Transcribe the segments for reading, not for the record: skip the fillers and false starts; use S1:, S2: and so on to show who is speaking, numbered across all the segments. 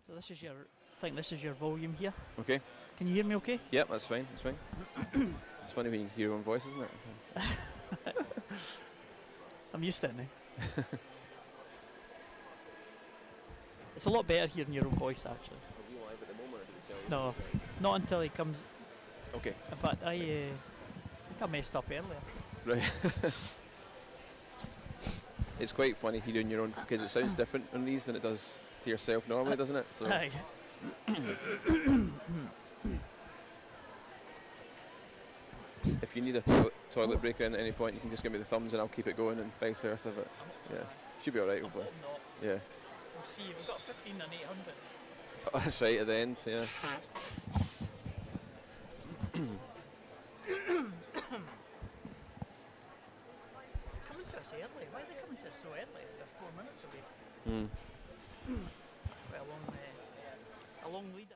S1: So this is your, I think this is your volume here.
S2: Okay.
S1: Can you hear me okay?
S2: Yep, that's fine. That's fine. It's funny when you hear your own voice, isn't it?
S1: I'm used to it now. It's a lot better hearing your own voice, actually.
S2: Are you live at the moment, or did it tell you?
S1: No, not until he comes.
S2: Okay.
S1: In fact, I think I messed up earlier.
S2: Right. It's quite funny hearing your own, because it sounds different on these than it does to yourself normally, doesn't it? So.
S1: Aye.
S2: If you need a toilet break in at any point, you can just give me the thumbs and I'll keep it going, and vice versa. But yeah, should be all right, hopefully. Yeah.
S1: We'll see. We've got 15 and 800.
S2: Oh, that's right at the end. Yeah.
S1: Coming to us early. Why are they coming to us so early? They're 4 minutes away. Quite a long lead.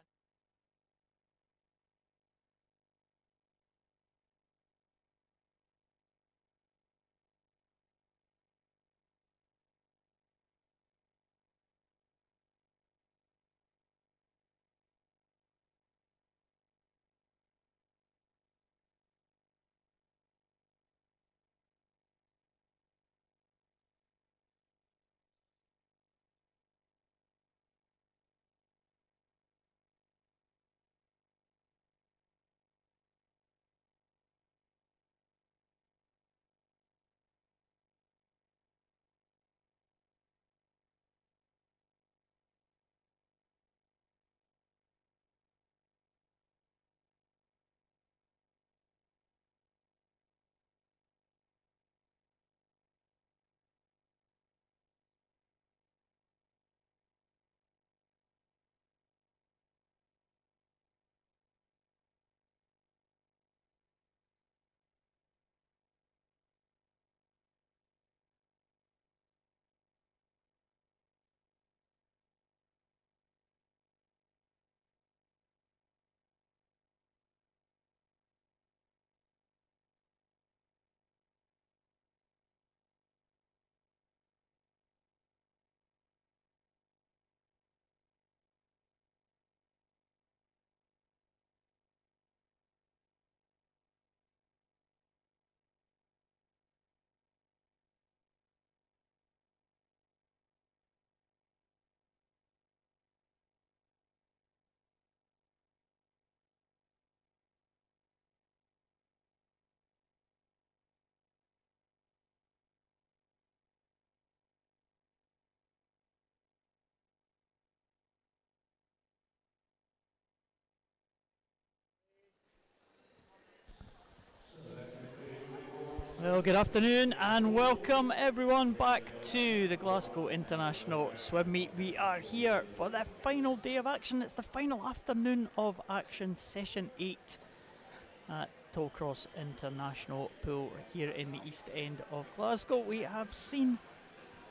S1: Well, good afternoon and welcome everyone back to the Glasgow International Swim Meet. We are here for the final day of action. It's the final afternoon of action, session 8 at Tollcross International Pool here in the East End of Glasgow. We have seen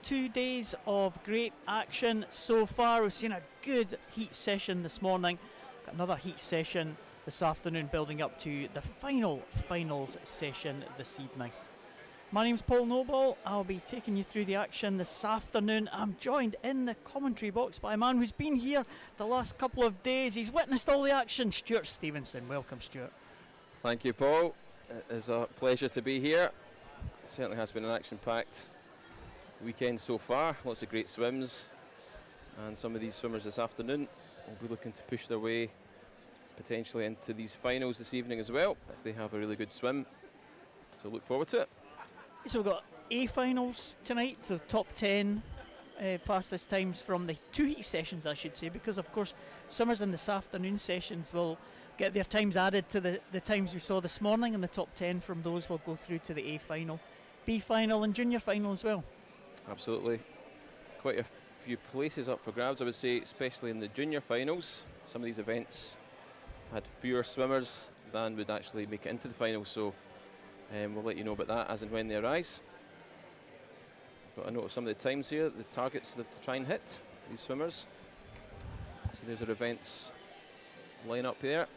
S1: 2 days of great action so far. We've seen a good heat session this morning, got another heat session this afternoon, building up to the finals session this evening. My name's Paul Noble. I'll be taking you through the action this afternoon. I'm joined in the commentary box by a man who's been here the last couple of days. He's witnessed all the action. Stuart Stevenson. Welcome, Stuart.
S2: Thank you, Paul. It is a pleasure to be here. It certainly has been an action-packed weekend so far. Lots of great swims, and some of these swimmers this afternoon will be looking to push their way potentially into these finals this evening as well, if they have a really good swim. So look forward to it.
S1: So we've got A finals tonight, so top 10 fastest times from the 2 heat sessions, I should say, because of course swimmers in this afternoon sessions will get their times added to the times we saw this morning, and the top 10 from those will go through to the A final, B final and junior final as well.
S2: Absolutely. Quite a few places up for grabs, I would say, especially in the junior finals. Some of these events had fewer swimmers than would actually make it into the final, so we'll let you know about that as and when they arise. Got a note of some of the times here, the targets to try and hit these swimmers. So there's our events line up here.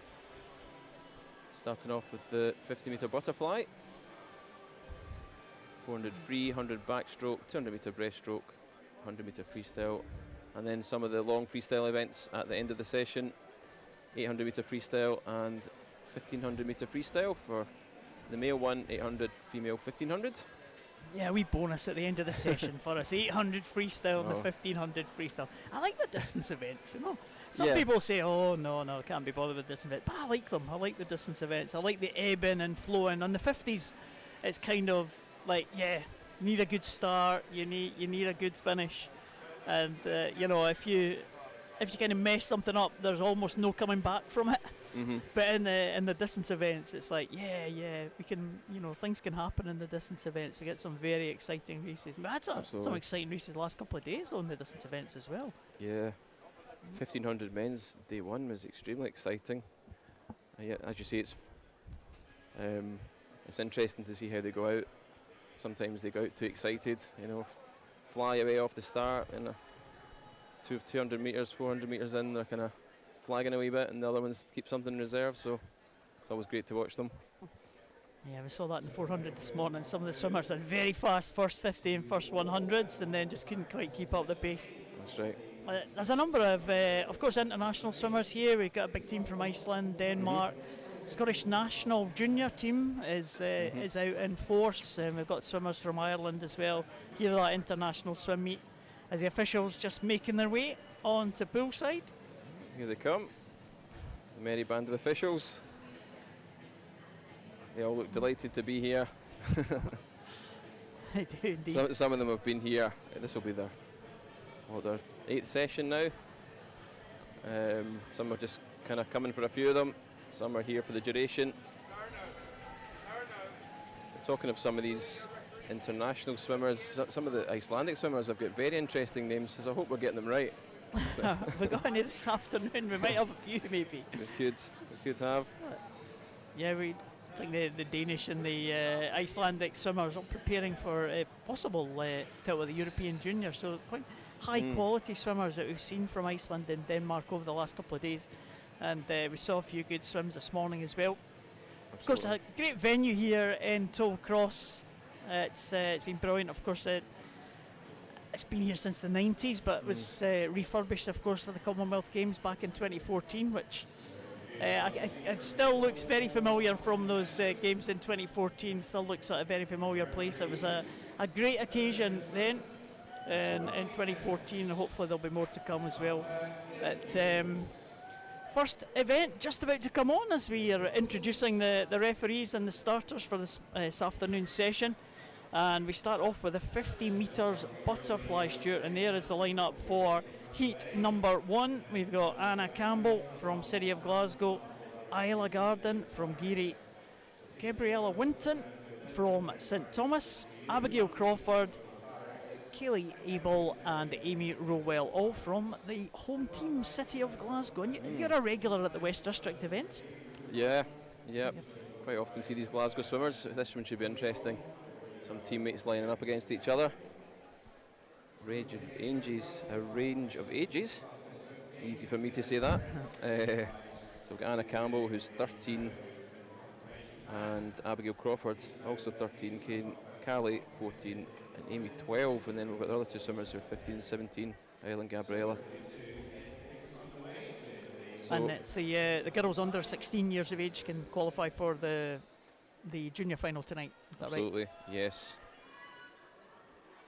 S2: Starting off with the 50 metre butterfly, 400 free, 100 backstroke, 200 metre breaststroke, 100 metre freestyle And then some of the long freestyle events at the end of the session, 800 metre freestyle and 1500 metre freestyle for the male one, 800, female 1500.
S1: Yeah, we bonus at the end of the session for us. 800 freestyle and the 1500 freestyle. I like the distance events, you know. Some people say, oh, no, can't be bothered with this event. But I like them. I like the distance events. I like the ebbing and flowing. On the 50s, it's kind of like, you need a good start. You need a good finish. And, you know, if you kind of mess something up, there's almost no coming back from it.
S2: Mm-hmm.
S1: But in the distance events, it's like, we can, you know, things can happen in the distance events. We get some very exciting races. We had some exciting races the last couple of days on the distance events as well.
S2: Yeah, 1500 men's day one was extremely exciting. Yeah, as you say, it's interesting to see how they go out. Sometimes they go out too excited, you know, fly away off the start, and 200 metres, 400 metres in, they're kind of flagging a wee bit, and the other ones keep something in reserve, so it's always great to watch them.
S1: Yeah, we saw that in 400 this morning. Some of the swimmers had very fast first 50 and first 100s, and then just couldn't quite keep up the pace.
S2: That's right.
S1: There's a number of course, international swimmers here. We've got a big team from Iceland, Denmark. Scottish national junior team is out in force. We've got swimmers from Ireland as well. Here at that international swim meet, as the officials just making their way onto poolside.
S2: Here they come, the merry band of officials. They all look delighted to be here.
S1: They do indeed.
S2: Some of them have been here. This will be their 8th session now. Some are just kind of coming for a few of them. Some are here for the duration. Talking of some of these international swimmers, some of the Icelandic swimmers have got very interesting names, so I hope we're getting them right. So
S1: we got any this afternoon. We might have a few, maybe.
S2: We could have.
S1: Yeah, we think the Danish and the Icelandic swimmers are preparing for a possible tilt of the European Juniors. So quite high quality swimmers that we've seen from Iceland and Denmark over the last couple of days. And we saw a few good swims this morning as well. Absolutely. Of course, a great venue here in Tollcross. It's been brilliant. Of course, it's been here since the 90s, but it was refurbished, of course, for the Commonwealth Games back in 2014, which it still looks very familiar from those games in 2014. Still looks like a very familiar place. It was a great occasion then in 2014, and hopefully there'll be more to come as well. But, first event just about to come on as we are introducing the referees and the starters for this afternoon session. And we start off with the 50 metres butterfly, Stuart, and there is the lineup for heat number 1. We've got Anna Campbell from City of Glasgow, Isla Garden from Geary, Gabriella Winton from St Thomas, Abigail Crawford, Kaylee Abel and Amy Rowell, all from the home team City of Glasgow. And you're a regular at the West District events. Yeah. Quite often see these Glasgow swimmers. This one should be interesting. Some teammates lining up against each other. A range of ages. Easy for me to say that. So we've got Anna Campbell, who's 13, and Abigail Crawford, also 13, Callie, 14, and Amy, 12, and then we've got the other two swimmers who are 15 and 17, Isla and Gabriella. So and it's the girls under 16 years of age can qualify for the junior final tonight. Is that
S2: absolutely,
S1: right?
S2: Yes.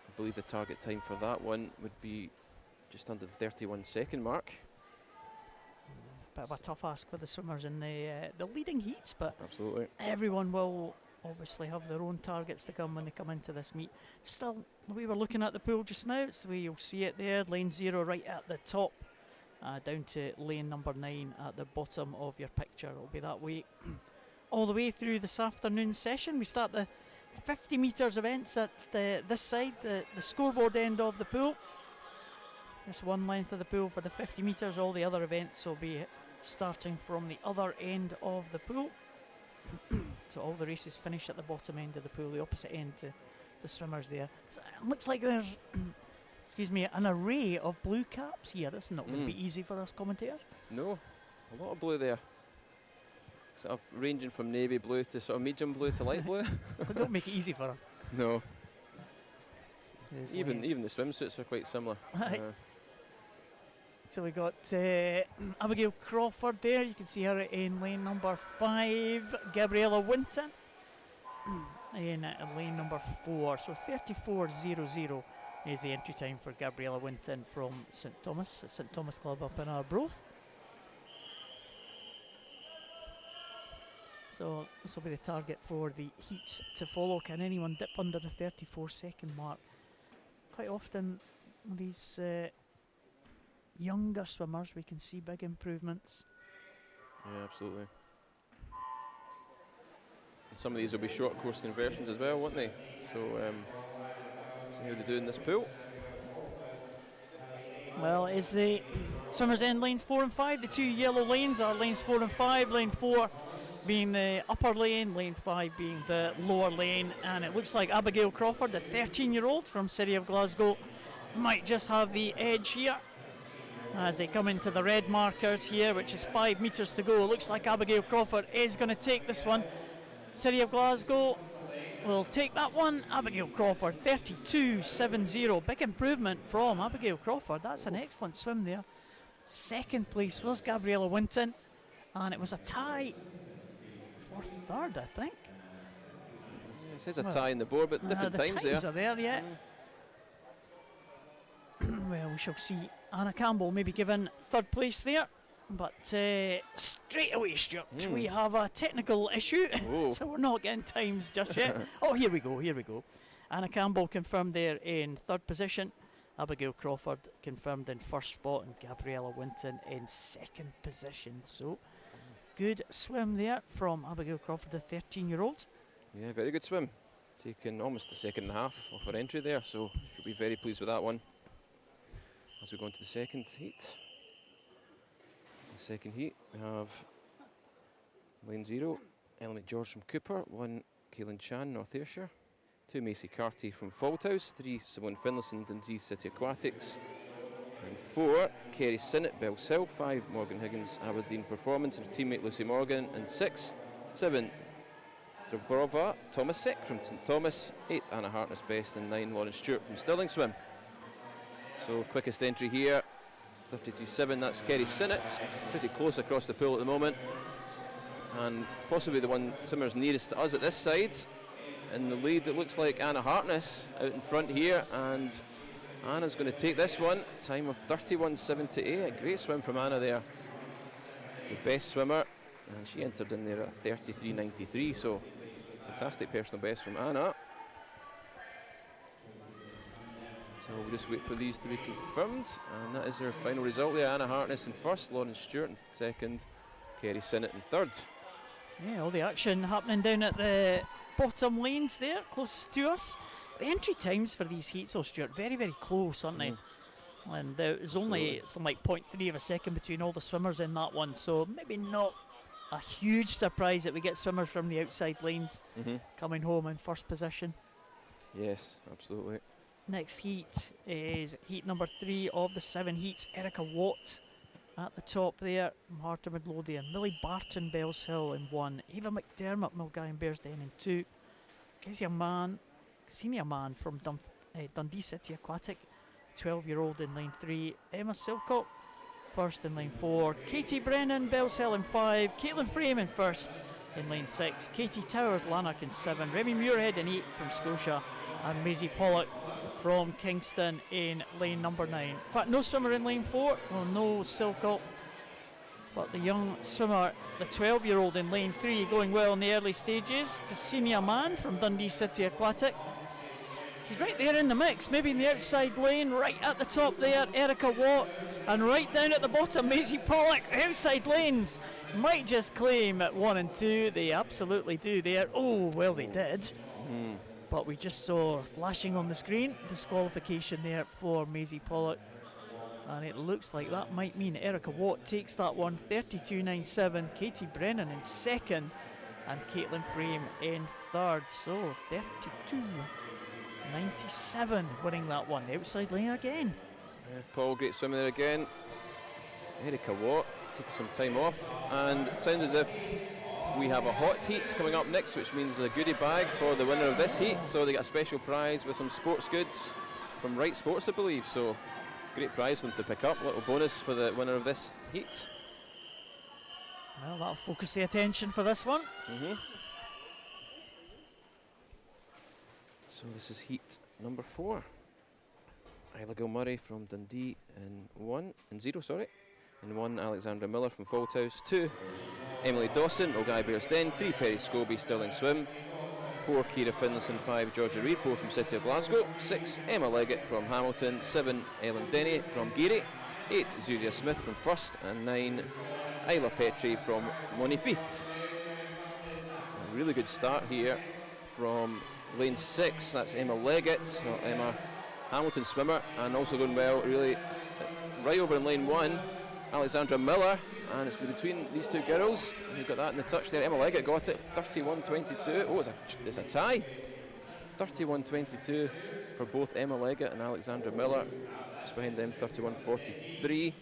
S2: I believe the target time for that one would be just under the 31-second mark.
S1: Bit of a tough ask for the swimmers in the leading heats, but
S2: absolutely,
S1: everyone will obviously have their own targets to come when they come into this meet. Still, we were looking at the pool just now, so you'll see it there, lane 0 right at the top, down to lane number 9 at the bottom of your picture. It'll be that way all the way through this afternoon session. We start the 50 metres events at this side, the scoreboard end of the pool. Just one length of the pool for the 50 metres. All the other events will be starting from the other end of the pool. So all the races finish at the bottom end of the pool, the opposite end to the swimmers there. So it looks like there's an array of blue caps here. That's not going to be easy for us commentators.
S2: No, a lot of blue there. Sort of ranging from navy blue to sort of medium blue to light blue.
S1: But don't make it easy for us.
S2: No. Even the swimsuits are quite similar.
S1: So we got Abigail Crawford there. You can see her in lane number 5. Gabriella Winton in lane number 4. So 34.00 is the entry time for Gabriella Winton from St Thomas Club up in Arbroath. So this will be the target for the heats to follow. Can anyone dip under the 34-second mark? Quite often these younger swimmers, we can see big improvements.
S2: Yeah, absolutely. And some of these will be short course conversions as well, won't they? So see how they do in this pool.
S1: Well, it's the swimmers in lanes 4 and 5. The 2 yellow lanes are lanes 4 and 5. Lane 4 being the upper lane, lane 5 being the lower lane. And it looks like Abigail Crawford, the 13-year-old from City of Glasgow, might just have the edge here as they come into the red markers here, which is 5 metres to go. It looks like Abigail Crawford is going to take this one. City of Glasgow will take that one. Abigail Crawford, 32.70. Big improvement from Abigail Crawford. That's an excellent swim there. Second place was Gabriella Winton, and it was a tie for third, I think.
S2: Yeah, it says a tie in the board, but different
S1: the
S2: times there.
S1: Are there, yeah. Well, we shall see. Anna Campbell maybe given third place there, but straight away, Stuart, we have a technical issue, so we're not getting times just yet. Oh, here we go. Anna Campbell confirmed there in third position. Abigail Crawford confirmed in first spot, and Gabriella Winton in second position. So, good swim there from Abigail Crawford, the 13-year-old.
S2: Yeah, very good swim. Taking almost a second and a half off her entry there, so she'll be very pleased with that one. As we go into the second heat. The second heat, we have lane 0, Ellen McGeorge from Cooper, 1 Kaylin Chan, North Ayrshire, 2 Macy Carty from Faulthouse, 3 Simone Finlayson, Dundee City Aquatics, and 4 Kerry Sinnott, Bellshill, 5 Morgan Higgins, Aberdeen Performance, and her teammate Lucy Morgan, and 7 Drobova Tomasek from St Thomas, 8 Anna Hartness Best, and 9 Lauren Stewart from Stirling Swim. So quickest entry here, 53.7, that's Kerry Sinnott, pretty close across the pool at the moment, and possibly the one swimmers nearest to us at this side. In the lead it looks like Anna Hartness out in front here, and Anna's going to take this one, time of 31.78, a great swim from Anna there, the best swimmer, and she entered in there at 33.93, so fantastic personal best from Anna. So we'll just wait for these to be confirmed, and that is their final result there. Anna Hartness in first, Lauren Stewart in second, Kerry Sinnott in third.
S1: Yeah, all the action happening down at the bottom lanes there, closest to us. The entry times for these heats, Stuart, very, very close, aren't they? And there's only something like 0.3 of a second between all the swimmers in that one, so maybe not a huge surprise that we get swimmers from the outside lanes coming home in first position.
S2: Yes, absolutely.
S1: Next heat is heat number 3 of the 7 heats. Erica Watt at the top there, Marta Midlothian, Millie Barton, Bellshill in 1, Eva McDermott, Milngavie and Bearsden in 2, Kezia Mann from Dundee City Aquatic, 12-year-old in lane 3, Emma Silcock first in lane 4, Katie Brennan, Bellshill in 5, Caitlin Frame in first in lane 6, Katie Towers, Lanark in 7, Remy Muirhead in 8 from Scotia, and Maisie Pollock from Kingston in lane number 9. In fact, no swimmer in lane 4, well, no Silcock, but the young swimmer, the 12-year-old in lane 3, going well in the early stages, Ksenia Mann from Dundee City Aquatic. She's right there in the mix, maybe in the outside lane, right at the top there, Erica Watt, and right down at the bottom, Maisie Pollock. The outside lanes might just claim at 1 and 2, they absolutely do there. Oh, well, they did. But we just saw flashing on the screen, disqualification there for Maisie Pollock. And it looks like that might mean Erica Watt takes that one, 32.97. Katie Brennan in second, and Caitlin Frame in third. So 32.97 winning that one. The outside lane again.
S2: Yeah, Paul, great swim there again. Erica Watt taking some time off, and it sounds as if we have a hot heat coming up next, which means a goodie bag for the winner of this heat. So they get a special prize with some sports goods from Wright Sports, I believe. So great prize for them to pick up. A little bonus for the winner of this heat.
S1: Well, that'll focus the attention for this one.
S2: So this is heat number 4. Isla Gilmurray from Dundee in 0, sorry. In 1, Alexandra Miller from Falthouse. 2, Emily Dawson, Ogai Bearsden. 3, Perry Scobie, Stirling Swim. 4, Ciara Finlayson. 5, Georgia Reid, both from City of Glasgow. 6, Emma Leggett from Hamilton. 7, Ellen Denny from Geary. 8, Zuria Smith from First. And 9, Isla Petrie from Monifieth. A really good start here from lane 6. That's Emma Leggett, so Emma Hamilton swimmer, and also going well really right over in lane 1, Alexandra Miller, and it's between these two girls. You've got that in the touch there. Emma Leggett got it 31.22. Oh, it's a tie. 31.22 for both Emma Leggett and Alexandra Miller. Just behind them, 31.43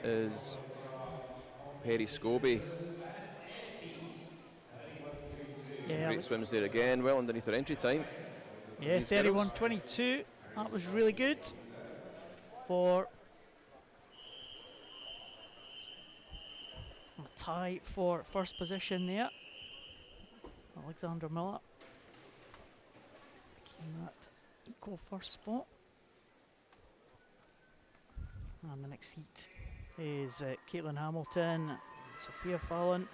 S2: is Perry Scobie. Some great swims there again, well underneath her entry time.
S1: Yeah, 31.22. That was really good for a tie for first position there. Alexandra Miller taking that equal first spot. And the next heat is Caitlin Hamilton, Sophia Fallon,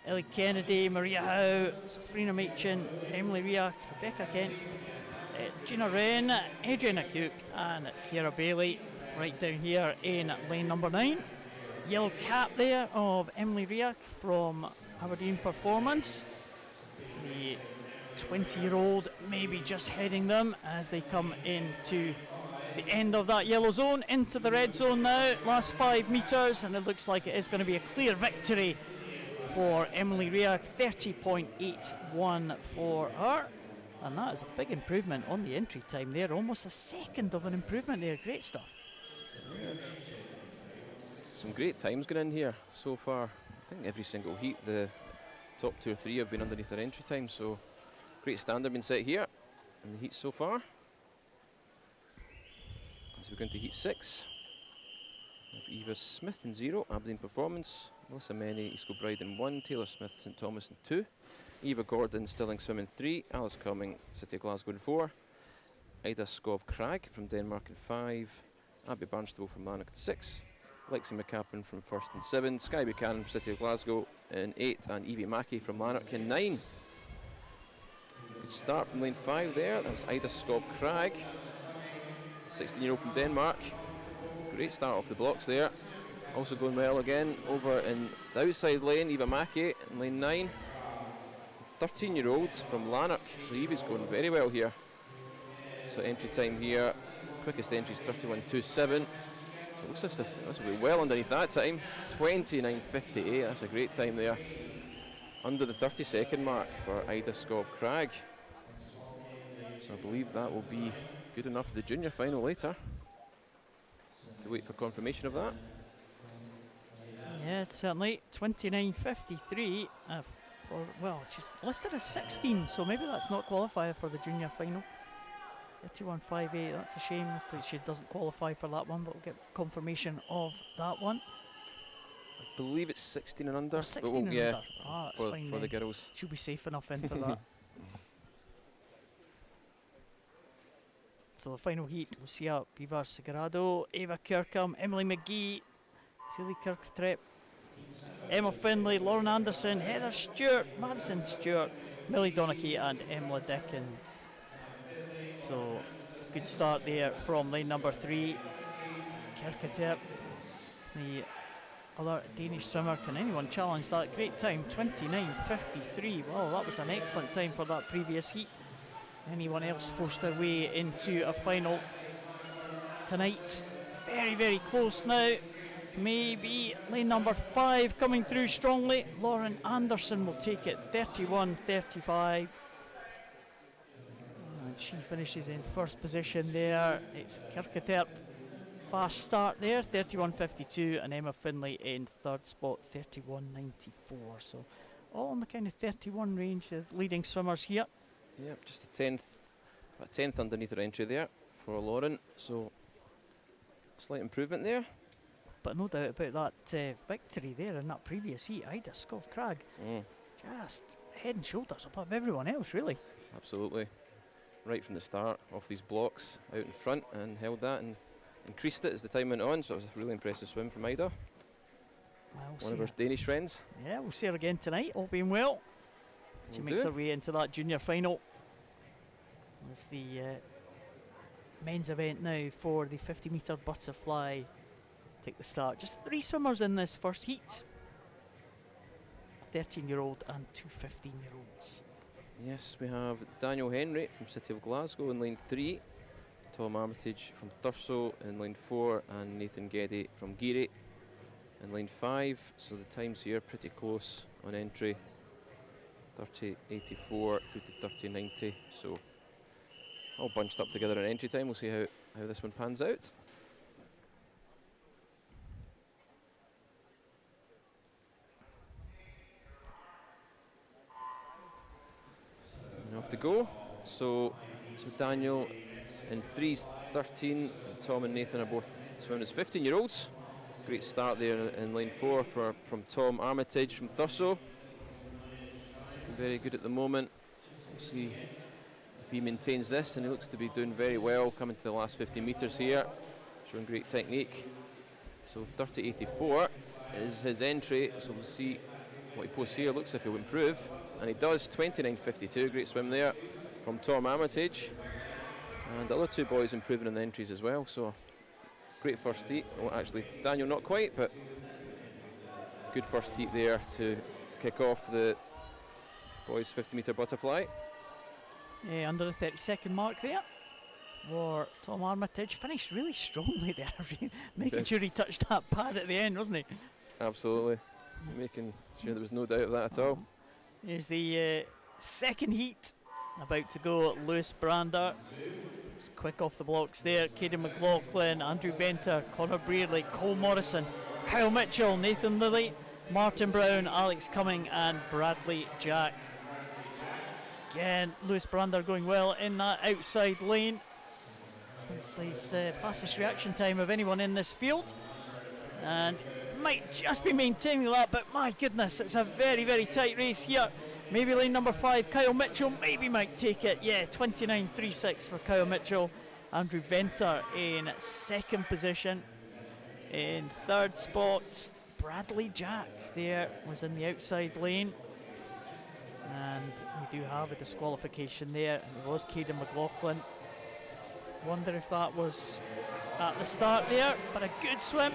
S1: Ellie Kennedy, Maria Howe, Safrina Machin, Emily Riach, Rebecca Kent, Gina Wren, Adriana Cook and Ciara Bailey right down here in lane number 9. Yellow cap there of Emily Riach from Aberdeen Performance. The 20-year-old maybe just heading them as they come into the end of that yellow zone, into the red zone now. Last 5 metres, and it looks like it is going to be a clear victory for Emily Riach. 30.81 for her, and that is a big improvement on the entry time there. Almost a second of an improvement there. Great stuff.
S2: Yeah. Some great times going in here so far. I think every single heat the top 2 or 3 have been underneath their entry time, so great standard been set here in the heat so far. As we go into heat 6, we have Eva Smith in 0, Aberdeen Performance, Melissa Mene, East Kilbride in 1, Taylor Smith, St Thomas in 2, Eva Gordon, Stirling Swim in 3, Alice Cumming, City of Glasgow in 4, Ida Skov Krag from Denmark in 5, Abby Barnstable from Lanark in 6, Lexi McCappin from First in 7, Sky Buchanan from City of Glasgow in 8, and Evie Mackey from Lanark in 9. Good start from lane 5 there. That's Ida Skov Krag, 16-year-old from Denmark. Great start off the blocks there. Also going well again over in the outside lane, Eva Mackey in lane 9. 13-year-olds from Lanark, so Evie's going very well here. So entry time here, quickest entry is 31.27. So it looks like this will be well underneath that time. 29.58, that's a great time there. Under the 30-second mark for Ida Skov Krag. So I believe that will be good enough for the junior final later. Have to wait for confirmation of that.
S1: Yeah, it's certainly 29.53 for, well, she's listed as 16, so maybe that's not qualifier for the junior final. 31.58, that's a shame if she doesn't qualify for that one, but we'll get confirmation of that one.
S2: I believe it's 16 and under.
S1: 16 and
S2: yeah,
S1: under. Ah, that's fine
S2: for the girls.
S1: She'll be safe enough in for that. So the final heat, Lucia Pivar Sagrado, Eva Kirkham, Emily McGee, Celie Kirktrep, Emma Finlay, Lauren Anderson, Heather Stewart, Madison Stewart, Millie Donachie and Emma Dickens. So good start there from lane number 3. Kirktrep, the other Danish swimmer. Can anyone challenge that? Great time, 29.53. Wow, that was an excellent time for that previous heat. Anyone else forced their way into a final tonight? Very, very close now. Maybe lane number 5 coming through strongly. Lauren Anderson will take it, 31.35. And she finishes in first position there. It's Kirketerp. Fast start there, 31.52, and Emma Finlay in third spot, 31.94. So all in the kind of 31 range, the leading swimmers here.
S2: Yep, just a tenth underneath her entry there for Lauren. So slight improvement there.
S1: But no doubt about that victory there in that previous heat. Ida Scov-Crag just head and shoulders above everyone else, really.
S2: Absolutely. Right from the start, off these blocks, out in front, and held that and increased it as the time went on. So it was a really impressive swim from Ida. One of our Danish friends.
S1: Yeah, we'll see her again tonight, all being well. She makes her way into that junior final. It's the men's event now for the 50-metre butterfly. Take the start. Just 3 swimmers in this first heat. A 13-year-old and 2 15-year-olds.
S2: Yes, we have Daniel Henry from City of Glasgow in lane 3, Tom Armitage from Thurso in lane 4, and Nathan Geddy from Geary in lane 5. So the times here pretty close on entry, 30.84 through to 30.90. So all bunched up together in entry time. We'll see how this one pans out. And off to go. So Daniel in 3's 13. Tom and Nathan are both swimming as 15-year-olds. Great start there in lane 4 from Tom Armitage from Thurso. Looking very good at the moment. We'll see if he maintains this, and he looks to be doing very well coming to the last 50 metres here, showing great technique. So 30.84 is his entry, so we'll see what he posts here. Looks as if he'll improve, and he does. 29.52, great swim there from Tom Armitage, and the other 2 boys improving in the entries as well. So great first heat. Well, actually Daniel not quite, but good first heat there to kick off the boys 50-metre butterfly.
S1: Yeah, under the 30-second mark there. Or Tom Armitage finished really strongly there, making sure he touched that pad at the end, wasn't he?
S2: Absolutely, making sure there was no doubt of that at all.
S1: Here's the second heat about to go. Lewis Brander, it's quick off the blocks there. Caden McLaughlin, Andrew Venter, Connor Brearley, Cole Morrison, Kyle Mitchell, Nathan Lilly, Martin Brown, Alex Cumming, and Bradley Jack. Again, Lewis Brander going well in that outside lane. His fastest reaction time of anyone in this field, and might just be maintaining that, but my goodness, it's a very, very tight race here. Maybe lane number 5, Kyle Mitchell, maybe might take it. Yeah, 29.36 for Kyle Mitchell. Andrew Venter in second position. In third spot, Bradley Jack there was in the outside lane. And we do have a disqualification there, and it was Caden McLaughlin. Wonder if that was at the start there, but a good swim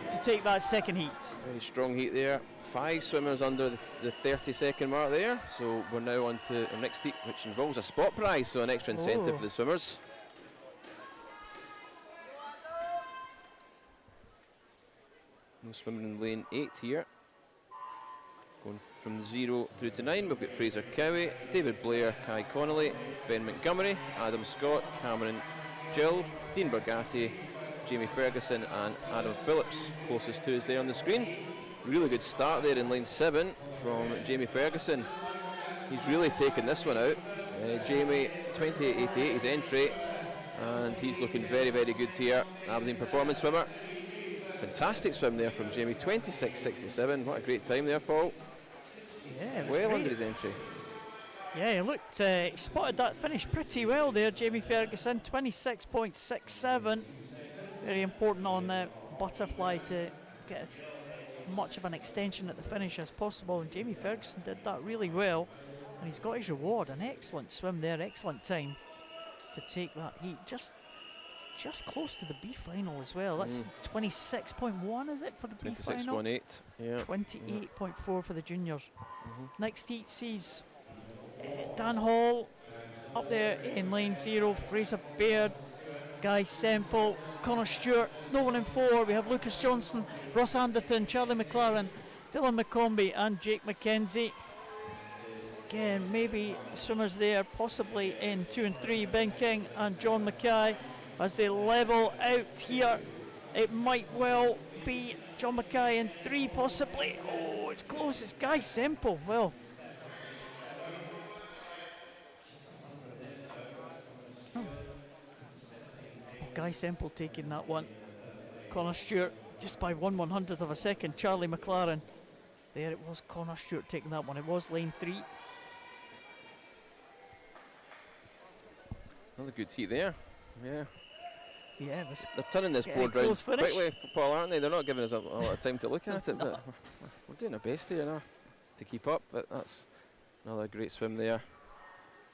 S1: to take that second heat.
S2: Very strong heat there. 5 swimmers under the 30-second mark there. So we're now on to our next heat, which involves a spot prize, so an extra incentive for the swimmers. No swimming in lane 8 here. Going from 0 through to 9, we've got Fraser Cowie, David Blair, Kai Connolly, Ben Montgomery, Adam Scott, Cameron Gill, Dean Bergatti, Jamie Ferguson and Adam Phillips. Closest to us there on the screen. Really good start there in lane 7 from Jamie Ferguson. He's really taken this one out. Jamie, 28.88 his entry, and he's looking very, very good here. Aberdeen performance swimmer. Fantastic swim there from Jamie, 26.67. What a great time there, Paul.
S1: Yeah, it was
S2: well
S1: great.
S2: Under his entry.
S1: Yeah, he looked, he spotted that finish pretty well there, Jamie Ferguson, 26.67. Very important on the butterfly to get as much of an extension at the finish as possible, and Jamie Ferguson did that really well, and he's got his reward. An excellent swim there, excellent time to take that heat. Just close to the B final as well. That's 26.1, is it, for the B final?
S2: 26.18, yeah.
S1: 28.4 for the juniors. Next heat sees Dan Hall up there in lane 0, Fraser Baird, Guy Semple, Connor Stewart. No one in 4. We have Lucas Johnson, Ross Anderton, Charlie McLaren, Dylan McCombie and Jake McKenzie. Again, maybe swimmers there, possibly in 2 and 3, Ben King and John Mackay. As they level out here, it might well be John Mackay in 3 possibly. Oh, it's close, it's Guy Semple. Well, Guy Guy Semple taking that one. Connor Stewart just by 1/100th of a second. Charlie McLaren. There it was, Connor Stewart taking that one. It was lane 3.
S2: Another good heat there. Yeah.
S1: Yeah,
S2: They're turning this board round quickly, Paul, aren't they? They're not giving us a lot of time to look at it, but we're doing our best here now to keep up. But that's another great swim there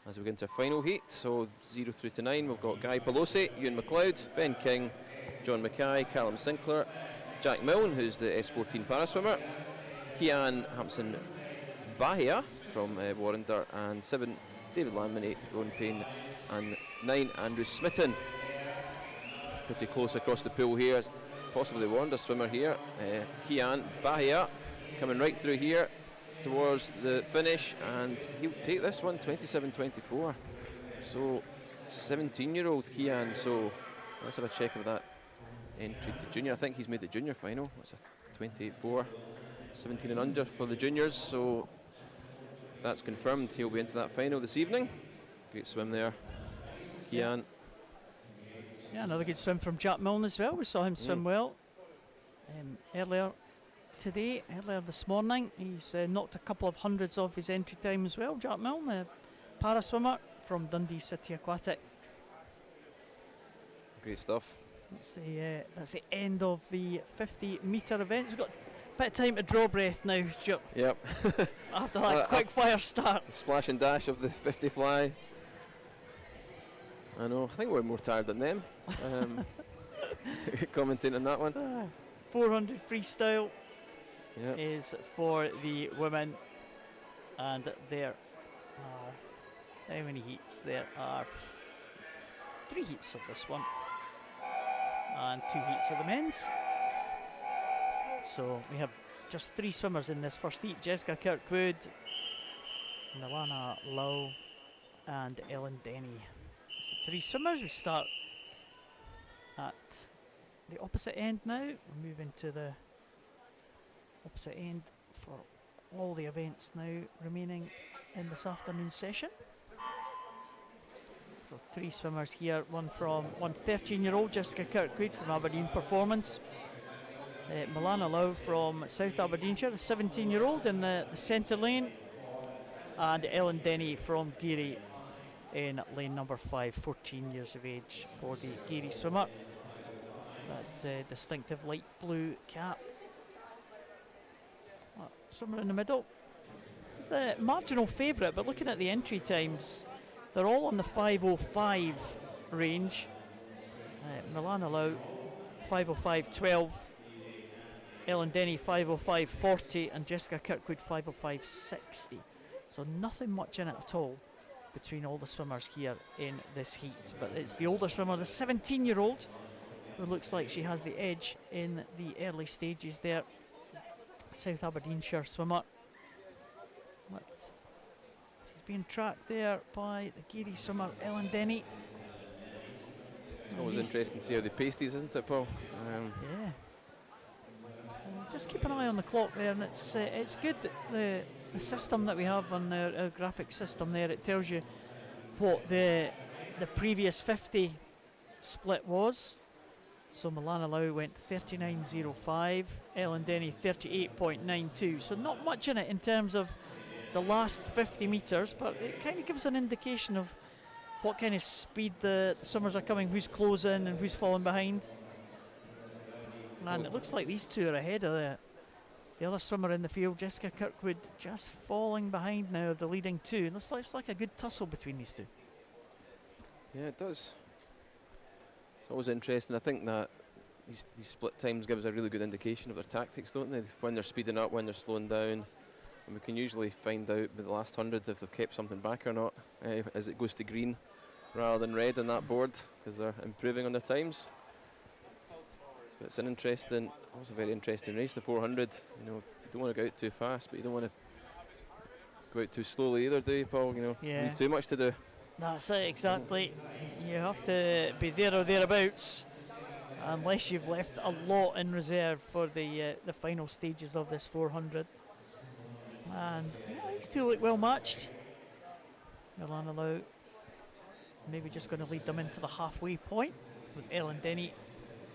S2: as we get into our final heat. So 0 through to 9, we've got Guy Pelosi, Ewan McLeod, Ben King, John Mackay, Callum Sinclair, Jack Milne, who's the S14 paraswimmer, Kian Hampson Bahia from Warrender, and 7, David Landman, 8, Rowan Payne, and 9, Andrew Smitten. Pretty close across the pool here. It's possibly the Warrender swimmer here. Kian Bahia coming right through here towards the finish, and he'll take this one 27-24. So 17-year-old Kian. So let's have a check of that entry to junior. I think he's made the junior final. It's a 28-4, 17 and under for the juniors. So if that's confirmed, he'll be into that final this evening. Great swim there, Kian.
S1: Yeah, another good swim from Jack Milne as well. We saw him swim well earlier today, earlier this morning. He's knocked a couple of hundreds off his entry time as well. Jack Milne, a paraswimmer from Dundee City Aquatic.
S2: Great stuff.
S1: That's the end of the 50-metre event. We've got a bit of time to draw breath now, Stuart.
S2: Yep.
S1: After that quick fire start.
S2: Splash and dash of the 50 fly. I know, I think we're more tired than them. Commenting on that one.
S1: 400 freestyle is for the women, and there are, how many heats? There are 3 heats of this one and 2 heats of the men's. So we have just 3 swimmers in this first heat: Jessica Kirkwood, Milana Lowe, and Ellen Denny. So 3 swimmers. We start at the opposite end now. We're moving to the opposite end for all the events now remaining in this afternoon session. So 3 swimmers here, one 13-year-old, Jessica Kirkwood from Aberdeen Performance, Milana Lowe from South Aberdeenshire, the 17-year-old in the centre lane, and Ellen Denny from Geary in lane number 5, 14 years of age for the Geary swimmer. That distinctive light blue cap. Swimmer in the middle is the marginal favourite, but looking at the entry times, they're all on the 5:05 range. Milana Lowe 5:05.12, Ellen Denny 5:05.40, and Jessica Kirkwood 5:05.60. So nothing much in it at all between all the swimmers here in this heat. But it's the older swimmer, the 17-year-old, who looks like she has the edge in the early stages there. South Aberdeenshire swimmer. But she's being tracked there by the Geary swimmer, Ellen Denny.
S2: It's always interesting to see how they pace these, isn't it, Paul?
S1: Yeah. Just keep an eye on the clock there, and it's good that the system that we have on our graphic system there, it tells you what the previous 50 split was. So Milana Lowe went 39.05, Ellen Denny 38.92. So not much in it in terms of the last 50 metres, but it kind of gives an indication of what kind of speed the swimmers are coming, who's closing and who's falling behind. And it looks like these two are ahead of the other swimmer in the field, Jessica Kirkwood, just falling behind now of the leading 2. And it's like a good tussle between these 2.
S2: Yeah, it does. It's always interesting. I think that these split times give us a really good indication of their tactics, don't they? When they're speeding up, when they're slowing down. And we can usually find out with the last 100 if they've kept something back or not as it goes to green rather than red on that board, because they're improving on their times. But it's also a very interesting race, the 400. You know, you don't want to go out too fast, but you don't want to go out too slowly either, do you, Paul? You know, leave too much to do.
S1: That's it, exactly. You have to be there or thereabouts, unless you've left a lot in reserve for the final stages of this 400. And these 2 look well matched. Milana Lowe maybe just going to lead them into the halfway point. with Ellen Denny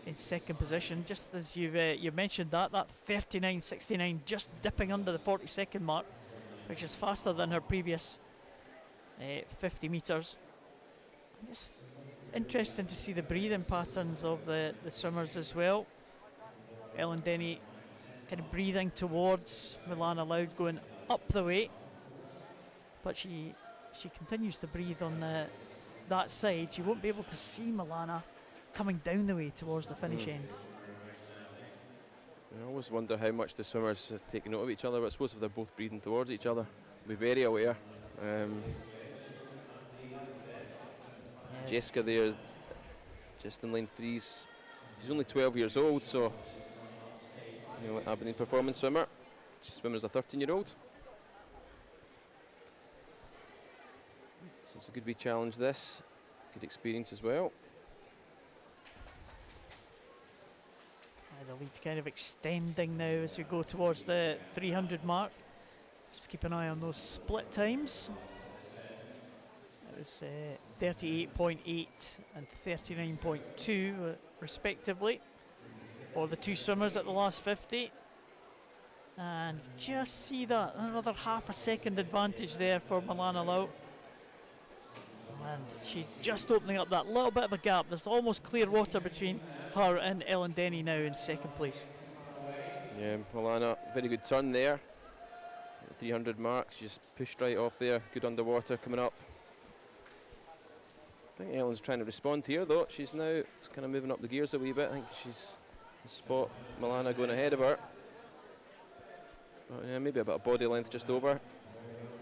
S1: in second position. Just as you mentioned that 39.69 just dipping under the 40-second mark, which is faster than her previous 50 metres. It's interesting to see the breathing patterns of the swimmers as well. Ellen Denny kind of breathing towards Milana Loud going up the way, but she continues to breathe on that side. You won't be able to see Milana coming down the way towards the finish end.
S2: I always wonder how much the swimmers take note of each other, but I suppose if they're both breathing towards each other, be very aware.
S1: Yes.
S2: Jessica there, just in lane 3's. She's only 12 years old, so Aberdeen performance swimmer. She's swimming as a 13-year-old. So it's a good wee challenge this. Good experience as well.
S1: The lead kind of extending now as we go towards the 300 mark. Just keep an eye on those split times. It was 38.8 and 39.2 respectively for the two swimmers at the last 50. And just see that, another half a second advantage there for Milana Low. And she's just opening up that little bit of a gap. There's almost clear water between her and Ellen Denny now in second place.
S2: Yeah, Milana, very good turn there. At the 300 mark, she just pushed right off there. Good underwater coming up. I think Ellen's trying to respond here though. She's now kind of moving up the gears a wee bit. I think she's the spot Milana going ahead of her. But, yeah, maybe about a body length just over.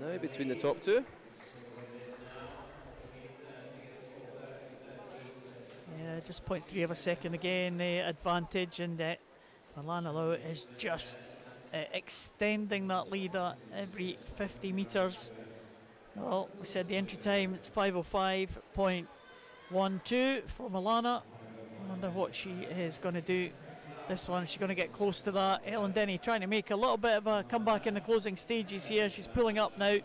S2: Now between the top two.
S1: Yeah, just 0.3 of a second again, the advantage, and Milana Low is just extending that lead at every 50 metres. Well, we said the entry time, it's 5:05.12 for Milana. I wonder what she is going to do this one. She's going to get close to that. Ellen Denny trying to make a little bit of a comeback in the closing stages here. She's pulling up now,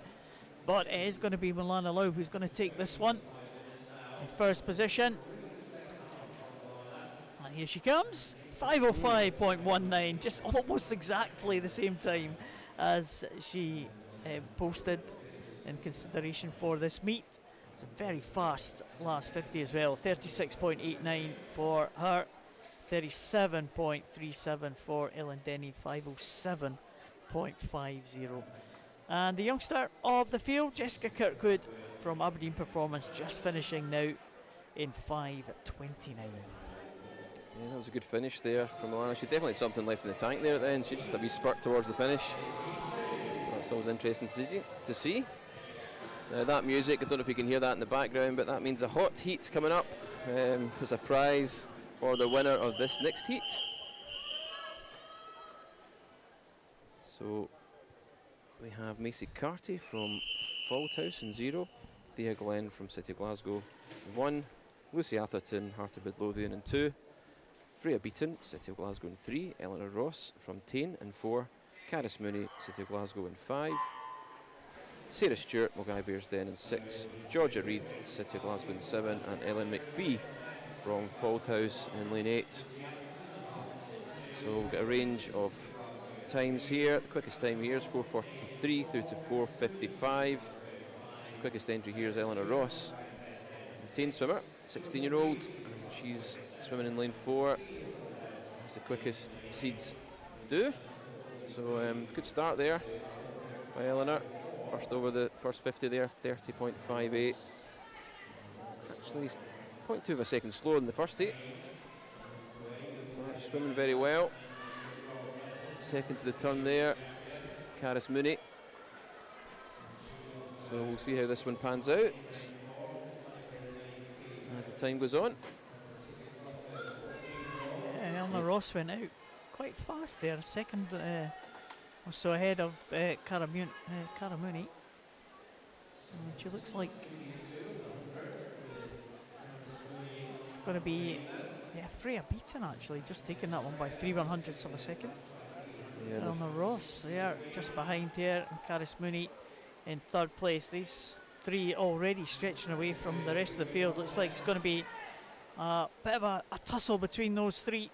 S1: but it is going to be Milana Low who's going to take this one in first position. And here she comes, 5:05.19, just almost exactly the same time as she posted in consideration for this meet. It's a very fast last 50 as well, 36.89 for her, 37.37 for Ellen Denny, 5:07.50. And the youngster of the field, Jessica Kirkwood from Aberdeen Performance, just finishing now in 5:29.
S2: Yeah, that was a good finish there from Milana. She definitely had something left in the tank there at the end. She just had a wee spurt towards the finish. So that's always interesting to see. Now that music, I don't know if you can hear that in the background, but that means a hot heat coming up as a prize for the winner of this next heat. So we have Macy Carty from Faulthouse in 0, Thea Glenn from City of Glasgow in 1, Lucy Atherton, Heart of Midlothian in 2, Freya Beaton, City of Glasgow in 3, Eleanor Ross from Tain in 4, Caris Mooney, City of Glasgow in 5, Sarah Stewart, Mulgai Bearsden in 6, Georgia Reid, City of Glasgow in 7, and Ellen McPhee from Faulthouse in lane 8. So we've got a range of times here. The quickest time here is 4:43 through to 4:55. Quickest entry here is Eleanor Ross, the Tain swimmer, 16-year-old. She's swimming in lane 4. That's the quickest seeds do. So good start there by Eleanor. First over the first 50 there, 30.58. Actually, 0.2 of a second slower than the first heat. Swimming very well. Second to the turn there, Caris Mooney. So we'll see how this one pans out as the time goes on.
S1: Yeah, Eleanor Ross went out quite fast there, second or so ahead of Cara Mooney. And she looks like it's going to be Freya Beaton actually, just taking that one by 3/100ths of a second.
S2: Yeah,
S1: Eleanor Ross there, just behind here, and Caris Mooney in third place. These three already stretching away from the rest of the field. Looks like it's going to be A bit of a tussle between those three.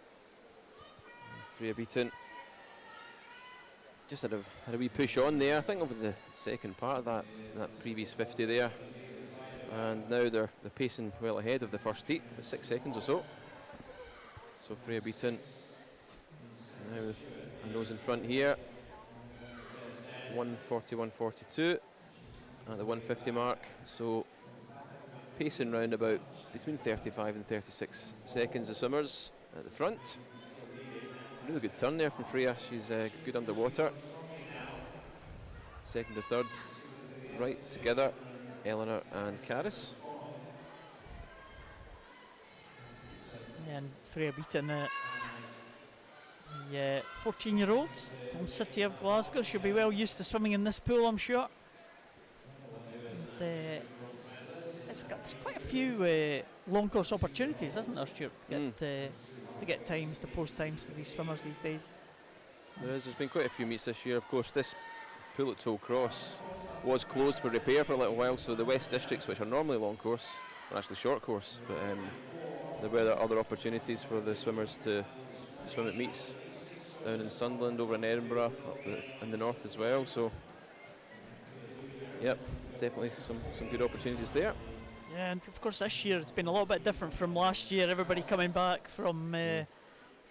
S2: Freya Beaton just had a wee push on there, I think, over the second part of that previous 50 there. And now they're pacing well ahead of the first heat, at 6 seconds or so. So Freya Beaton now with a nose in front here. 1:41.42 at the 150 mark. So pacing round about between 35 and 36 seconds, the swimmers at the front. Really good turn there from Freya. She's good underwater. Second to third right together, Eleanor and Caris.
S1: Yeah, and Freya Beaton, the 14-year-old from City of Glasgow. She'll be well used to swimming in this pool, I'm sure. And, there's quite a few long course opportunities, isn't there, Stuart, to get times, to post times for these swimmers these days.
S2: There's been quite a few meets this year. Of course, this pool at Tollcross was closed for repair for a little while, so the West Districts, which are normally long course, are actually short course. But there were other opportunities for the swimmers to swim at meets down in Sunderland, over in Edinburgh, up in the north as well. So, yep, definitely some good opportunities there.
S1: Yeah, and of course this year it's been a little bit different from last year. Everybody coming back from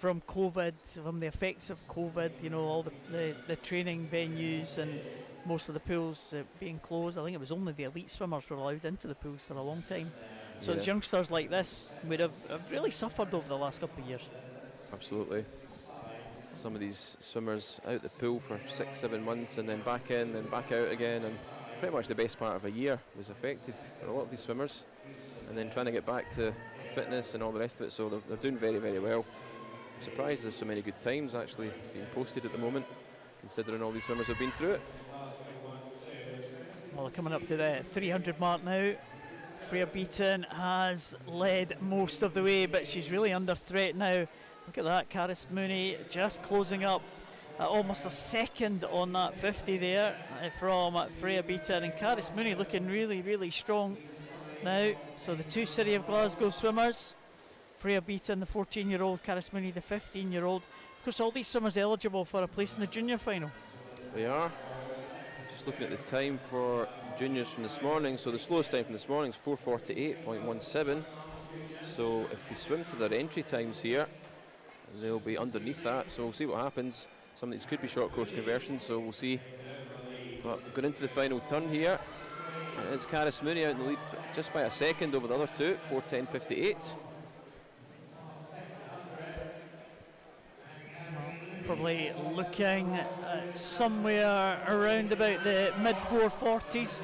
S1: COVID, from the effects of COVID, you know, all the training venues and most of the pools being closed. I think it was only the elite swimmers were allowed into the pools for a long time. So it's youngsters like this would have really suffered over the last couple of years.
S2: Absolutely. Some of these swimmers out the pool for 6-7 months and then back in, then back out again, and pretty much the best part of a year was affected for a lot of these swimmers, and then trying to get back to fitness and all the rest of it. So they're doing very, very well. I'm surprised there's so many good times actually being posted at the moment, considering all these swimmers have been through it.
S1: Well, coming up to the 300 mark now. Freya Beaton has led most of the way, but she's really under threat now. Look at that, Caris Mooney just closing up almost a second on that 50 there from Freya Beaton, and Caris Mooney looking really, really strong now. So the two City of Glasgow swimmers, Freya Beaton, the 14-year-old, Caris Mooney, the 15-year-old. Of course, all these swimmers eligible for a place in the junior final.
S2: They are. Just looking at the time for juniors from this morning. So the slowest time from this morning is 4:48.17. So if they swim to their entry times here, they'll be underneath that. So we'll see what happens. Some of these could be short course conversions, so we'll see. But going into the final turn here, it's Caris Mooney out in the lead just by a second over the other two, 4:10.58.
S1: Probably looking somewhere around about the mid 440s,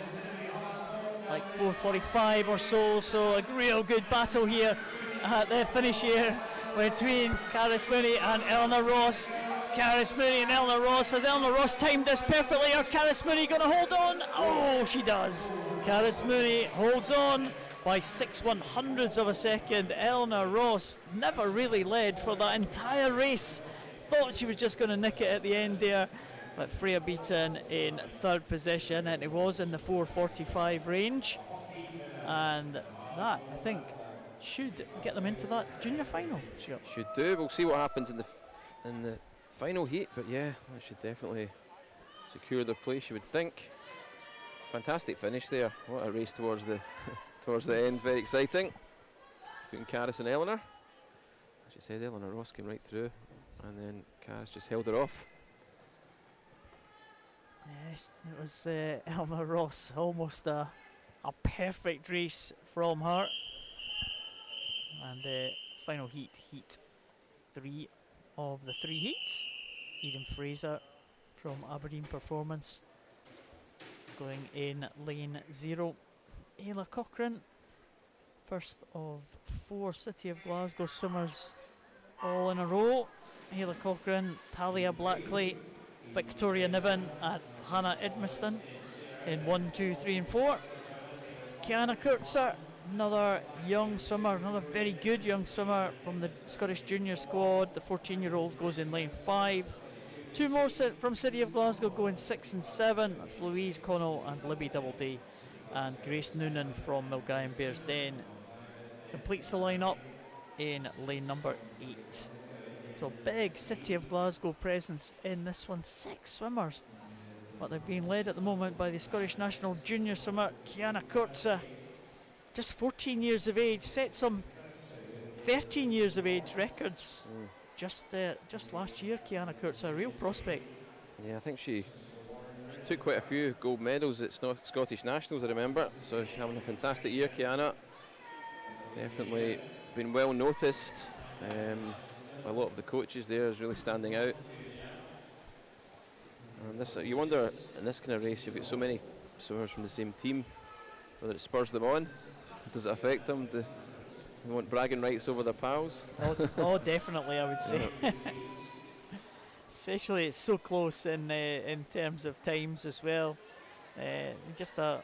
S1: like 4:45 or so. So a real good battle here at the finish here between Caris Mooney and Eleanor Ross. Caris Mooney and Eleanor Ross. Has Eleanor Ross timed this perfectly, or Caris Mooney going to hold on? Oh, she does. Caris Mooney holds on by 6/100ths of a second. Eleanor Ross never really led for that entire race. Thought she was just going to nick it at the end there, but Freya Beaton in third position, and it was in the 4:45 range, and that, I think, should get them into that junior final. Sure.
S2: Should do. We'll see what happens in the final heat, but yeah, that should definitely secure their place, you would think. Fantastic finish there. What a race towards the towards the end. Very exciting. Between Caris and Eleanor. As you said, Eleanor Ross came right through, and then Caris just held her off.
S1: Yes, it was Eleanor Ross, almost a perfect race from her. And the final heat 3 of the 3 heats. Eden Fraser from Aberdeen Performance going in lane 0. Ayla Cochrane, first of 4 City of Glasgow swimmers all in a row. Ayla Cochrane, Talia Blackley, Victoria Niven and Hannah Edmiston in 1, 2, 3 and 4. Kiana Kurtzer, another young swimmer, another very good young swimmer from the Scottish Junior squad. The 14-year-old goes in lane 5. 2 more from City of Glasgow going 6 and 7. That's Louise Connell and Libby Doubleday. And Grace Noonan from Milgaion Bearsden completes the lineup in lane number 8. So big City of Glasgow presence in this one. 6 swimmers, but they're being led at the moment by the Scottish national junior swimmer Kiana Kurtza, just 14 years of age, set some 13 years of age records just last year. Kiana Kurtza, a real prospect.
S2: Yeah, I think she took quite a few gold medals at Scottish Nationals, I remember, so she's having a fantastic year, Kiana. Definitely been well noticed. A lot of the coaches there is really standing out. And this, you wonder, in this kind of race, you've got so many swimmers from the same team, whether it spurs them on, does it affect them? Do they want bragging rights over their pals?
S1: Oh, definitely, I would say. Especially it's so close in terms of times as well. Just a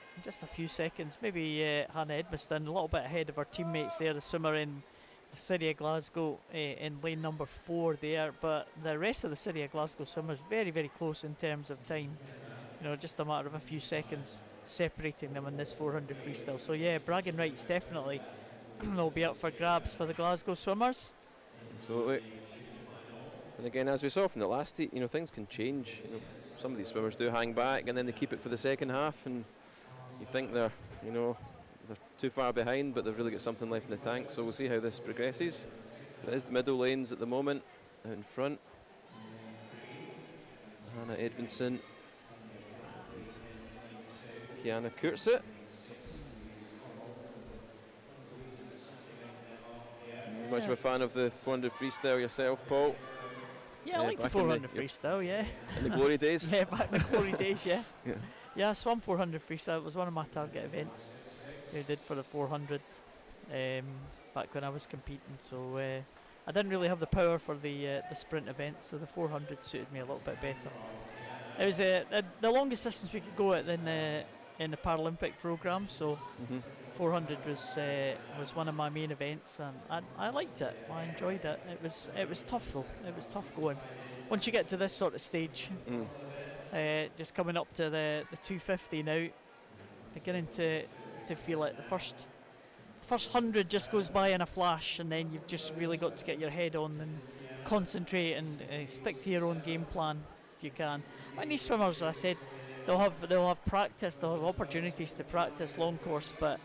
S1: few seconds. Maybe Hannah Edmiston a little bit ahead of her teammates there, the swimmer in the City of Glasgow in lane number 4 there. But the rest of the City of Glasgow swimmers very, very close in terms of time. You know, just a matter of a few seconds separating them in this 400 freestyle. So yeah, bragging rights definitely will be up for grabs for the Glasgow swimmers.
S2: Absolutely. And again, as we saw from the last heat, you know, things can change. You know, some of these swimmers do hang back and then they keep it for the second half, and you think they're too far behind, but they've really got something left in the tank. So we'll see how this progresses. It is the middle lanes at the moment, out in front. Hannah Edmondson and Kiana Kurtza. Much of a fan of the 400 freestyle yourself, Paul?
S1: Yeah, I like the 400 freestyle, yeah.
S2: In the glory days?
S1: Yeah, back in the glory days, yeah. Yeah, I swam 400 freestyle. It was one of my target events I did for the 400 back when I was competing. So I didn't really have the power for the sprint event, so the 400 suited me a little bit better. It was the longest distance we could go at in the Paralympic programme, so 400 was one of my main events, and I liked it. I enjoyed it. It was tough though. It was tough going. Once you get to this sort of stage, just coming up to the 250 now, beginning to feel it. The first 100 just goes by in a flash, and then you've just really got to get your head on and concentrate and stick to your own game plan if you can. And these swimmers, as I said, they'll have practice, they'll have opportunities to practice long course, but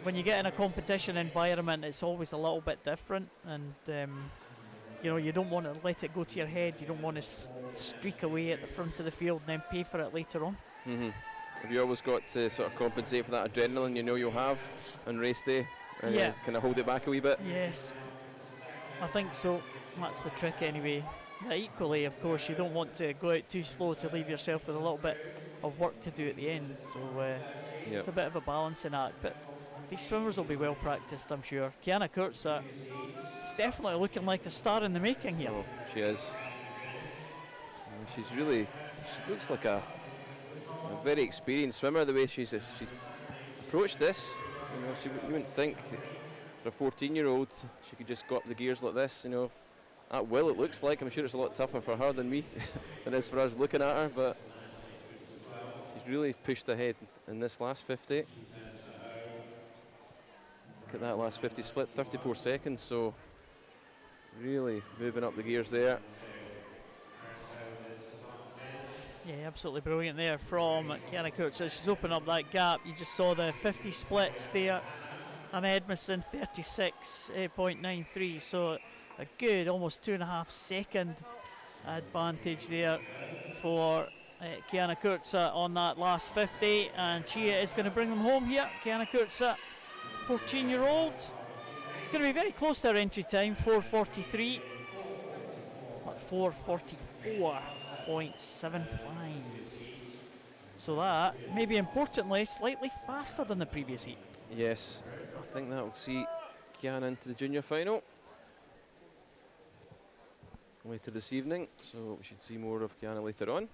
S1: when you get in a competition environment, it's always a little bit different, and you don't want to let it go to your head. You don't want to streak away at the front of the field and then pay for it later on.
S2: Have you always got to sort of compensate for that adrenaline you know you'll have on race day?
S1: Yeah.
S2: Kind of hold it back a wee bit?
S1: Yes, I think so. That's the trick anyway. But equally, of course, you don't want to go out too slow to leave yourself with a little bit of work to do at the end. So it's a bit of a balancing act. But these swimmers will be well practiced, I'm sure. Kiana Kurtza is definitely looking like a star in the making here.
S2: Oh, she is. She looks like a very experienced swimmer, the way she's approached this. You wouldn't think for a 14-year-old she could just go up the gears like this. At will, it looks like. I'm sure it's a lot tougher for her than me than it is for us looking at her, but she's really pushed ahead in this last 50. Look at that last 50 split, 34 seconds, so really moving up the gears there.
S1: Yeah, absolutely brilliant there from Kiana Kurtza. She's opened up that gap. You just saw the 50 splits there, and Edmiston 36.93, so a good almost 2.5 second advantage there for Kiana Kurtza on that last 50, and she is going to bring them home here. Kiana Kurtza, 14-year-old, it's going to be very close to her entry time, 4:43, 4:44.75. So that, maybe importantly, slightly faster than the previous heat.
S2: Yes, I think that will see Kiana into the junior final later this evening, so we should see more of Kiana later on.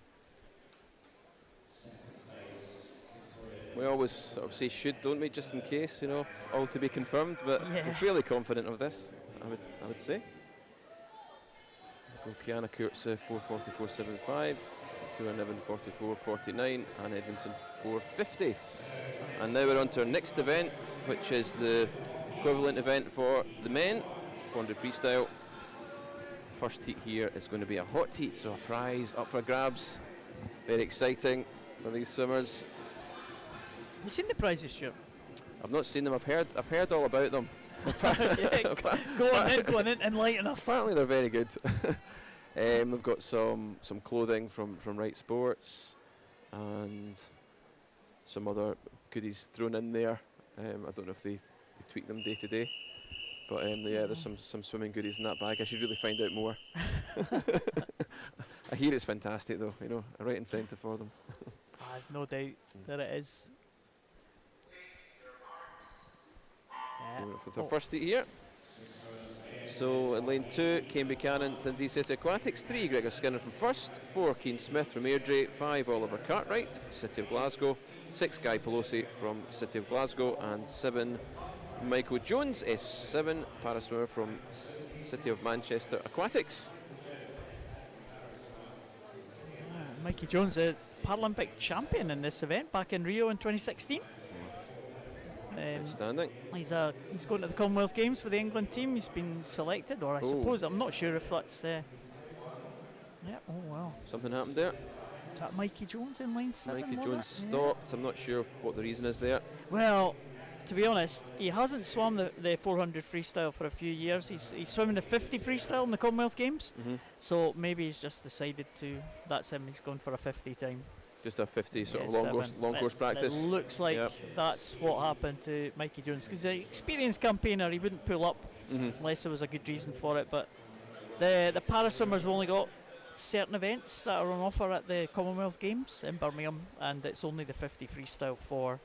S2: We always sort of say should, don't we, just in case, all to be confirmed, but we're fairly confident of this, I would say. Go Kiana Kurtza 4:44.75, Tua Niven 44.49, and Edmondson 4:50. And now we're on to our next event, which is the equivalent event for the men, 400 freestyle. First heat here is going to be a hot heat, so a prize up for grabs. Very exciting for these swimmers.
S1: Have you seen the prizes, Stuart?
S2: I've not seen them. I've heard all about them.
S1: Yeah, go on in, enlighten us.
S2: Apparently they're very good. We've got some clothing from Right Sports and some other goodies thrown in there. I don't know if they tweak them day to day, but yeah, there's some swimming goodies in that bag. I should really find out more. I hear it's fantastic though, you know, a right incentive for them.
S1: I've no doubt that it is.
S2: With our first heat here. So in lane 2, Kane Buchanan, Dundee City Aquatics, 3 Gregor Skinner from first, 4 Keane Smith from Airdrie, 5 Oliver Cartwright, City of Glasgow, 6 Guy Pelosi from City of Glasgow, and 7 Michael Jones, S7 paraswimmer from City of Manchester Aquatics.
S1: Mikey Jones, a Paralympic champion in this event back in Rio in 2016.
S2: Outstanding.
S1: He's going to the Commonwealth Games for the England team. He's been selected, or I suppose, I'm not sure if that's. Yeah, oh well.
S2: Something happened there.
S1: Is that Mikey Jones in lane 7?
S2: Mikey Jones stopped. I'm not sure what the reason is there.
S1: Well, to be honest, he hasn't swum the 400 freestyle for a few years. He's swimming the 50 freestyle in the Commonwealth Games. So maybe he's just decided to. That's him. He's gone for a 50 time.
S2: Just a 50 sort of long course practice.
S1: It looks like that's what happened to Mikey Jones, because the experienced campaigner, he wouldn't pull up unless there was a good reason for it. But the paraswimmers have only got certain events that are on offer at the Commonwealth Games in Birmingham, and it's only the 50 freestyle for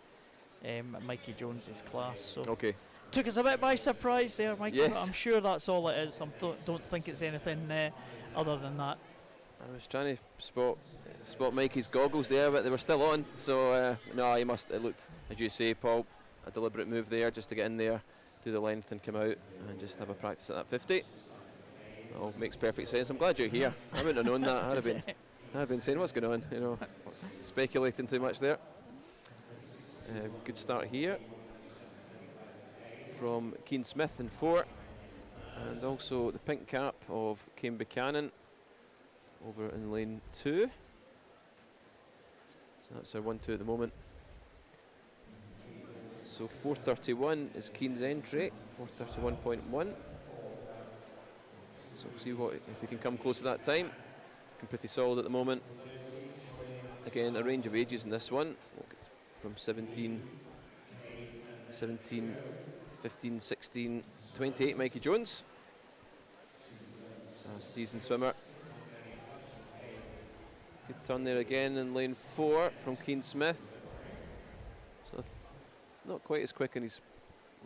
S1: Mikey Jones's class. So took us a bit by surprise there, Mikey.
S2: Yes.
S1: I'm sure that's all it is. I don't think it's anything other than that.
S2: I was trying to spot Mikey's goggles there, but they were still on. So no, he must. It looked, as you say, Paul, a deliberate move there just to get in there, do the length, and come out and just have a practice at that 50. Oh, makes perfect sense. I'm glad you're here. I wouldn't have known that. I'd have been saying, what's going on? You know, speculating too much there. Good start here from Keane Smith in 4, and also the pink cap of Kane Buchanan over in lane 2. So that's our 1-2 at the moment. So 4:31 is Keane's entry, 4:31.1. So we'll see if we can come close to that time. Looking pretty solid at the moment. Again, a range of ages in this one, from 17, 15, 16, 28, Mikey Jones. So a seasoned swimmer. Good turn there again in lane 4 from Keane Smith. So not quite as quick in his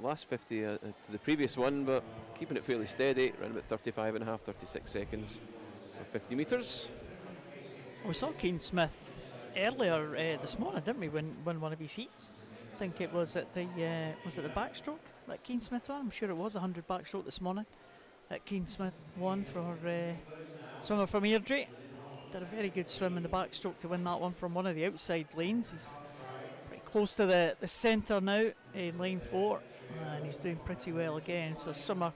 S2: last 50 to the previous one, but keeping it fairly steady, around about 35.5, 36 seconds for 50 metres.
S1: We saw Keane Smith earlier this morning, didn't we, win one of his heats? I think it was at the backstroke that Keane Smith won. I'm sure it was 100 backstroke this morning that Keane Smith won for swimmer from Airdrie. Did a very good swim in the backstroke to win that one from one of the outside lanes. He's pretty close to the centre now in lane 4, and he's doing pretty well again. So swimmer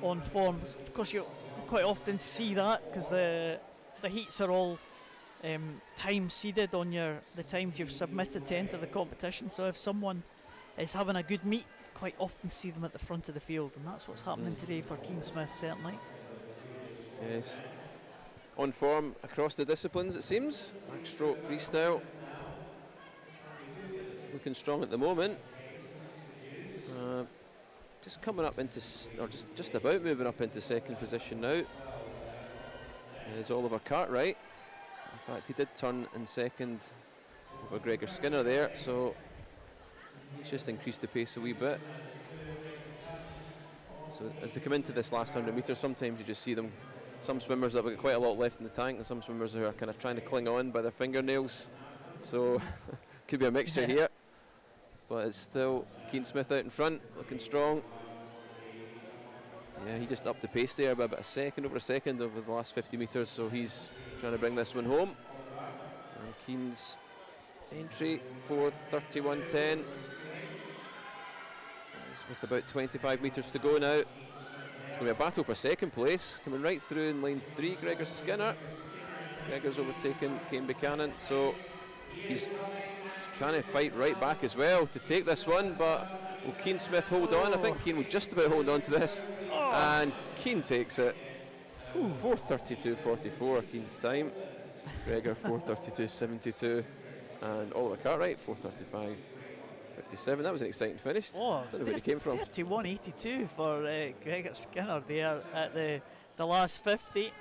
S1: on form. Of course, you quite often see that because the heats are all time seeded on the times you've submitted to enter the competition. So if someone is having a good meet, quite often see them at the front of the field, and that's what's happening today for Keane Smith, certainly.
S2: Yes. On form across the disciplines, it seems. Backstroke, freestyle. Looking strong at the moment. Just coming up into, or just about moving up into second position now. Is Oliver Cartwright. In fact, he did turn in second over Gregor Skinner there, so he's just increased the pace a wee bit. So as they come into this last 100 metres, sometimes you just see them. Some swimmers that have got quite a lot left in the tank, and some swimmers who are kind of trying to cling on by their fingernails. So could be a mixture here, but it's still Keane Smith out in front, looking strong. Yeah, he just upped the pace there by about over a second over the last 50 metres, so he's trying to bring this one home. And Keane's entry, 4:31.10. He's with about 25 metres to go now. It's going to be a battle for second place. Coming right through in lane 3, Gregor Skinner. Gregor's overtaken Kane Buchanan, so he's trying to fight right back as well to take this one, but will Keane Smith hold on? I think Keane will just about hold on to this, and Keane takes it. 4:32.44 Keane's time. Gregor 4:32.72, and Oliver Cartwright 4:35.57. That was an exciting finish. Don't know where he came from.
S1: 31.82 for Gregor Skinner there at the last 50.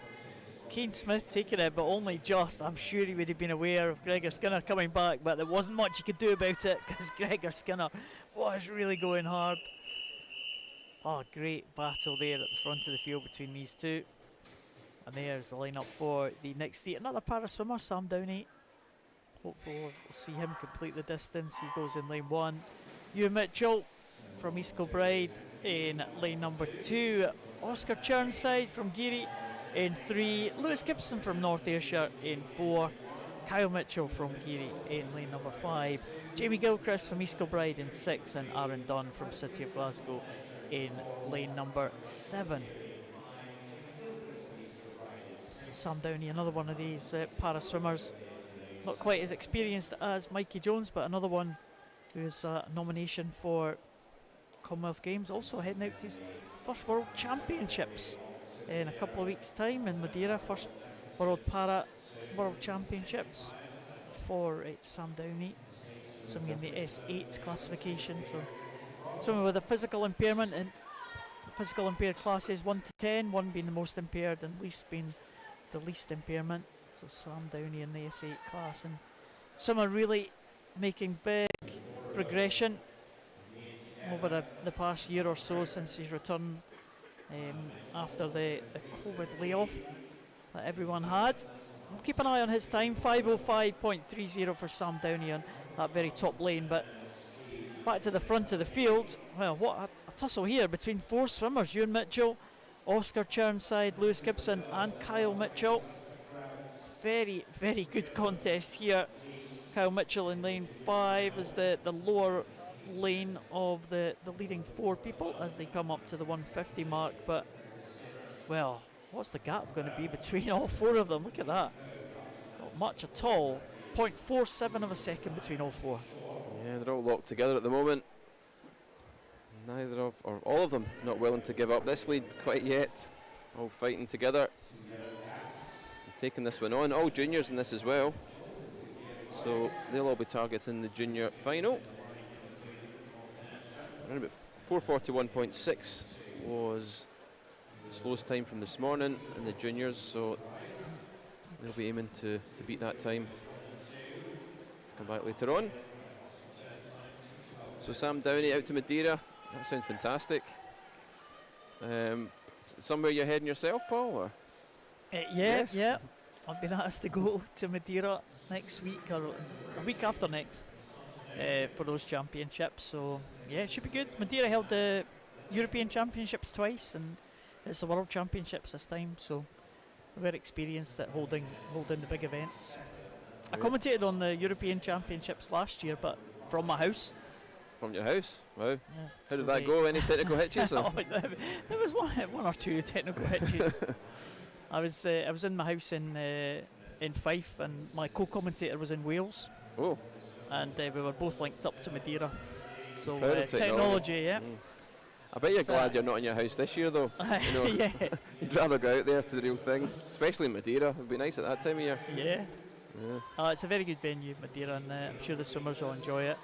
S1: Keane Smith taking it, but only just. I'm sure he would have been aware of Gregor Skinner coming back, but there wasn't much he could do about it because Gregor Skinner was really going hard. Oh, great battle there at the front of the field between these two. And there's the lineup for the next heat. Another para swimmer, Sam Downey. Hopefully we'll see him complete the distance. He goes in lane 1. Ewan Mitchell from East Kilbride in lane number 2. Oscar Churnside from Geary in 3. Lewis Gibson from North Ayrshire in 4. Kyle Mitchell from Geary in lane number 5. Jamie Gilchrist from East Kilbride in 6. And Aaron Dunn from City of Glasgow in lane number 7. Sam Downey, another one of these para swimmers, not quite as experienced as Mikey Jones, but another one who is a nomination for Commonwealth Games, also heading out to his first World Championships in a couple of weeks' time in Madeira. First World Para World Championships for Sam Downey, swimming in the S8 classification. So swimming with a physical impairment, and physical impaired classes 1 to 10, 1 being the most impaired and least being the least impairment. So Sam Downey in the S8 class, and swimmer really making big progression over the past year or so since his return after the COVID layoff that everyone had. We'll keep an eye on his time, 5:05.30 for Sam Downey on that very top lane. But back to the front of the field, well, what a tussle here between 4 swimmers: Ewan Mitchell, Oscar Churnside, Lewis Gibson and Kyle Mitchell. Very, very good contest here. Kyle Mitchell in lane 5 is the lower lane of the leading 4 people as they come up to the 150 mark. But, well, what's the gap going to be between all 4 of them? Look at that. Not much at all. 0.47 of a second between all 4.
S2: Yeah, they're all locked together at the moment. Neither of, or all of them, not willing to give up this lead quite yet. All fighting together. Taking this one on. All juniors in this as well. So they'll all be targeting the junior final. Around about 4:41.6 was the slowest time from this morning in the juniors, so they'll be aiming to beat that time to come back later on. So Sam Downey out to Madeira. That sounds fantastic. Somewhere you're heading yourself, Paul? Or?
S1: Yeah. I've been asked to go to Madeira next week, or a week after next, for those championships. So yeah, it should be good. Madeira held the European Championships twice, and it's the World Championships this time. So we're experienced at holding the big events. I commentated on the European Championships last year, but from my house.
S2: From your house? Wow. Yeah. How
S1: so
S2: did that go? Any technical hitches?
S1: Oh, there was one or two technical hitches. I was in my house in Fife, and my co-commentator was in Wales. Oh. And we were both linked up to Madeira. So technology, yeah.
S2: I bet you're glad you're not in your house this year, though. You know,
S1: yeah.
S2: You'd rather go out there to the real thing, especially in Madeira. It would be nice at that time of year.
S1: Yeah. It's a very good venue, Madeira, and I'm sure the swimmers will enjoy it.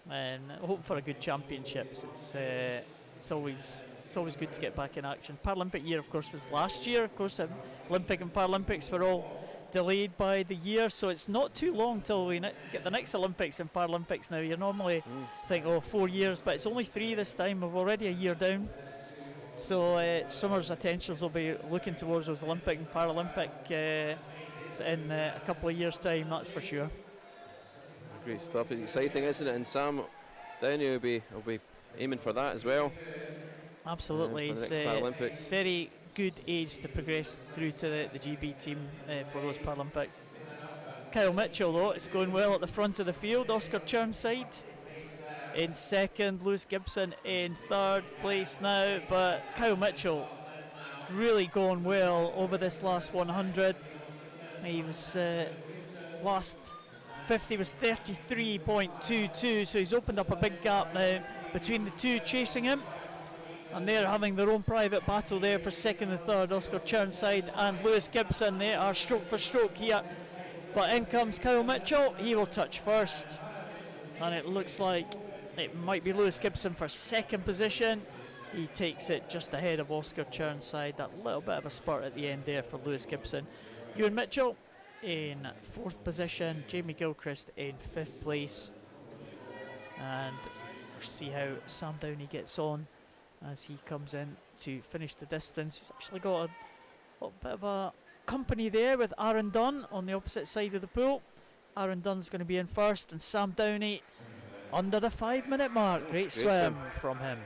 S1: And I hope for a good championships. It's always good to get back in action. Paralympic year, of course, was last year. Of course, Olympic and Paralympics were all delayed by the year, so it's not too long till we get the next Olympics and Paralympics. Now, you normally think, 4 years, but it's only 3 this time. We're already a year down. So swimmers' attentions will be looking towards those Olympic and Paralympic in a couple of years' time, that's for sure.
S2: Great stuff. It's exciting, isn't it? And Sam Downey will be aiming for that as well.
S1: Absolutely.
S2: For the next Paralympics.
S1: Very good age to progress through to the GB team for those Paralympics. Kyle Mitchell, though, it's going well at the front of the field. Oscar Churnside in second, Lewis Gibson in third place now, but Kyle Mitchell really going well over this last 100. He was last 50 was 33.22, so he's opened up a big gap now between the two chasing him, and they're having their own private battle there for second and third. Oscar Chirnside and Lewis Gibson, they are stroke for stroke here, but in comes Kyle Mitchell. He will touch first, and it looks like it might be Lewis Gibson for second position. He takes it just ahead of Oscar Chirnside. That little bit of a spurt at the end there for Lewis Gibson. Ewan Mitchell in fourth position, Jamie Gilchrist in fifth place, and we'll see how Sam Downey gets on as he comes in to finish the distance. He's actually got a little bit of a company there with Aaron Dunn on the opposite side of the pool. Aaron Dunn's going to be in first, and Sam Downey under the 5 minute mark. Great swim from him.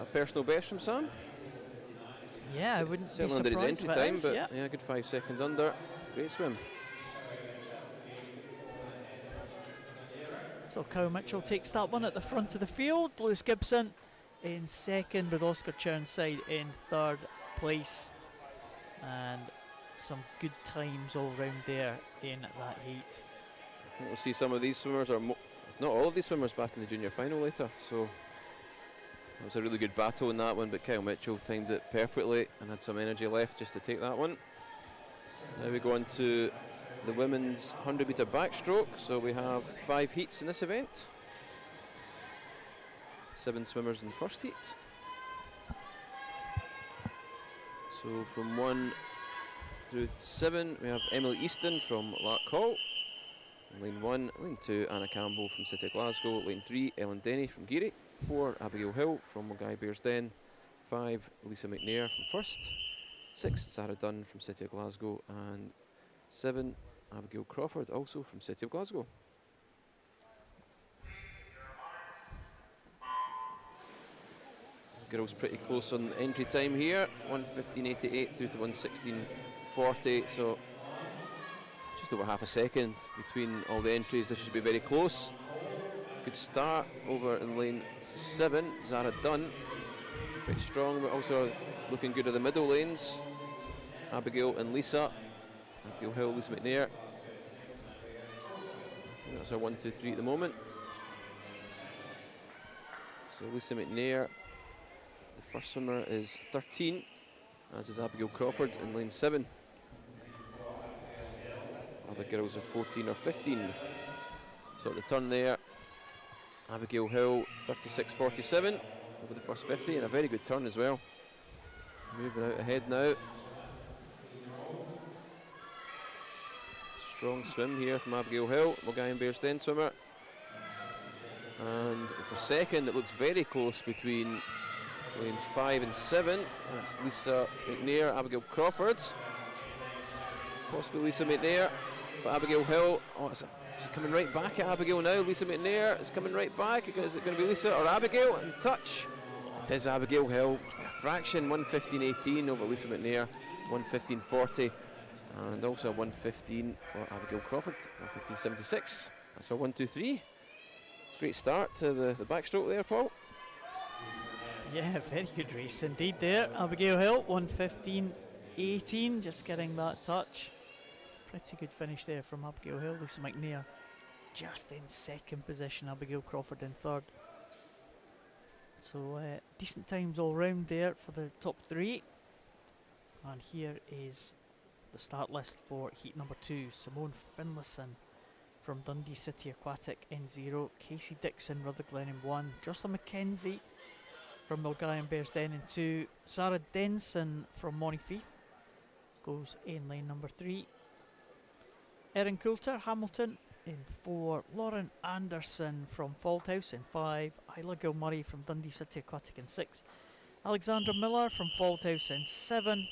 S2: A personal best from Sam?
S1: Yeah, I wouldn't be surprised
S2: under his entry time, but
S1: yeah,
S2: good 5 seconds under. Great swim.
S1: So Kyle Mitchell takes that one at the front of the field. Lewis Gibson in second, with Oscar Chirnside in third place. And some good times all round there in that heat.
S2: I think we'll see some of these swimmers, or if not all of these swimmers, back in the junior final later. So it was a really good battle in that one, but Kyle Mitchell timed it perfectly and had some energy left just to take that one. Now we go on to the women's 100 metre backstroke. So we have 5 heats in this event. 7 swimmers in the first heat. So from 1 through 7 we have Emily Easton from Lark Hall. Lane 1, lane 2, Anna Campbell from City of Glasgow. Lane 3, Ellen Denny from Geary. 4, Abigail Hill from Mulgai Bearsden. 5, Lisa McNair from first. 6, Sarah Dunn from City of Glasgow. And 7, Abigail Crawford, also from City of Glasgow. Girls pretty close on entry time here. 1:15.88 through to 1:16.40. So just over half a second between all the entries. This should be very close. Good start over in lane 7, Zara Dunn. Pretty strong, but also looking good at the middle lanes. Abigail and Lisa. Abigail Hill, Lisa McNair. I think that's our 1, 2, 3 at the moment. So Lisa McNair, the first swimmer, is 13, as is Abigail Crawford in lane 7. Other girls are 14 or 15. So at the turn there, Abigail Hill 36.47 over the first 50, and a very good turn as well. Moving out ahead now. Strong swim here from Abigail Hill, Mulgai and Bearsden swimmer. And for second, it looks very close between lanes 5 and 7. That's Lisa McNair, Abigail Crawford. Possibly Lisa McNair, but Abigail Hill, she's coming right back at Abigail now. Lisa McNair is coming right back. Is it going to be Lisa or Abigail? And touch. It is Abigail Hill. A fraction, 1:15.18 over Lisa McNair, 1:15.40. And also 1:15 for Abigail Crawford, 1:15.76. That's our 1, 2, 3. Great start to the backstroke there, Paul.
S1: Yeah, very good race indeed there. Abigail Hill, 1:15.18, just getting that touch. Pretty good finish there from Abigail Hill. Lisa McNair just in second position, Abigail Crawford in third. So decent times all round there for the top 3. And here is the start list for heat number 2. Simone Finlayson from Dundee City Aquatic in 0. Casey Dixon, Rutherglen in 1. Jocelyn McKenzie from Mulgai and Bearsden in 2. Sarah Denson from Monifieth goes in lane number 3. Erin Coulter, Hamilton in 4. Lauren Anderson from Fauldhouse in 5. Isla Gilmurray from Dundee City Aquatic in 6. Alexandra Miller from Fauldhouse in 7.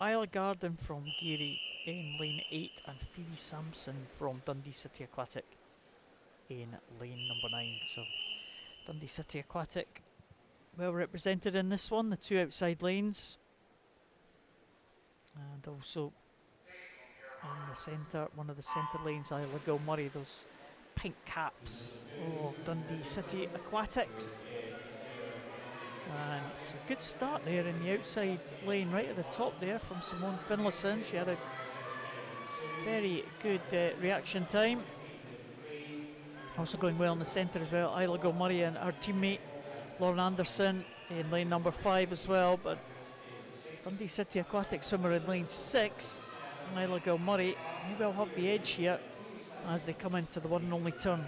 S1: Isla Garden from Geary in lane 8, and Phoebe Sampson from Dundee City Aquatic in lane number 9. So Dundee City Aquatic well represented in this one, the 2 outside lanes, and also in the centre, one of the centre lanes, Isla Gilmurray. Those pink caps of Dundee City Aquatics. And it's a good start there in the outside lane, right at the top there from Simone Finlayson. She had a very good reaction time. Also going well in the centre as well, Isla Gilmurray and her teammate Lauren Anderson in lane number 5 as well. But Dundee City Aquatic swimmer in lane 6, Isla Gilmurray, may well have the edge here as they come into the one and only turn.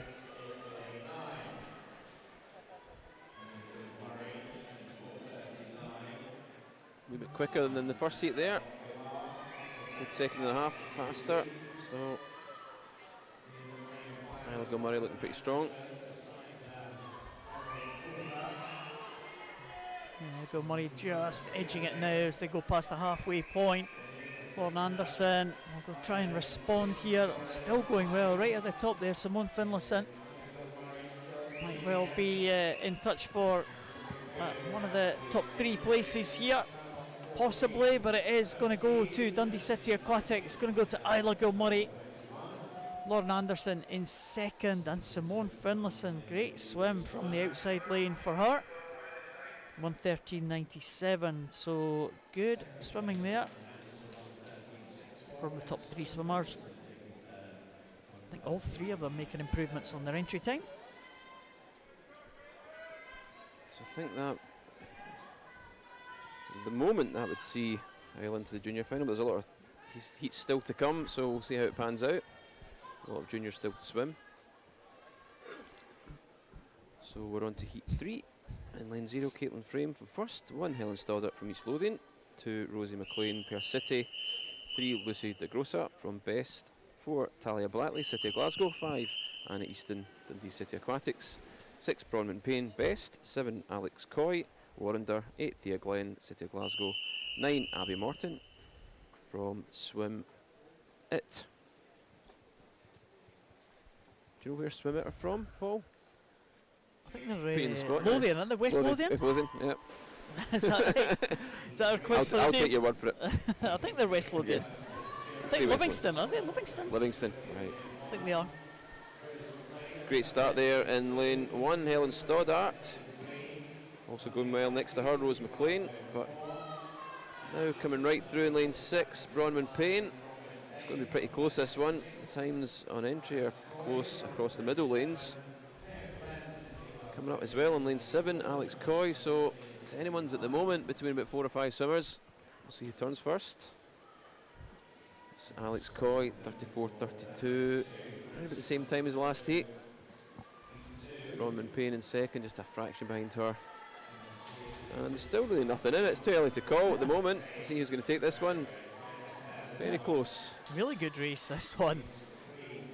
S2: A little bit quicker than the first heat there. Good second and a half faster. So Isla Gilmurray looking pretty strong.
S1: Gilmurray just edging it now as they go past the halfway point. Lauren Anderson will go try and respond here. Still going well right at the top there. Simone Finlayson might well be in touch for one of the top 3 places here. Possibly, but it is going to go to Dundee City Aquatic. It's going to go to Isla Gilmurray. Lauren Anderson in second, and Simone Finlayson, great swim from the outside lane for her. 1:13.97, so good swimming there from the top 3 swimmers. I think all 3 of them making improvements on their entry time.
S2: So I think that at the moment that would see Isla into the junior final. There's a lot of heats still to come, so we'll see how it pans out. A lot of juniors still to swim. So we're on to heat 3. In lane 0, Caitlin Frame from first, 1 Helen Stoddart from East Lothian, 2 Rosie McLean, Perth City, 3 Lucy DeGrossa from Best, 4 Talia Blackley, City of Glasgow, 5 Anna Easton, Dundee City Aquatics, 6 Bronwyn Payne, Best, 7 Alex Coy, Warrender, 8 Thea Glenn, City of Glasgow, 9 Abby Morton from Swim It. Do you know where Swim It are from, Paul?
S1: I think they're Lothian, aren't they? West Lothian?
S2: Lothian, yeah.
S1: Is that right? Is that our quest for the
S2: I'll
S1: day?
S2: take your word for it.
S1: I think they're West Lothian.
S2: Yes.
S1: I think Livingston, are they? Livingston?
S2: Livingston, right.
S1: I think they are.
S2: Great start there in lane 1, Helen Stoddart. Also going well next to her, Rose McLean. But now coming right through in lane 6, Bronwyn Payne. It's going to be pretty close, this one. The times on entry are close across the middle lanes. Coming up as well in lane 7, Alex Coy. So it's anyone's at the moment between about 4 or 5 swimmers. We'll see who turns first. It's Alex Coy, 34.32, around about the same time as the last heat. Bronwyn Payne in second, just a fraction behind her. And there's still really nothing in it. It's too early to call at the moment to see who's going to take this one. Very close.
S1: Really good race, this one.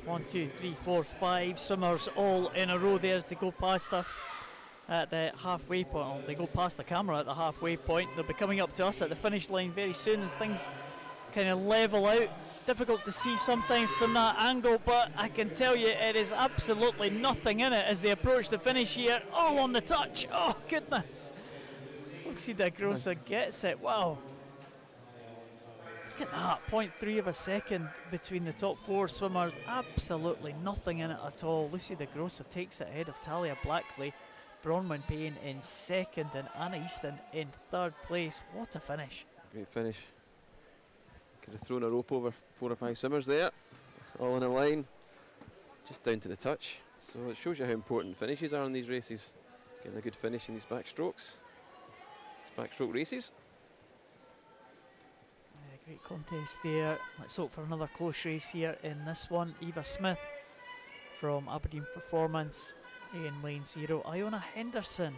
S1: 1, 2, 3, 4, 5 swimmers all in a row there as they go past us at the halfway point. Well, they go past the camera at the halfway point. They'll be coming up to us at the finish line very soon as things kind of level out. Difficult to see sometimes from that angle, but I can tell you it is absolutely nothing in it as they approach the finish here. All on the touch. Oh, goodness. Lucy DeGrossa gets it. Wow. Look at that, 0.3 of a second between the top 4 swimmers. Absolutely nothing in it at all. Lucy DeGrossa takes it ahead of Talia Blackley, Bronwyn Payne in second, and Anna Easton in third place. What a finish.
S2: Great finish. Could have thrown a rope over 4 or 5 swimmers there, all in a line, just down to the touch. So it shows you how important finishes are in these races. Getting a good finish in these backstroke races.
S1: Great contest there. Let's hope for another close race here in this one. Eva Smith from Aberdeen Performance in lane 0. Iona Henderson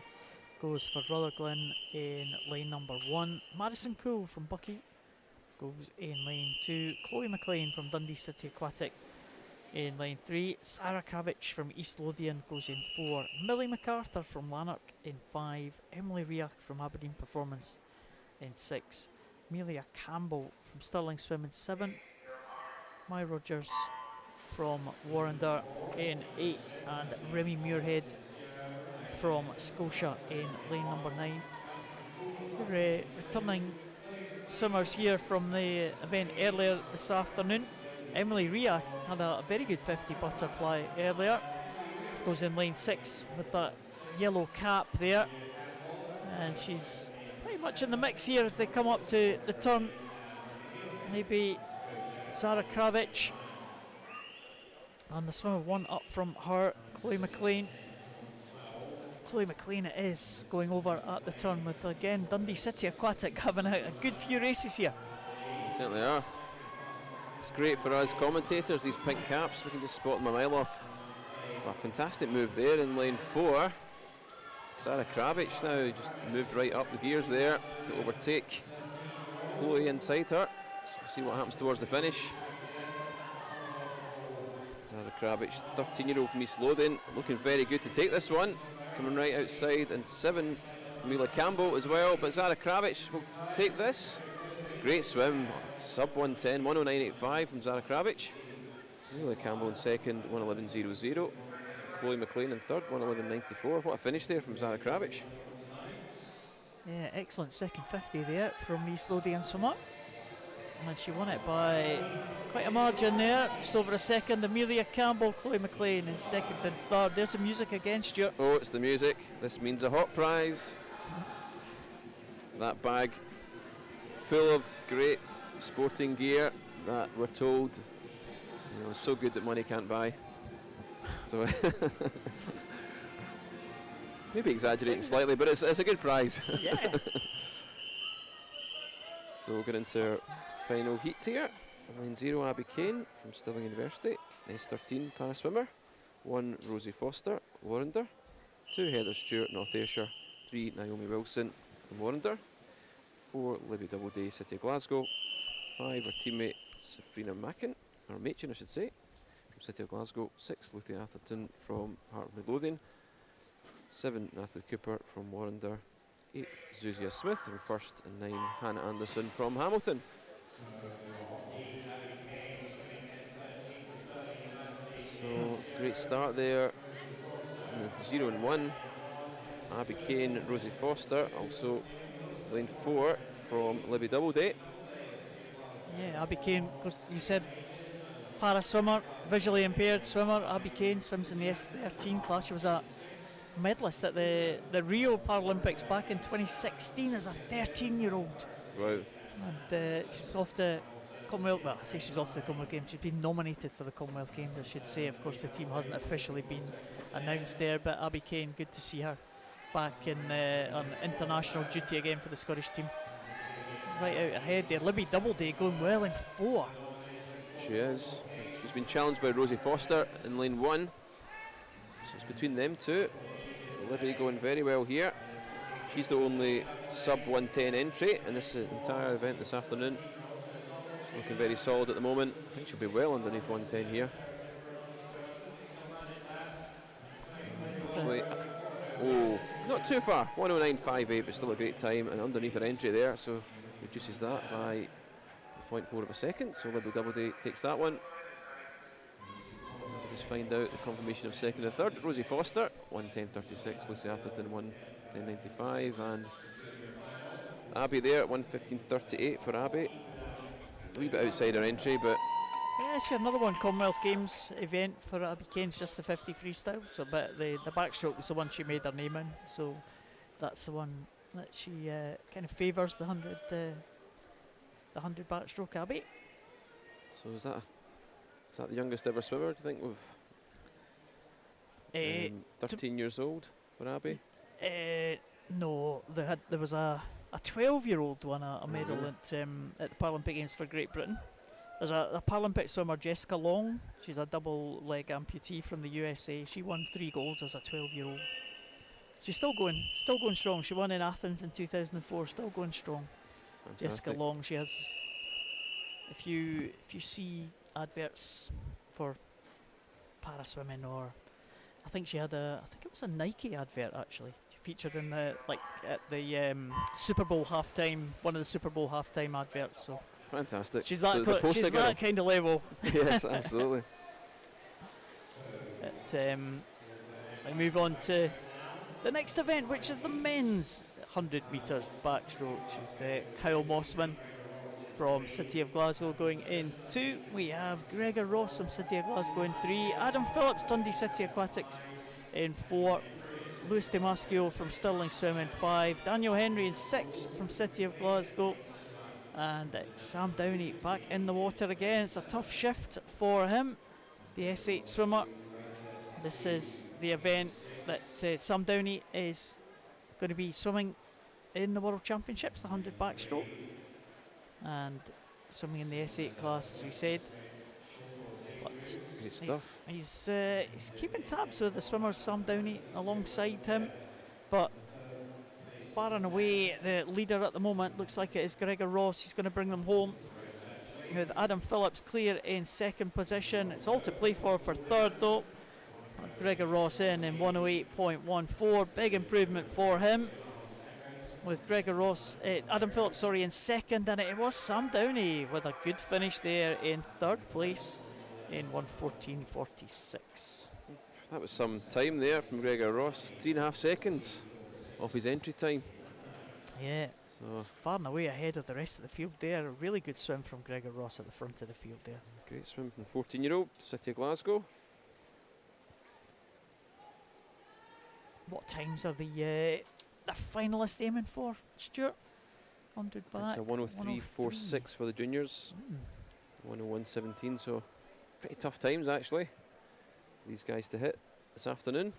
S1: goes for Rutherglen in lane number 1. Madison Cool from Bucky goes in lane 2. Chloe McLean from Dundee City Aquatic in lane 3. Sarah Kravich from East Lothian goes in 4. Millie MacArthur from Lanark in 5. Emily Riach from Aberdeen Performance in 6. Amelia Campbell from Stirling Swim in 7. Mai Rogers from Warrender in 8. And Remy Muirhead from Scotia in lane number 9. We're returning swimmers here from the event earlier this afternoon. Emily Ria had a very good 50 butterfly earlier. Goes in lane 6 with that yellow cap there. And she's pretty much in the mix here as they come up to the turn. Maybe Zara Kravich. And the swimmer one up from her, Chloe McLean. Chloe McLean it is, going over at the turn with, again, Dundee City Aquatic having a good few races here.
S2: They certainly are. It's great for us commentators, these pink caps. We can just spot them a mile off. A fantastic move there in lane 4. Zara Kravich now just moved right up the gears there to overtake Chloe inside her. So we'll see what happens towards the finish. Zara Kravich, 13-year-old from East Lothian, looking very good to take this one. Coming right outside, and 7, Amelia Campbell as well. But Zara Kravich will take this. Great swim, sub 110, 109.85 from Zara Kravich. Amelia Campbell in second, 111.00. Chloe McLean in third, 111.94. What a finish there from Zara Kravich.
S1: Yeah, excellent second 50 there from East Lothian swimmer. And she won it by quite a margin there, just over a second. Amelia Campbell, Chloe McLean in second and third. There's the music again, Stuart.
S2: Oh, it's the music. This means a hot prize. That bag full of great sporting gear that we're told, you know, is so good that money can't buy. So maybe exaggerating slightly, but it's a good prize.
S1: Yeah.
S2: So we'll get into our final heat here. Lane 0, Abby Kane from Stirling University. S13 para swimmer. 1, Rosie Foster, Warrender. 2, Heather Stewart, North Ayrshire. 3, Naomi Wilson from Warrender. 4, Libby Doubleday, City of Glasgow. 5, our teammate Safrina Machin, or Machin I should say, from City of Glasgow. 6, Luthia Atherton from Hartley Lothian. 7, Natalie Cooper from Warrender. 8, Zuzia Smith from first, and 9, Hannah Anderson from Hamilton. So great start there. 0 and 1. Abby Kane, Rosie Foster, also lane 4 from Libby Doubleday.
S1: Yeah, Abby Kane, because you said para swimmer, visually impaired swimmer. Abby Kane swims in the S13 class. She was a medalist at the Rio Paralympics back in 2016 as a 13-year-old.
S2: Wow.
S1: And she's off to Commonwealth. Well, I say she's off to the Commonwealth Games. She's been nominated for the Commonwealth Games, I should say. Of course, the team hasn't officially been announced there, but Abby Kane, good to see her back in on international duty again for the Scottish team. Right out ahead there, Libby Doubleday going well in 4.
S2: She is. She's been challenged by Rosie Foster in lane 1. So it's between them two. Libby going very well here. She's the only sub 110 entry in this entire event this afternoon. She's looking very solid at the moment. I think she'll be well underneath 110 here. Actually, oh, not too far. 109.58, but still a great time, and underneath her entry there, so reduces that by 0.4 of a second. So Libby Doubleday takes that one. Just find out the confirmation of second and third. Rosie Foster, 110.36. Lucy Atherton, 110.95, and Abby there at 115.38 for Abby. A wee bit outside her entry, but
S1: Yeah, she had another one, Commonwealth Games event for Abby Kane's, just the 50 freestyle. So, but the backstroke was the one she made her name in. So that's the one that she kind of favours, the 100 backstroke, Abby.
S2: so is that the youngest ever swimmer, do you think, with 13 years old for Abby?
S1: No, there was a 12-year-old won a medal at the Paralympic Games for Great Britain. There's a Paralympic swimmer, Jessica Long. She's a double leg amputee from the USA. She won 3 golds as a 12-year-old. She's still going strong. She won in Athens in 2004. Still going strong.
S2: Fantastic.
S1: Jessica Long. She has. If you see adverts for para swimming, or I think she had I think it was a Nike advert actually. She featured in at the Super Bowl halftime, one of the Super Bowl halftime adverts. So
S2: fantastic.
S1: she's that kind of level.
S2: Yes, absolutely.
S1: I move on to the next event, which is the men's 100 metres backstroke. She's Kyle Mossman from City of Glasgow going in 2. We have Gregor Ross from City of Glasgow in 3. Adam Phillips, Dundee City Aquatics in 4. Lewis Demaschio from Stirling Swim in 5. Daniel Henry in 6 from City of Glasgow. And Sam Downey back in the water again. It's a tough shift for him, the S8 swimmer. This is the event that Sam Downey is going to be swimming in the World Championships, the 100 backstroke. And swimming in the S8 class, as we said. But
S2: Great stuff.
S1: He's keeping tabs with the swimmer Sam Downey alongside him. But far and away, the leader at the moment looks like it is Gregor Ross. He's going to bring them home. With Adam Phillips clear in second position. It's all to play for third though. Gregor Ross in 108.14. Big improvement for him. With Gregor Ross, Adam Phillips, sorry, in second, and it was Sam Downey with a good finish there in third place in 1:14.46.
S2: That was some time there from Gregor Ross. 3.5 seconds off his entry time.
S1: Yeah,
S2: so
S1: far and away ahead of the rest of the field there. A really good swim from Gregor Ross at the front of the field there.
S2: Great swim from the 14-year-old, City of Glasgow.
S1: What times are the finalists aiming for, Stuart? 100 back.
S2: It's a 103.46 for the juniors. 101.17, so pretty tough times actually. These guys to hit this afternoon.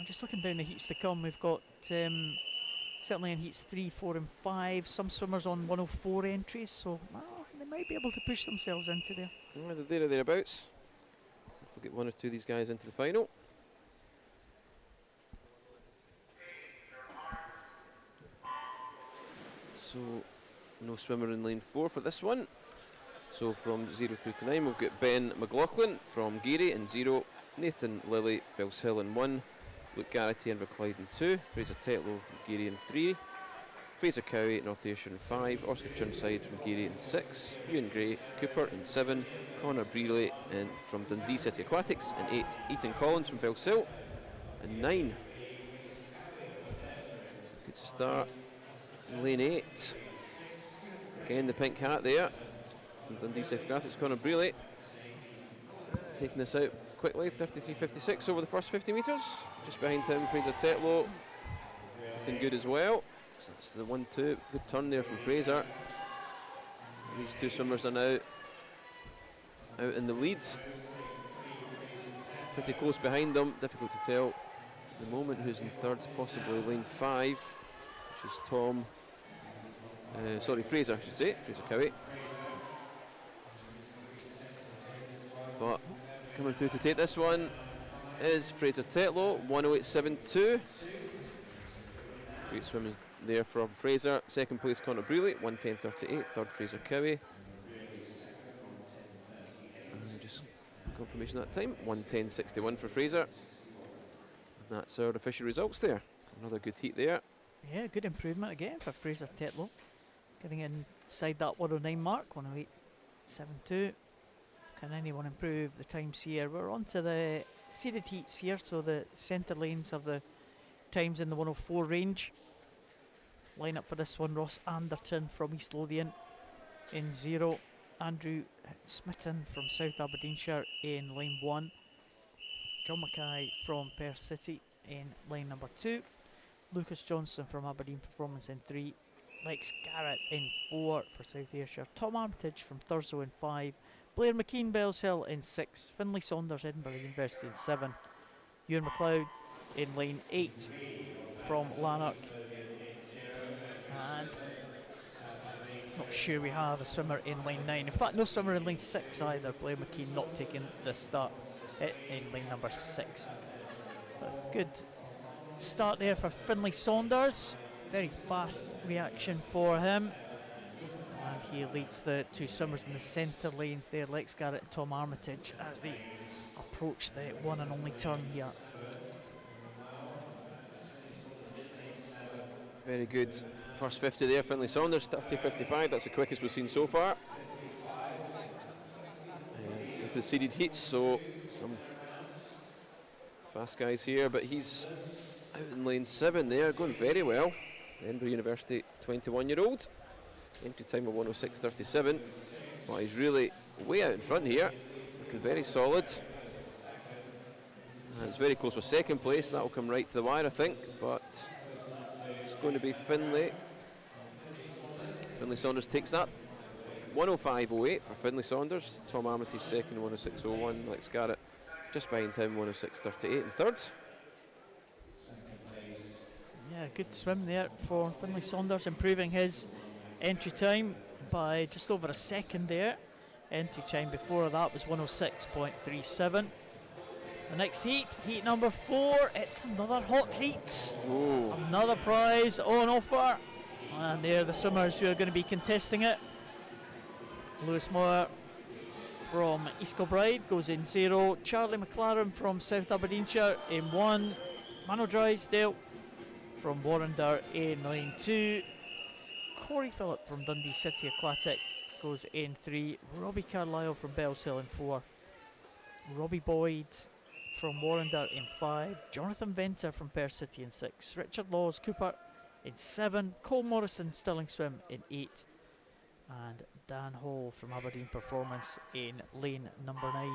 S1: Just looking down the heats to come, we've got certainly in heats 3, 4 and 5, some swimmers on 104 entries, so they might be able to push themselves into there.
S2: They're there or thereabouts. Have to get one or two of these guys into the final. So no swimmer in lane 4 for this one. So from 0 through to 9 we've got Ben McLaughlin from Geary in 0, Nathan Lilly, Bellshill in 1, Luke Garrity and Inverclyde in 2, Fraser Tetlow from Geary in 3, Fraser Cowie, North Ayrshire in 5, Oscar Churnside from Geary in 6, Ewan Gray, Cooper in 7, Connor Brealey from Dundee City Aquatics in 8, Ethan Collins from Bellshill in 9. Good start in lane 8. Again the pink hat there from Dundee City Aquatics, Connor Brealey. Taking this out quickly, 33.56 over the first 50 metres. Just behind him, Fraser Tetlow, looking good as well. So that's the 1-2, good turn there from Fraser. And these two swimmers are now out in the leads. Pretty close behind them, difficult to tell at the moment who's in third, possibly lane 5, which is Fraser, I should say, Fraser Cowie. But coming through to take this one is Fraser Tetlow, 108.72. Great swimming there from Fraser. Second place Connor Brealey, 110.38. Third Fraser Cowie. And just confirmation that time, 110.61 for Fraser. And that's our official results there. Another good heat there.
S1: Yeah, good improvement again for Fraser Tetlow. Getting inside that 109 mark, 108.72. Can anyone improve the times here? We're on to the seeded heats here, so the centre lanes have the times in the 104 range. Line up for this one, Ross Anderton from East Lothian in 0. Andrew Smitten from South Aberdeenshire in lane 1. John Mackay from Perth City in lane number 2. Lucas Johnson from Aberdeen Performance in 3. Lex Garrett in 4 for South Ayrshire. Tom Armitage from Thurso in 5. Blair McKean Bellshill in 6. Finlay Saunders Edinburgh University in 7. Ewan McLeod in lane 8 from Lanark. And not sure we have a swimmer in lane 9. In fact, no swimmer in lane 6 either. Blair McKean not taking the start in lane number 6. But good start there for Finlay Saunders. Very fast reaction for him. And he leads the two swimmers in the centre lanes there, Lex Garrett and Tom Armitage, as they approach the one and only turn here.
S2: Very good first 50 there, Finlay Saunders, 30.55, that's the quickest we've seen so far. Into the seeded heats, so some fast guys here, but he's out in lane 7 there, going very well. Edinburgh University 21-year-old. Entry time of 106.37. Well, he's really way out in front here, looking very solid. And it's very close for second place. That will come right to the wire, I think. But it's going to be Finlay. Finlay Saunders takes that. 105.08 for Finlay Saunders. Tom Amity second, 106.01. Lex Garrett just behind him, 106.38 in third.
S1: Yeah, good swim there for Finlay Saunders, improving his entry time by just over a second there. Entry time before that was 106.37. The next heat, heat number 4, it's another hot heat.
S2: Ooh.
S1: Another prize on offer. And there are the swimmers who are going to be contesting it. Lewis Moore from East Kilbride goes in 0. Charlie McLaren from South Aberdeenshire in 1. Mano Drysdale from Warrender in line 2. Corey Phillip from Dundee City Aquatic goes in 3. Robbie Carlisle from Bellshill in 4. Robbie Boyd from Warrender in 5. Jonathan Venter from Perth City in 6. Richard Laws Cooper in 7. Cole Morrison Stirling Swim in 8. And Dan Hall from Aberdeen Performance in lane number 9.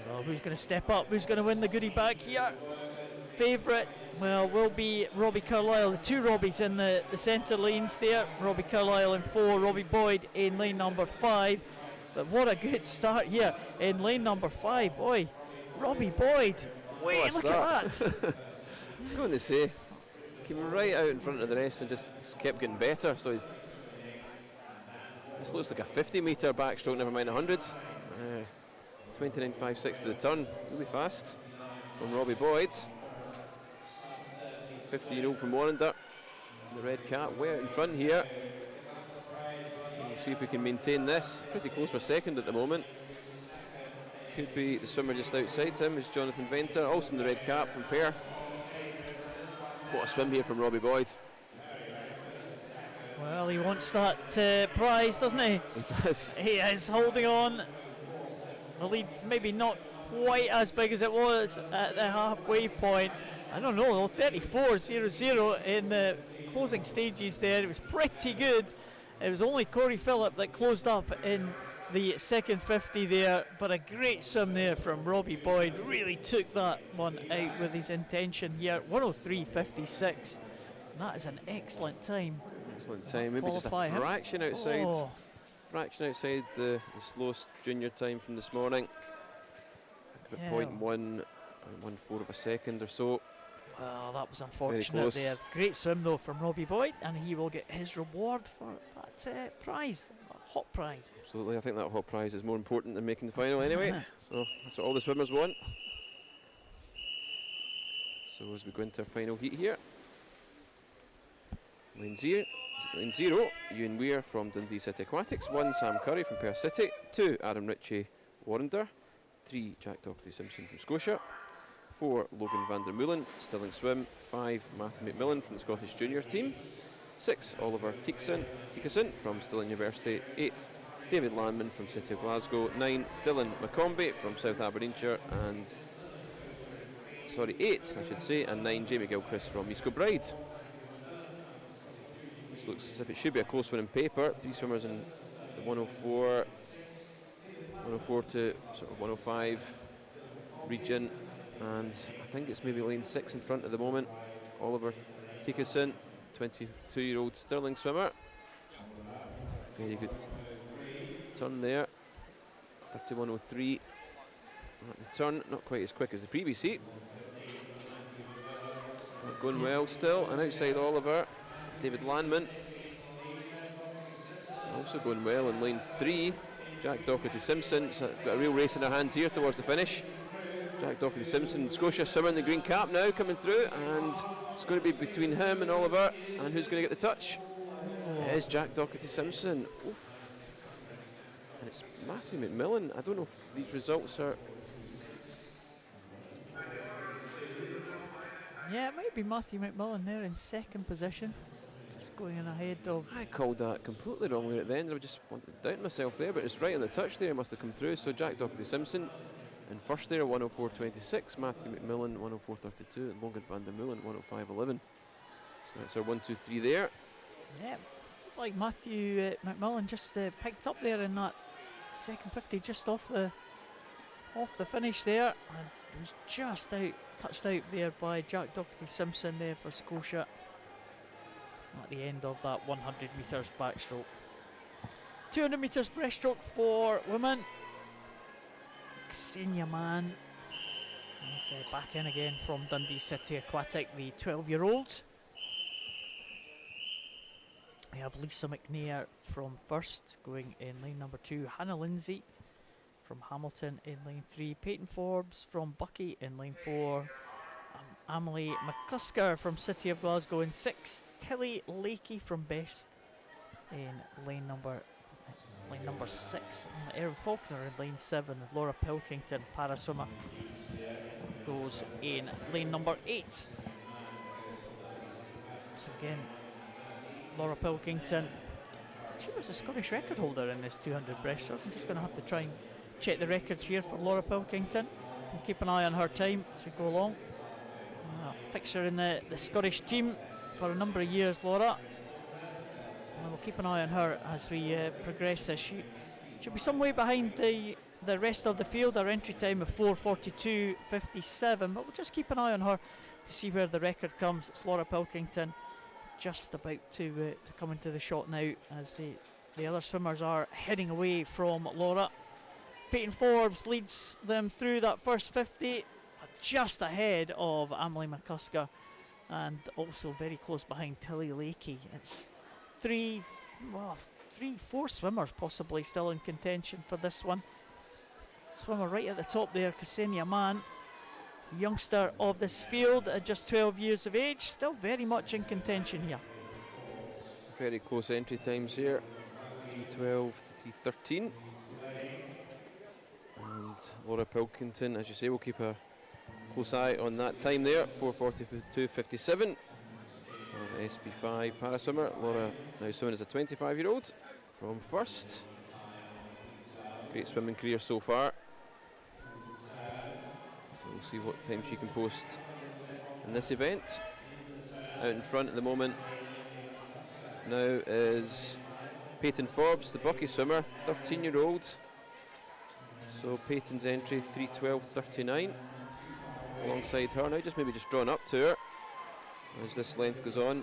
S1: So who's going to step up? Who's going to win the goodie bag here? Favourite, well, will be Robbie Carlisle. The two Robbies in the centre lanes there. Robbie Carlisle in 4, Robbie Boyd in lane number 5. But what a good start here in lane number 5. Boy, Robbie Boyd. Wait, look at that.
S2: I was going to say, came right out in front of the rest and just kept getting better. So this looks like a 50-metre backstroke, never mind 100. 29.56 to the turn, really fast from Robbie Boyd. 15-year-old from Warrender, the red cap way out in front here. So we'll see if we can maintain this. Pretty close for second at the moment. Could be the swimmer just outside him is Jonathan Venter, also in the red cap from Perth. What a swim here from Robbie Boyd.
S1: Well, he wants that prize, doesn't he?
S2: He does.
S1: He is holding on. The lead maybe not quite as big as it was at the halfway point. I don't know, 34.00 in the closing stages there. It was pretty good. It was only Corey Phillip that closed up in the second 50 there, but a great swim there from Robbie Boyd. Really took that one out with his intention here. 103.56. That is an excellent time.
S2: Excellent time. Maybe just a fraction outside.
S1: Oh.
S2: Fraction outside the slowest junior time from this morning. About 0.114 of a second or so.
S1: Well, that was unfortunate there. Great swim though from Robbie Boyd, and he will get his reward for that prize, a hot prize.
S2: Absolutely, I think that hot prize is more important than making the final anyway. So that's what all the swimmers want. So as we go into our final heat here, lane 0, Ewan Weir from Dundee City Aquatics. 1, Sam Curry from Perth City. 2, Adam Ritchie, Warrender. 3, Jack Doherty Simpson from Scotia. 4, Logan van der Meulen, Stirling Swim. 5, Matthew McMillan from the Scottish Junior team. 6, Oliver Tikason from Stirling University. 8, David Landman from City of Glasgow. 9, Dylan McCombie from South Aberdeenshire. And 8 I should say, and 9, Jamie Gilchrist from East Kilbride. This looks as if it should be a close one in paper. 3 swimmers in the 104 to sort of 105 region, and I think it's maybe lane 6 in front at the moment. Oliver Tikason, 22-year-old Stirling swimmer. Very good turn there. 31.03 at the turn, not quite as quick as the previous heat. But going well still, and outside Oliver, David Landman. Also going well in lane 3. Jack Doherty Simpson. So got a real race in their hands here towards the finish. Jack Doherty Simpson, Scotia swimmer in the green cap now coming through, and it's going to be between him and Oliver. And who's going to get the touch? It is Jack Doherty Simpson. Oof. And it's Matthew McMillan. I don't know if these results are.
S1: Yeah, it might be Matthew McMillan there in second position. Just going in ahead of.
S2: I called that completely wrongly at the end. I just wanted to doubt myself there, but it's right on the touch there. It must have come through. So Jack Doherty Simpson in first there, 104.26. Matthew McMillan, 104.32. And Logan van der Meulen, 105.11. So that's our 1, 2, 3 there.
S1: Yeah, looked like Matthew McMillan just picked up there in that second 50, just off the finish there, and it was just touched out there by Jack Doherty-Simpson there for Scotia at the end of that 100 metres backstroke. 200 metres breaststroke for women. Ksenia Mann is back in again from Dundee City Aquatic, the 12-year-old. We have Lisa McNair from first, going in lane number 2. Hannah Lindsay from Hamilton in lane 3. Peyton Forbes from Bucky in lane 4. Amelie McCusker from City of Glasgow in 6. Tilly Lakey from Best in lane number 6. Erin Faulkner in lane 7. Laura Pilkington, para swimmer, goes in lane number 8. So again, Laura Pilkington, she was a Scottish record holder in this 200 breaststroke. I'm just going to have to try and check the records here for Laura Pilkington and keep an eye on her time as we go along. Fixture in the Scottish team for a number of years, Laura. And we'll keep an eye on her as we progress this. She'll be some way behind the rest of the field. Our entry time of 4:42.57, but we'll just keep an eye on her to see where the record comes. It's Laura Pilkington just about to come into the shot now as the other swimmers are heading away from Laura. Peyton Forbes leads them through that first 50, just ahead of Amelie McCusker, and also very close behind Tilly Lakey. It's 4 swimmers possibly still in contention for this one. Swimmer right at the top there, Ksenia Mann, youngster of this field at just 12 years of age, still very much in contention here.
S2: Very close entry times here, 3:12 to 3:13. And Laura Pilkington, as you say, will keep a close eye on that time there, 4:42.57. SB5 para swimmer. Laura now swimming as a 25-year-old from first. Great swimming career so far. So we'll see what time she can post in this event. Out in front at the moment now is Peyton Forbes, the Bucky swimmer, 13-year-old. So Peyton's entry 3:12.39. Alongside her now, just drawn up to her as this length goes on.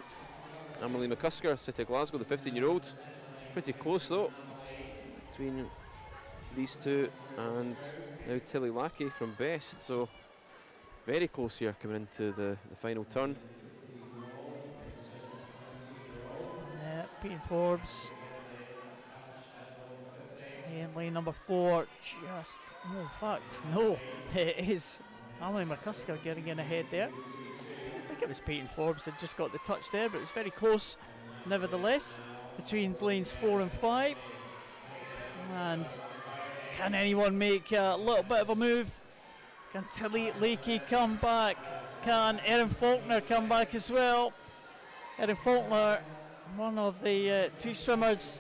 S2: Amelie McCusker, City of Glasgow, the 15-year-old. Pretty close though between these two, and now Tilly Lakey from Best. So very close here coming into the final turn.
S1: Peyton Forbes in lane number 4. It is Amelie McCusker getting in ahead there. I think it was Peyton Forbes that just got the touch there, but it was very close nevertheless between lanes 4 and 5. And can anyone make a little bit of a move? Can Tilly Lakey come back? Can Erin Faulkner come back as well? Erin Faulkner, one of the 2 swimmers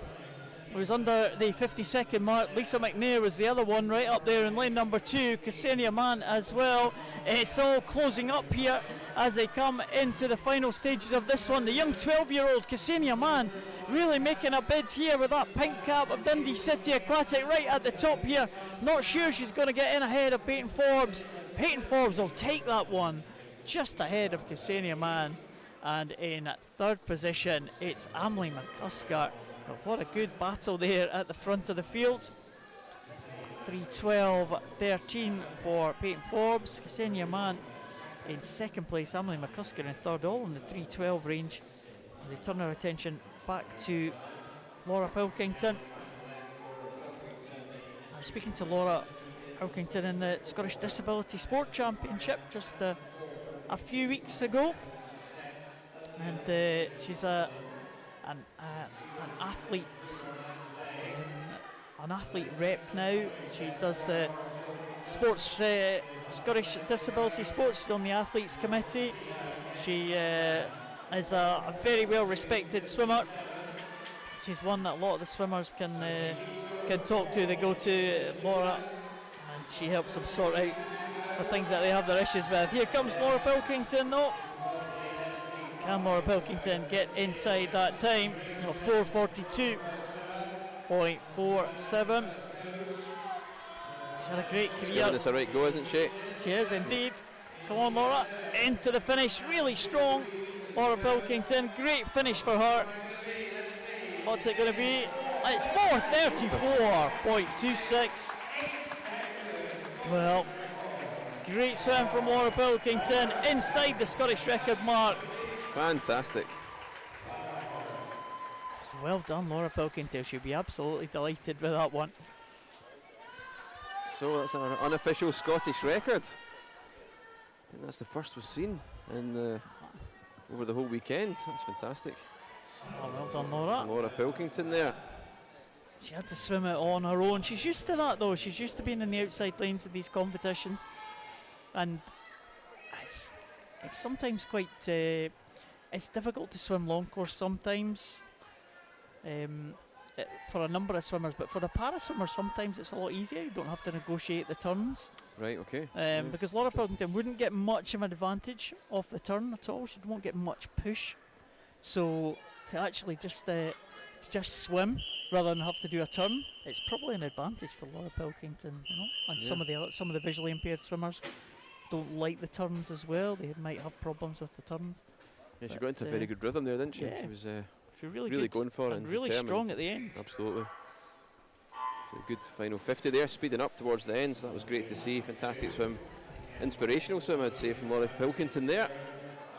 S1: who was under the 50-second mark. Lisa McNair was the other one right up there in lane number 2. Ksenia Mann as well. It's all closing up here as they come into the final stages of this one. The young 12-year-old Ksenia Mann really making a bid here with that pink cap of Dundee City Aquatic right at the top here. Not sure she's going to get in ahead of Peyton Forbes. Peyton Forbes will take that one just ahead of Ksenia Mann. And in third position, it's Amelie McCusker. Well, what a good battle there at the front of the field. 3:12.13 for Peyton Forbes. Ksenia Mann in second place. Amelie McCusker in third, all in the 3:12 range. They turn our attention back to Laura Pilkington. Speaking to Laura Pilkington in the Scottish Disability Sport Championship just a few weeks ago. And she's an athlete, an athlete rep now. She does the sports, Scottish Disability Sports. She's on the athletes committee. She is a very well respected swimmer. She's one that a lot of the swimmers can talk to. They go to Laura and she helps them sort out the things that they have their issues with. Here comes Laura Pilkington though. Can Laura Pilkington get inside that time? 4:42.47. She's had a great career.
S2: Giving us a right go, isn't she?
S1: She is indeed. Come on, Laura, into the finish, really strong. Laura Pilkington, great finish for her. What's it going to be? It's 4:34.26. Well, great swim from Laura Pilkington, inside the Scottish record mark.
S2: Fantastic.
S1: Well done, Laura Pilkington. She'll be absolutely delighted with that one.
S2: So that's our unofficial Scottish record. I think that's the first we've seen in over the whole weekend. That's fantastic.
S1: Oh, well done, Laura.
S2: Laura Pilkington there.
S1: She had to swim it on her own. She's used to that, though. She's used to being in the outside lanes of these competitions. And it's sometimes quite... it's difficult to swim long course sometimes for a number of swimmers, but for the para swimmers sometimes it's a lot easier. You don't have to negotiate the turns.
S2: Right, okay.
S1: Because Laura Pilkington wouldn't get much of an advantage off the turn at all. She won't get much push. So to actually just swim rather than have to do a turn, it's probably an advantage for Laura Pilkington, you know. And some of the visually impaired swimmers don't like the turns as well. They might have problems with the turns.
S2: Yeah, she got into a very good rhythm there, didn't she?
S1: Yeah.
S2: She was
S1: really
S2: going for it
S1: and really strong at the end.
S2: Absolutely. So good final 50 there, speeding up towards the end. So that was great to see. Fantastic swim, inspirational swim, I'd say, from Laura Pilkington there.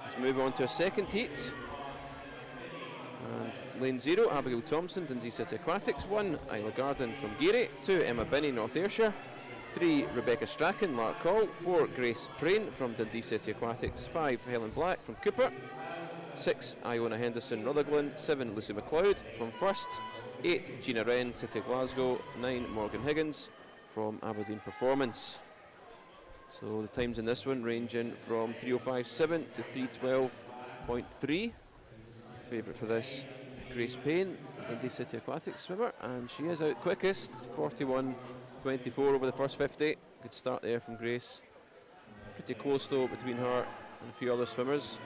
S2: Let's move on to a second heat. And lane 0, Abigail Thompson, Dundee City Aquatics. 1, Isla Garden from Geary. 2, Emma Binney, North Ayrshire. 3, Rebecca Strachan, Lark Hall. 4, Grace Prain from Dundee City Aquatics. 5, Helen Black from Cooper. 6, Iona Henderson, Rutherglen. 7, Lucy McLeod from First. 8, Gina Wren, City of Glasgow. 9, Morgan Higgins from Aberdeen Performance. So the times in this one ranging from 3:05.7 to 3:12.3. Favourite for this, Grace Payne, Dundee City Aquatics swimmer, and she is out quickest, 41:24 over the first 50. Good start there from Grace. Pretty close though between her and a few other swimmers,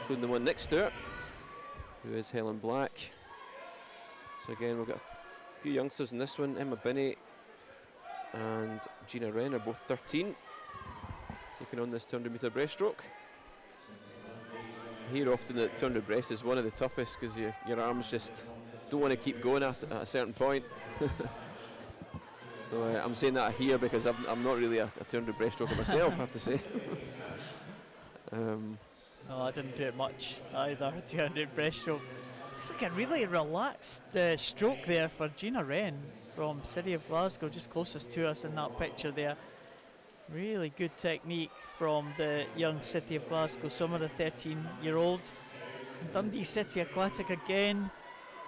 S2: including the one next to her, who is Helen Black. So again, we've got a few youngsters in this one. Emma Binney and Gina Wren are both 13, taking on this 200 metre breaststroke. I hear often that 200 breast is one of the toughest because your arms just don't want to keep going at a certain point. So I'm saying that here because I'm not really a 200 breaststroker myself, I have to say.
S1: No, I didn't do it much either. 200 breaststroke. Looks like a really relaxed stroke there for Gina Wren from City of Glasgow, just closest to us in that picture there. Really good technique from the young City of Glasgow swimmer, the 13-year-old. Dundee City Aquatic again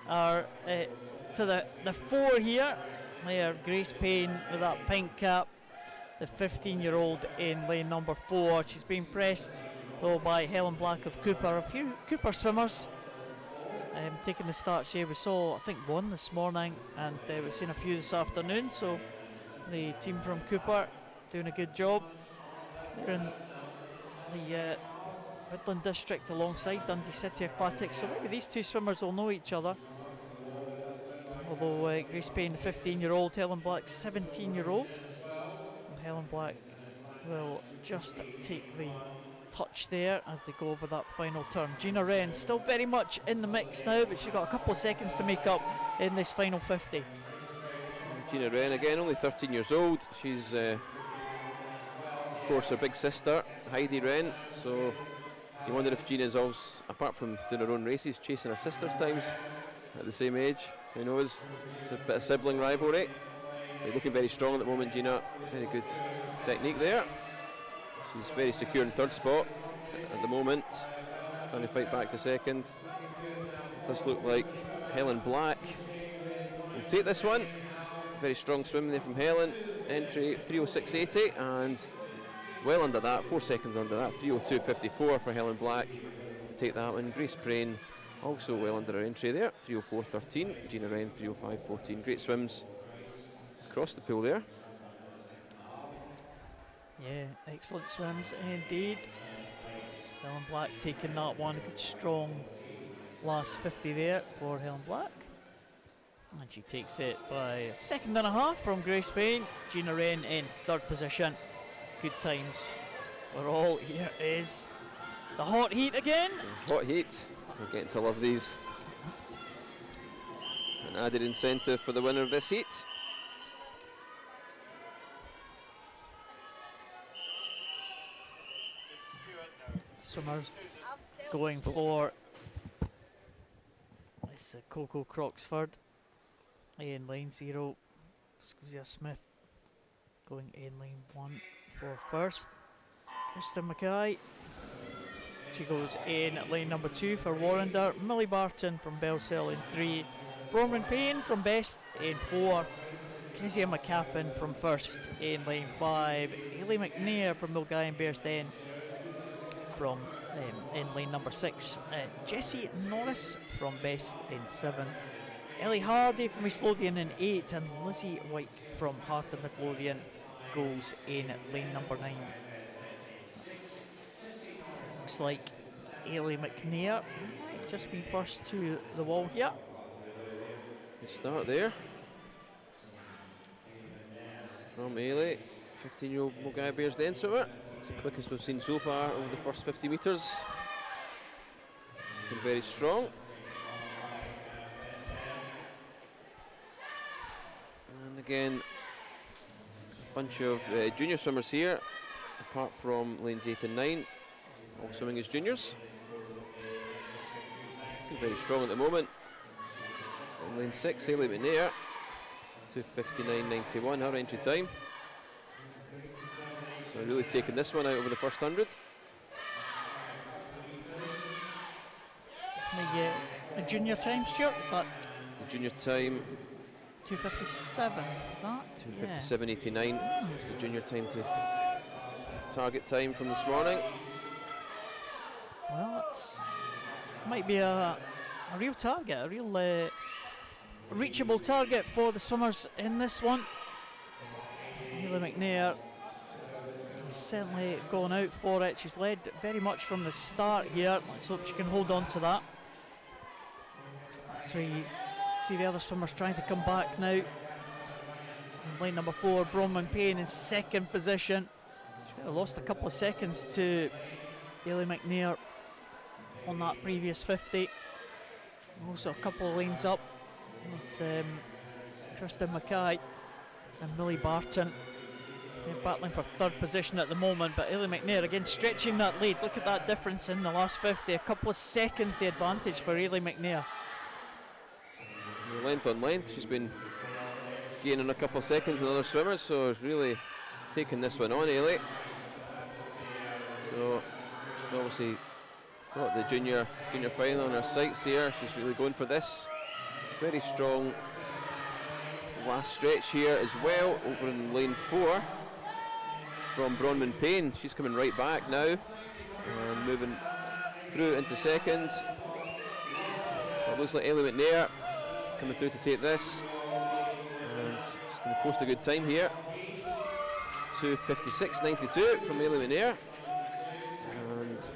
S1: are to the 4 here. There, Grace Payne with that pink cap, the 15-year-old in lane number 4. She's been pressed though by Helen Black of Cooper. A few Cooper swimmers taking the starts here. We saw, I think, one this morning, and we've seen a few this afternoon. So the team from Cooper doing a good job. They're in the Midland District alongside Dundee City Aquatics, so maybe these two swimmers will know each other. Although Grace Payne, the 15-year-old, Helen Black, 17-year-old. And Helen Black will just take the touch there as they go over that final turn. Gina Wren still very much in the mix now, but she's got a couple of seconds to make up in this final 50.
S2: Gina Wren again, only 13 years old. She's of course her big sister Heidi Wren, so you wonder if Gina's also, apart from doing her own races, chasing her sister's times at the same age. Who knows? It's a bit of sibling rivalry. They're looking very strong at the moment, Gina. Very good technique there. She's very secure in third spot at the moment, trying to fight back to second. It does look like Helen Black will take this one. Very strong swimming there from Helen. Entry 3:06.80 and well under that, 4 seconds under that, 3:02.54 for Helen Black to take that one. Grace Prain also well under her entry there, 3:04.13. Gina Wren 3:05.14. Great swims across the pool there.
S1: Yeah, excellent swims indeed. Helen Black taking that one. Good strong last 50 there for Helen Black. And she takes it by a second and a half from Grace Payne. Gina Wren in third position. Good times for all. Here is the hot heat again.
S2: Hot heat. We're getting to love these. An added incentive for the winner of this heat.
S1: Swimmers going for this Coco Croxford in lane 0. Scusia Smith going in lane 1 for first. Kristen Mackay, she goes in lane number 2 for Warrender. Millie Barton from Bellsell in 3. Bronwyn Payne from Best in 4. Kezia McCappin from first in lane 5. Hayley McNair from Milgay and Bearsden from in lane number 6. Jessie Norris from Best in 7. Ellie Hardy from East Lothian in 8, and Lizzie White from Heart of Midlothian goes in lane number 9. Looks like Ellie McNair might just be first to the wall here.
S2: Good start there from Ailey, 15-year-old Milgay Bearsden swimmer. It's the quickest we've seen so far over the first 50 metres. Looking very strong. And again, a bunch of junior swimmers here, apart from lanes 8 and 9, all swimming as juniors. Looking very strong at the moment. In lane 6, Hayley McNair, 2:59.91 her entry time. So really taking this one out over the first 100.
S1: The junior time, Stuart, is that?
S2: The junior time,
S1: 2:57, is that?
S2: 2:57.89. It's the junior time to target time from this morning.
S1: Well, it's might be a real target, a real reachable target for the swimmers in this one. Hayley McNair certainly going out for it. She's led very much from the start here. Let's hope she can hold on to that. So you see the other swimmers trying to come back now. In lane number 4, Bronwyn Payne in second position. She lost a couple of seconds to Hayley McNair on that previous 50. Also a couple of lanes up. It's Kristen Mackay and Millie Barton. They're battling for third position at the moment, but Hayley McNair again stretching that lead. Look at that difference in the last 50. A couple of seconds the advantage for Hayley McNair.
S2: Length on length, she's been gaining a couple of seconds in other swimmers, so really taking this one on, Hayley. So she's obviously got the junior final on her sights here. She's really going for this. Very strong last stretch here as well, over in lane 4 from Bronwyn Payne. She's coming right back now and moving through into second. It looks like Hayley McNair coming through to take this, and she's going to post a good time here. 2:56.92 from Hayley McNair, and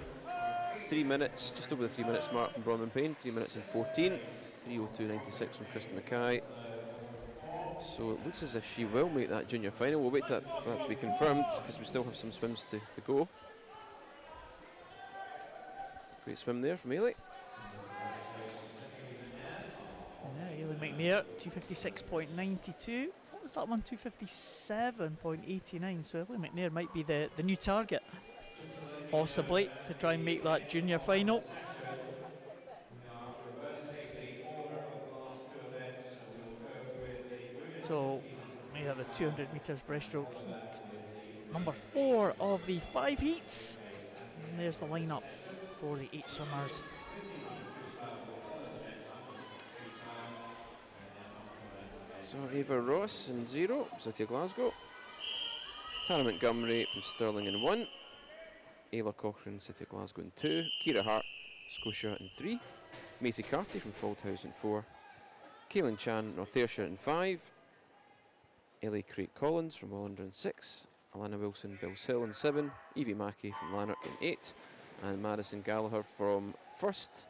S2: 3 minutes, just over the 3 minutes mark from Bronwyn Payne. 3 minutes and 14. 3:02.96 from Kristen Mackay. So it looks as if she will make that junior final. We'll wait for that to be confirmed, because we still have some swims to go. Great swim there from Hayley.
S1: Yeah, Hayley McNair, 2:56.92. What was that one? 2:57.89. So Hayley McNair might be the new target, possibly, to try and make that junior final. So we have the 200 metres breaststroke heat number 4 of the 5 heats. And there's the lineup for the 8 swimmers.
S2: So Ava Ross in 0, City of Glasgow. Tara Montgomery from Stirling in 1. Ayla Cochrane, City of Glasgow in 2. Kira Hart, Scotia in 3. Macy Carty from Fauldhouse in 4. Kaylin Chan, North Ayrshire in 5. Ellie Craig Collins from Wallander in 6. Alana Wilson, Bellshill in 7. Evie Mackey from Lanark in 8. and Madison Gallagher from first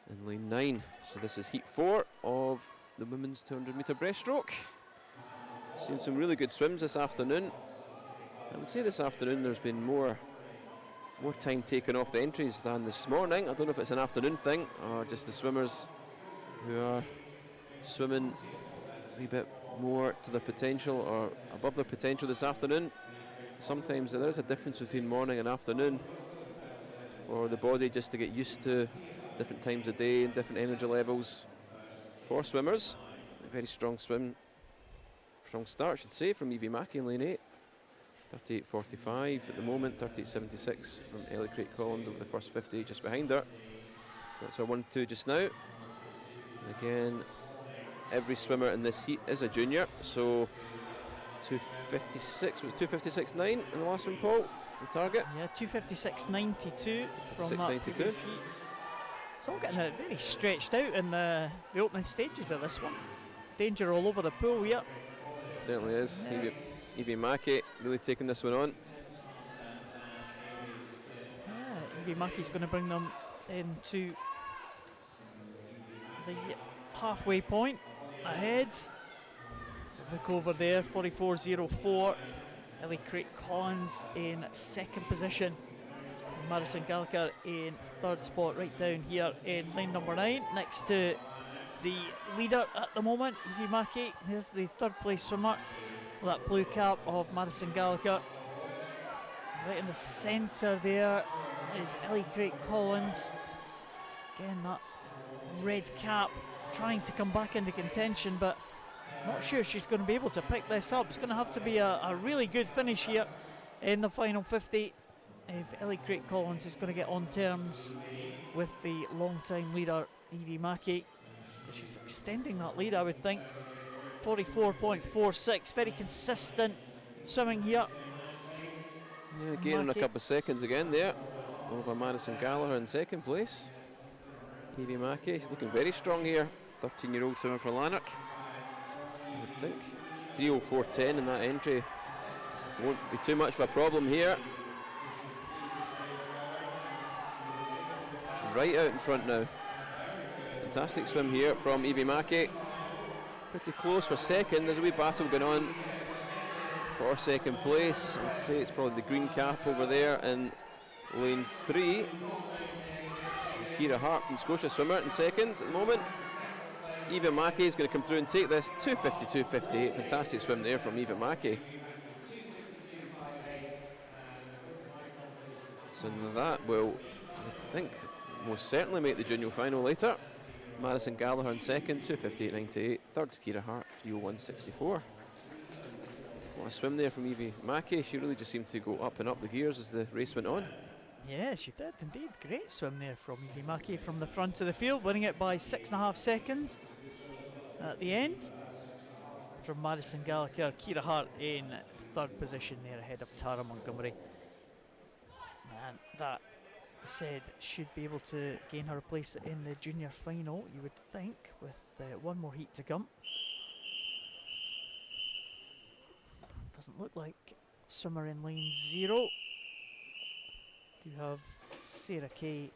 S2: in lane 9. So this is heat 4 of the women's 200 metre breaststroke. Seen some really good swims this afternoon. I would say this afternoon there's been more time taken off the entries than this morning. I don't know if it's an afternoon thing or just the swimmers who are swimming a wee bit more to their potential or above their potential this afternoon. Sometimes there is a difference between morning and afternoon for the body just to get used to different times of day and different energy levels for swimmers. A very strong start, I should say, from Evie Mackey in lane 8. 38.45 at the moment, 38.76 from Ellie Craig Collins over the first 50 just behind her. So that's our 1-2 just now. And again, every swimmer in this heat is a junior, so 256, was it 256.9 in the last one, Paul, the target?
S1: Yeah, 256.92 from that
S2: 256.92.
S1: previous heat. It's all getting very stretched out in the opening stages of this one. Danger all over the pool here.
S2: Certainly is. Evie Mackey really taking this one on.
S1: Yeah, Evie Mackey's going to bring them into the halfway point ahead. Look over there, 44.04. Ellie Craig Collins in second position. Madison Gallagher in third spot, right down here in lane number 9, next to the leader at the moment, Evie Mackey. Here's the third place swimmer, that blue cap of Madison Gallagher. Right in the centre there is Ellie Craig Collins. Again, that red cap trying to come back into contention, but not sure she's going to be able to pick this up. It's going to have to be a really good finish here in the final 50 if Ellie Craig Collins is going to get on terms with the long-time leader Evie Mackey. She's extending that lead, I would think. 44.46, very consistent swimming here.
S2: Yeah, gaining a couple of seconds again there over Madison Gallagher in second place. Evie Mackey, she's looking very strong here. 13-year-old swimmer for Lanark, I would think. 3:04.10 in that entry won't be too much of a problem here. Right out in front now. Fantastic swim here from Evie Mackey. Pretty close for second. There's a wee battle going on for second place. I'd say it's probably the green cap over there in lane 3. Kira Hart from Scotia swimmer in second at the moment. Evie Mackey is going to come through and take this. 2:52.58. Fantastic swim there from Evie Mackey. So that will, I think, most certainly make the junior final later. Madison Gallagher in second, 2:58.98. Third, Kira Hart, 3:01.64. What a swim there from Evie Mackey. She really just seemed to go up and up the gears as the race went on.
S1: Yeah, she did indeed. Great swim there from Evie Mackey from the front of the field, winning it by 6.5 seconds at the end. From Madison Gallagher, Kira Hart in third position there ahead of Tara Montgomery. And that said should be able to gain her a place in the junior final, you would think, with one more heat to come. Doesn't look like swimmer in lane 0. Do have Sarah Kay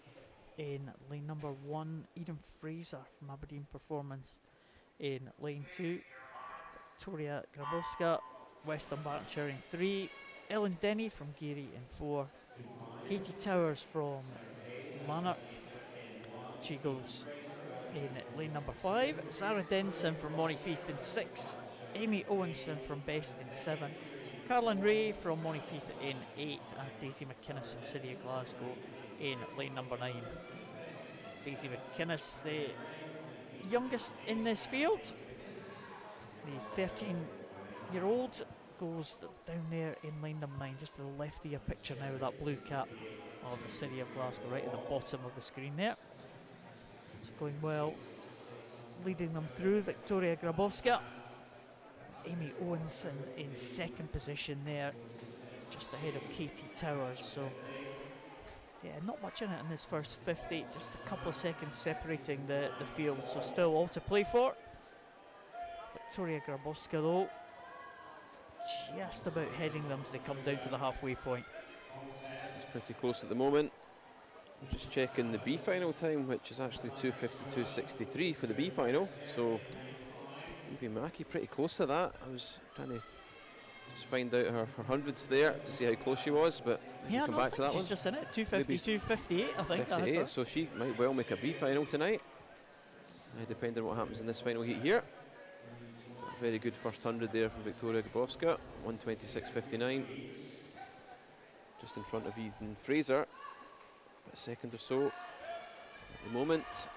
S1: in lane number 1, Eden Fraser from Aberdeen Performance in lane 2, Victoria Grabowska, Western Bartonshire in 3, Ellen Denny from Gary in 4, Katie Towers from Lanark, she goes in lane number 5, Sarah Denson from Monifieth in 6, Amy Owenson from Best in 7, Carolyn Ray from Monifieth in 8, and Daisy McInnes from City of Glasgow in lane number 9. Daisy McInnes, the youngest in this field, the 13-year-old, goes down there in lane number 9, just to the left of your picture now with that blue cap of the City of Glasgow right at the bottom of the screen there. It's going well, leading them through. Victoria Grabowska, Amy Owenson in second position there, just ahead of Katie Towers. So yeah, not much in it in this first 50, just a couple of seconds separating the field, so still all to play for. Victoria Grabowska though, just about heading them as they come down to the halfway point.
S2: It's pretty close at the moment. I'm just checking the B final time, which is actually 2:52.63 for the B final. So Evie Mackey pretty close to that. I was trying to just find out her hundreds there to see how close she was, but
S1: yeah,
S2: come back to that
S1: she's
S2: one.
S1: just in it, 2:52.58, I think.
S2: 58, so she might well make a B final tonight, depending on what happens in this final heat here. Very good first 100 there from Victoria Grabowska, 1:26.59. Just in front of Eden Fraser, a second or so at the moment.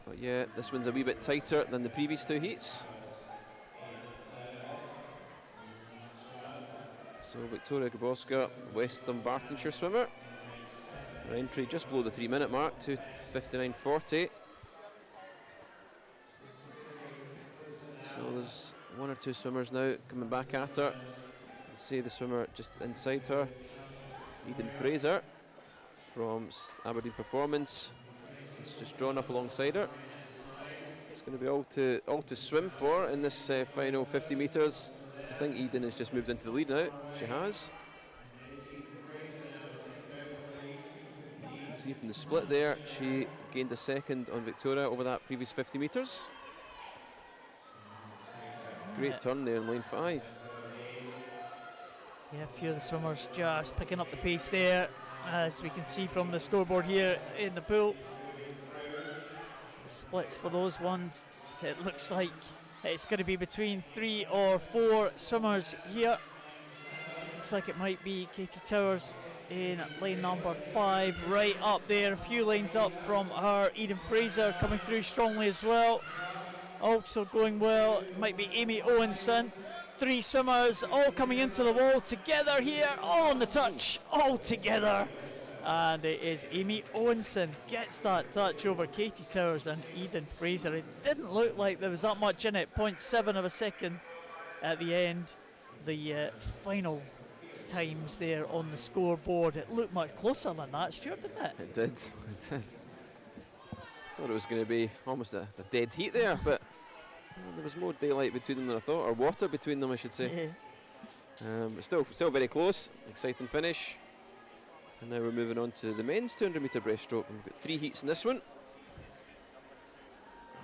S2: But yeah, this one's a wee bit tighter than the previous two heats. So Victoria Grabowska, West Dumbartonshire swimmer. Her entry just below the 3-minute mark, 2:59.40. So there's one or two swimmers now coming back at her. See the swimmer just inside her, Eden Fraser from Aberdeen Performance. It's just drawn up alongside her. It's going to be all to swim for in this final 50 metres. I think Eden has just moved into the lead now. She has. See from the split there, she gained a second on Victoria over that previous 50 metres. Great turn there in lane 5.
S1: Yeah, a few of the swimmers just picking up the pace there, as we can see from the scoreboard here in the pool. Splits for those ones, it looks like it's going to be between 3 or 4 swimmers here. Looks like it might be Katie Towers in lane number 5, right up there, a few lanes up from her. Eden Fraser coming through strongly as well. Also going well, it might be Amy Owenson. 3 swimmers all coming into the wall together here, all on the touch, all together. And it is Amy Owenson gets that touch over Katie Towers and Eden Fraser. It didn't look like there was that much in it, 0.7 of a second at the end. The final times there on the scoreboard, it looked much closer than that, Stuart, didn't it?
S2: It did, it did. Thought it was going to be almost a dead heat there, but there was more daylight between them than I thought, or water between them I should say.
S1: Yeah.
S2: But still very close, exciting finish. And now we're moving on to the men's 200 metre breaststroke. We've got 3 heats in this one.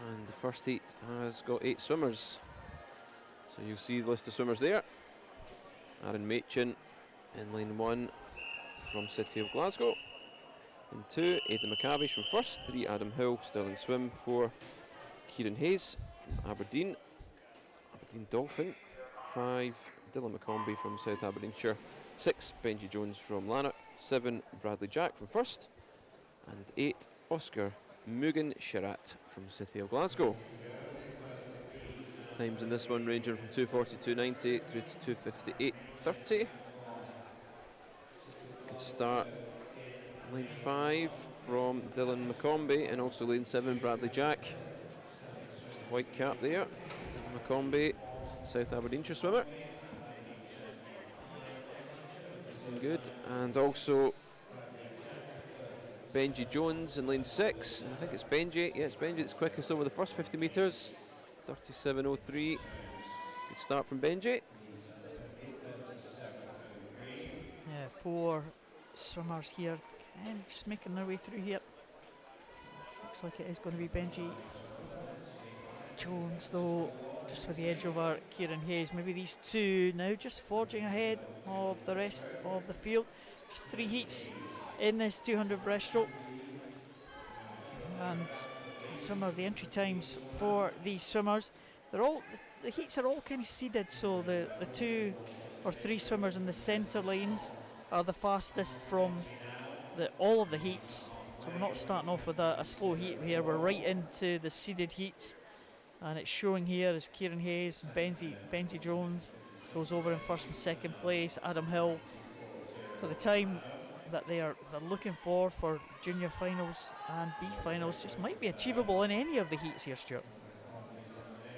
S2: And the first heat has got 8 swimmers. So you'll see the list of swimmers there. Aaron Machin in lane 1 from City of Glasgow. In 2, Aidan McCavish from first. 3, Adam Hill, still in swim. 4, Kieran Hayes from Aberdeen Dolphin. 5, Dylan McCombie from South Aberdeenshire. 6, Benji Jones from Lanark. 7, Bradley Jack from first. And 8, Oscar Mugan Shirat from City of Glasgow. Times in this one ranging from 2:42.90 through to 2:58.30. Good start. Lane 5 from Dylan McCombie, and also lane 7 Bradley Jack. There's the white cap there. Dylan McCombie, South Aberdeenshire swimmer. Good. And also Benji Jones in lane 6. And I think it's Benji. Yeah, it's Benji that's quickest over the first 50 metres. 37.03. Good start from Benji.
S1: Yeah, 4 swimmers here, kind of just making their way through here. Looks like it is going to be Benji Jones though, just with the edge over Kieran Hayes. Maybe these two now just forging ahead of the rest of the field. Just 3 heats in this 200 breaststroke. And some of the entry times for these swimmers, the heats are all kind of seeded, so the 2 or 3 swimmers in the centre lanes are the fastest from all of the heats. So we're not starting off with a slow heat here, we're right into the seeded heats. And it's showing here as Kieran Hayes and Benji Jones goes over in first and second place, Adam Hill. So the time that they're looking for junior finals and B finals just might be achievable in any of the heats here, Stuart.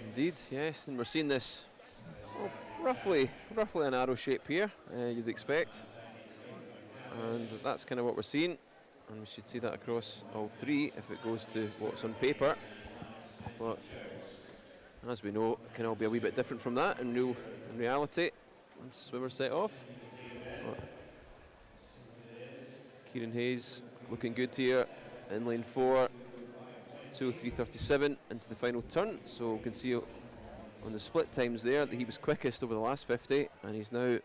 S2: Indeed, yes, and we're seeing this roughly an arrow shape here, you'd expect. And that's kind of what we're seeing. And we should see that across all 3 if it goes to what's on paper. But as we know, it can all be a wee bit different from that in reality once the swimmers set off. But Kieran Hayes looking good here in lane 4. 2:03:37 into the final turn. So we can see on the split times there that he was quickest over the last 50, and he's now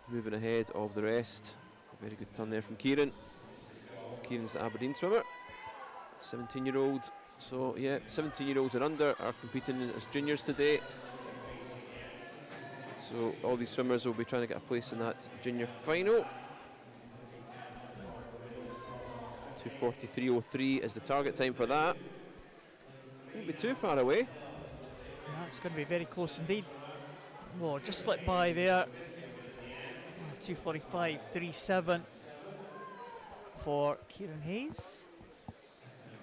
S2: moving ahead of the rest. A very good turn there from Kieran. Kieran's the Aberdeen swimmer, 17-year-old. So yeah, 17-year-olds and under are competing as juniors today. So all these swimmers will be trying to get a place in that junior final. 2:43:03 is the target time for that. Won't be too far away.
S1: Yeah, it's going to be very close indeed. Whoa, just slipped by there. 2:45:37 for Kieran Hayes.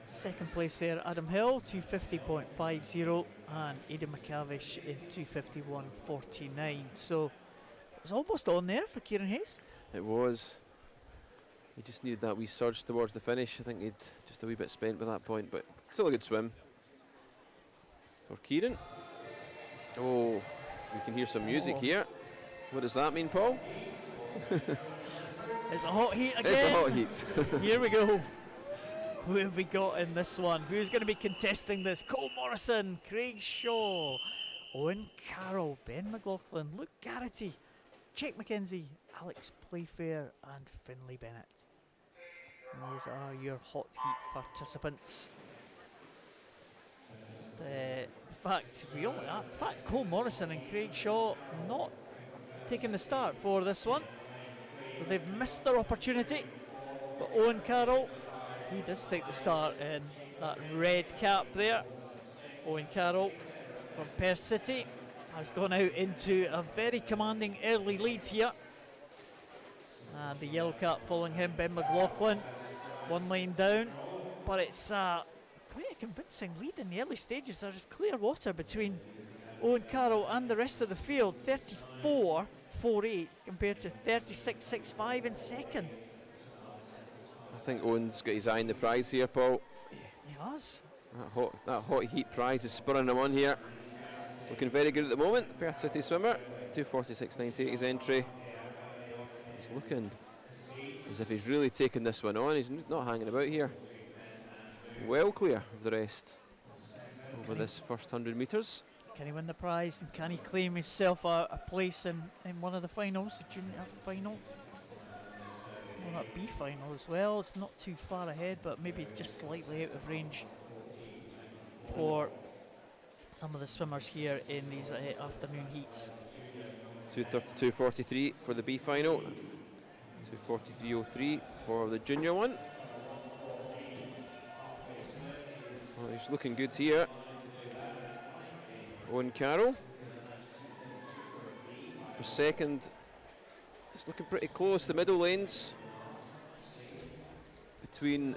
S1: Second place there, Adam Hill, 2:50.50, and Aidan McCavish in 2:51:49. So it was almost on there for Kieran Hayes.
S2: It was. He just needed that wee surge towards the finish. I think he'd just a wee bit spent by that point, but still a good swim for Kieran. Oh, we can hear some music here. What does that mean, Paul?
S1: It's a hot heat again.
S2: It's a hot heat.
S1: Here we go. Who have we got in this one? Who's going to be contesting this? Cole Morrison, Craig Shaw, Owen Carroll, Ben McLaughlin, Luke Garrity, Jake McKenzie, Alex Playfair and Finlay Bennett. And those are your hot heat participants. In fact, Cole Morrison and Craig Shaw not taking the start for this one. So they've missed their opportunity. But Owen Carroll, he does take the start in that red cap there. Owen Carroll from Perth City has gone out into a very commanding early lead here. And the yellow cap following him, Ben McLaughlin, one lane down. But it's quite a convincing lead in the early stages. There is clear water between Owen Carroll and the rest of the field. 34.48 compared to 36.65 in second.
S2: I think Owen's got his eye on the prize here, Paul.
S1: He has.
S2: That hot heat prize is spurring him on here. Looking very good at the moment. Perth City swimmer, 2:46:98 his entry. He's looking as if he's really taking this one on. He's not hanging about here. Well clear of the rest over this first 100 metres.
S1: Can he win the prize, and can he claim himself a place in one of the finals, the junior final? Well, that B final as well. It's not too far ahead, but maybe just slightly out of range for some of the swimmers here in these afternoon heats.
S2: 2:32:43 for the B final. 2:43:03 for the junior one. Well, he's looking good here. Owen Carroll for second. It's looking pretty close. The middle lanes between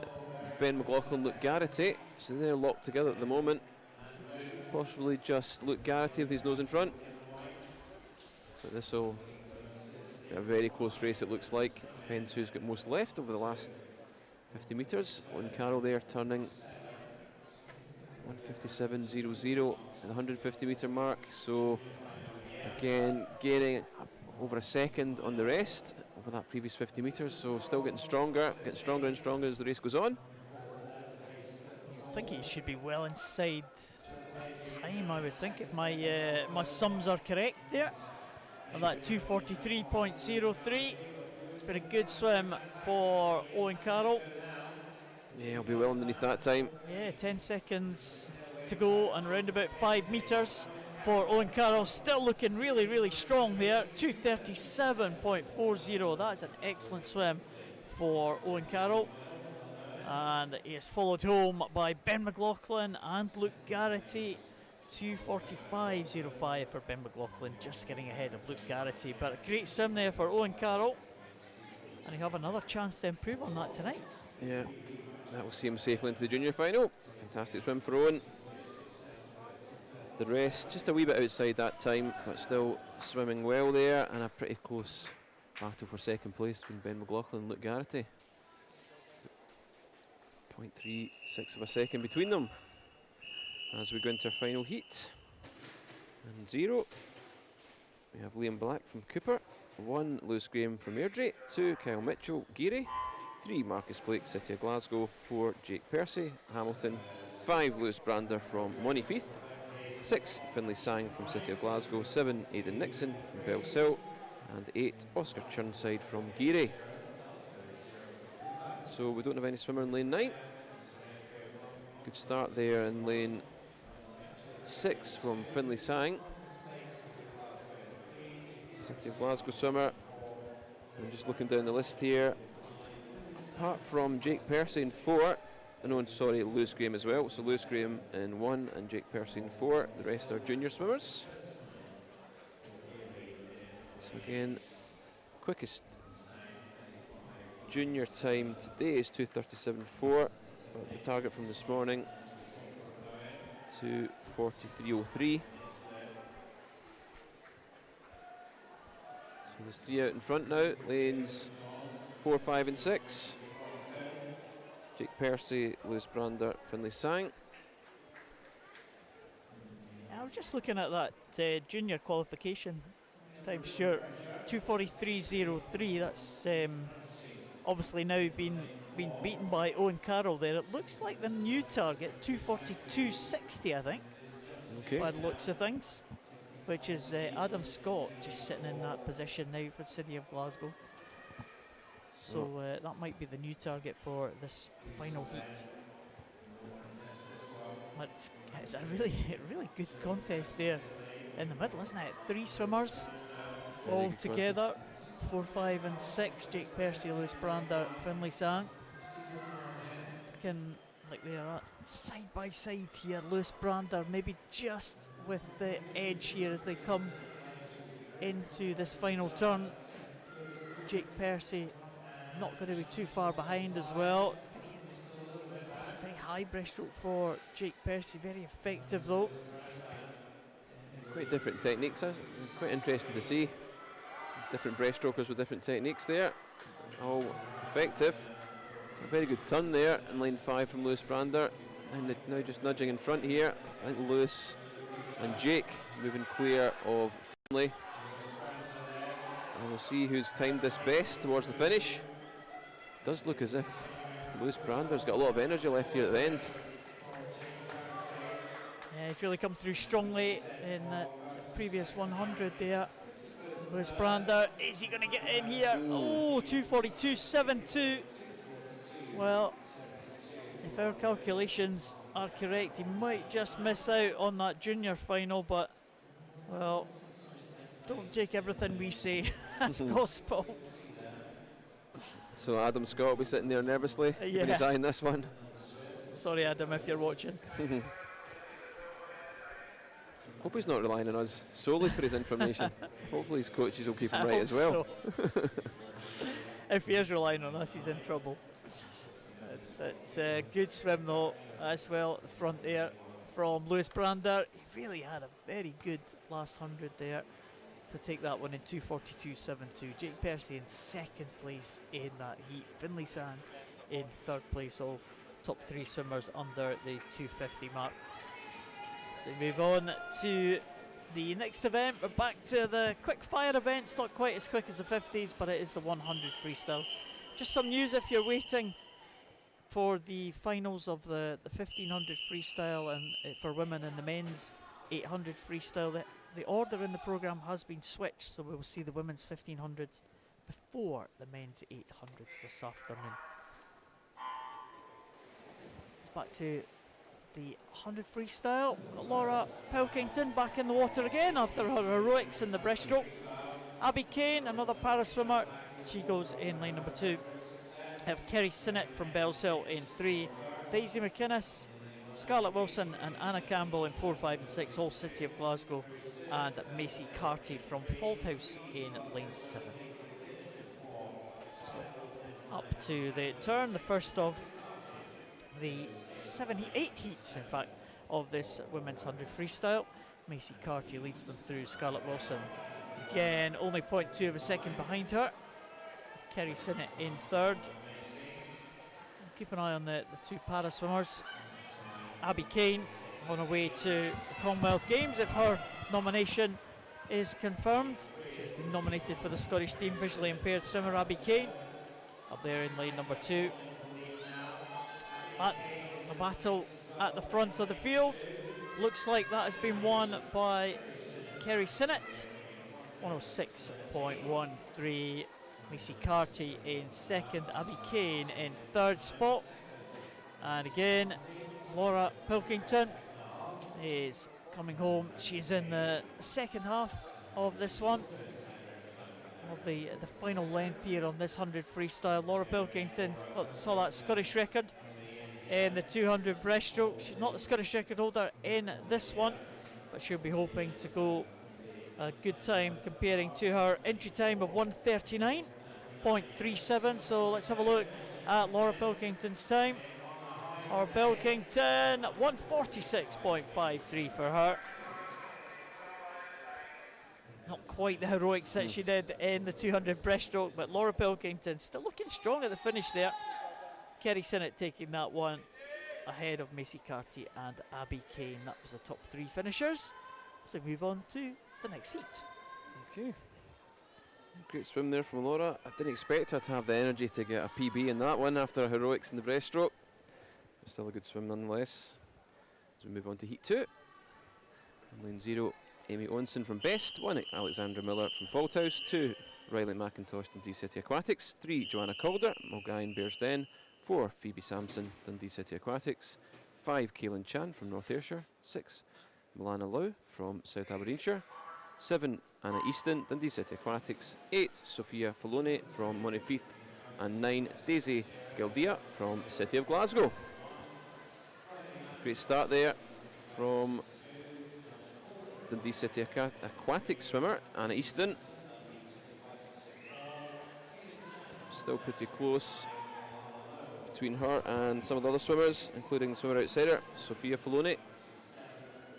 S2: Ben McLaughlin and Luke Garrity. So they're locked together at the moment. Possibly just Luke Garrity with his nose in front. But this will be a very close race, it looks like. Depends who's got most left over the last 50 metres. Owen Carroll there turning 1:57.00 at the 150 metre mark. So again, gaining over a second on the rest over that previous 50 metres. So still getting stronger and stronger as the race goes on.
S1: I think he should be well inside time, I would think, if my sums are correct there. And that 2:43.03. It's been a good swim for Owen Carroll.
S2: Yeah, he'll be well underneath that time.
S1: Yeah, 10 seconds to go and around about 5 metres for Owen Carroll. Still looking really, really strong there. 2:37.40. That's an excellent swim for Owen Carroll. And he is followed home by Ben McLaughlin and Luke Garrity. 2:45.05 for Ben McLaughlin, just getting ahead of Luke Garrity. But a great swim there for Owen Carroll. And he'll have another chance to improve on that tonight.
S2: Yeah, that will see him safely into the junior final. Fantastic swim for Owen. The rest just a wee bit outside that time, but still swimming well there, and a pretty close battle for second place between Ben McLaughlin and Luke Garrity. 0.36 of a second between them as we go into our final heat. And 0, we have Liam Black from Cooper, 1 Lewis Graham from Airdrie, 2 Kyle Mitchell Geary, 3 Marcus Blake, City of Glasgow. 4 Jake Percy, Hamilton. 5 Lewis Brander from Monifeith. 6 Finlay Sang from City of Glasgow. 7 Aidan Nixon from Bellsill. And 8 Oscar Churnside from Geary. So we don't have any swimmer in lane 9. Good start there in lane 6 from Finlay Sang. City of Glasgow swimmer. I'm just looking down the list here. Apart from Jake Percy in 4, Lewis Graham as well. So Lewis Graham in 1 and Jake Percy in 4. The rest are junior swimmers. So again, quickest junior time today is 2:37.4. The target from this morning, 2:43.03. So there's 3 out in front now, lanes 4, 5 and 6. Jake Percy, Lewis Brander, Finlay Sang.
S1: I was just looking at that junior qualification time, Stuart. 2:43.03. That's obviously now been beaten by Owen Carroll there. It looks like the new target, 2:42.60, I think, by the looks of things, which is Adam Scott just sitting in that position now for the City of Glasgow. So that might be the new target for this final heat. It's a really good contest there in the middle, isn't it? 3 swimmers all together. 4, 5 and 6. Jake Percy, Lewis Brander, Finlay Sang. Looking like they are side by side here. Lewis Brander maybe just with the edge here as they come into this final turn. Jake Percy not going to be too far behind as well. It's a very high breaststroke for Jake Percy, very effective though.
S2: Quite different techniques, quite interesting to see. Different breaststrokers with different techniques there, all effective. A very good turn there in lane 5 from Lewis Brander, and now just nudging in front here. I think Lewis and Jake moving clear of Finlay. And we'll see who's timed this best towards the finish. Does look as if Lewis Brander's got a lot of energy left here at the end.
S1: Yeah, he's really come through strongly in that previous 100 there. Lewis Brander, is he going to get in here? Oh, 2:42.72. Well, if our calculations are correct, he might just miss out on that junior final, but, well, don't take everything we say as gospel.
S2: So Adam Scott will be sitting there nervously, keeping his eye on this one.
S1: Sorry, Adam, if you're watching.
S2: Hope he's not relying on us solely for his information. Hopefully his coaches will keep him right as well.
S1: So. If he is relying on us, he's in trouble. But good swim though as well at the front there from Lewis Brander. He really had a very good last 100 there to take that one in 2:42.72. Jake Percy in 2nd place in that heat. Finlay Sang in 3rd place. All top 3 swimmers under the 250 mark. So we move on to the next event. We're back to the quick fire events, not quite as quick as the 50s, but it is the 100 freestyle. Just some news if you're waiting for the finals of the 1500 freestyle and for women and the men's 800 freestyle. The order in the programme has been switched, so we will see the women's 1500s before the men's 800s this afternoon. Back to the 100 freestyle. Got Laura Pilkington back in the water again after her heroics in the breaststroke. Abby Kane, another para swimmer, she goes in lane number 2. Have Kerry Sinnott from Bellsill in 3. Daisy McInnes, Scarlett Wilson and Anna Campbell in 4, 5 and 6, all City of Glasgow. And Macy Carty from Faulthouse in lane 7. So up to the turn, the first of the 78 heats, in fact, of this women's 100 freestyle. Macy Carty leads them through. Scarlett Wilson, again, only 0.2 of a second behind her. Kerry Sinnott in 3rd. Keep an eye on the 2 para swimmers. Abby Kane on her way to the Commonwealth Games if her nomination is confirmed. She's been nominated for the Scottish team. Visually impaired swimmer Abby Kane. up there in lane number 2. At the battle at the front of the field, looks like that has been won by Kerry Sinnott. 106.13. Macy Carty in second, Abby Kane in third spot. And again, Laura Pilkington is coming home. She's in the second half of this one, of the final length here on this 100 freestyle. Laura Pilkington saw that Scottish record in the 200 breaststroke. She's not the Scottish record holder in this one, but she'll be hoping to go a good time comparing to her entry time of 1:39.37. So let's have a look at Laura Pilkington's time. Laura Pilkington, 1:46.53 for her. Not quite the heroics that she did in the 200 breaststroke, but Laura Pilkington still looking strong at the finish there. Kerry Sinnott taking that one ahead of Macy Carty and Abby Kane. That was the top 3 finishers. So move on to the next heat.
S2: Okay. Great swim there from Laura. I didn't expect her to have the energy to get a PB in that one after her heroics in the breaststroke. Still a good swim nonetheless. As we move on to heat 2. In lane 0, Amy Onson from Best. 1, Alexandra Miller from Faulthouse. 2, Riley McIntosh, Dundee City Aquatics. 3, Joanna Calder, Mulgine Bearsden. 4, Phoebe Sampson, Dundee City Aquatics. 5, Kaylin Chan from North Ayrshire. 6, Milana Lau from South Aberdeenshire. 7, Anna Easton, Dundee City Aquatics. 8, Sophia Falone from Montefieth. And 9, Daisy Gildia from City of Glasgow. Great start there from Dundee City Aquatic swimmer Anna Easton. Still pretty close between her and some of the other swimmers, including the swimmer outside her, Sophia Falone.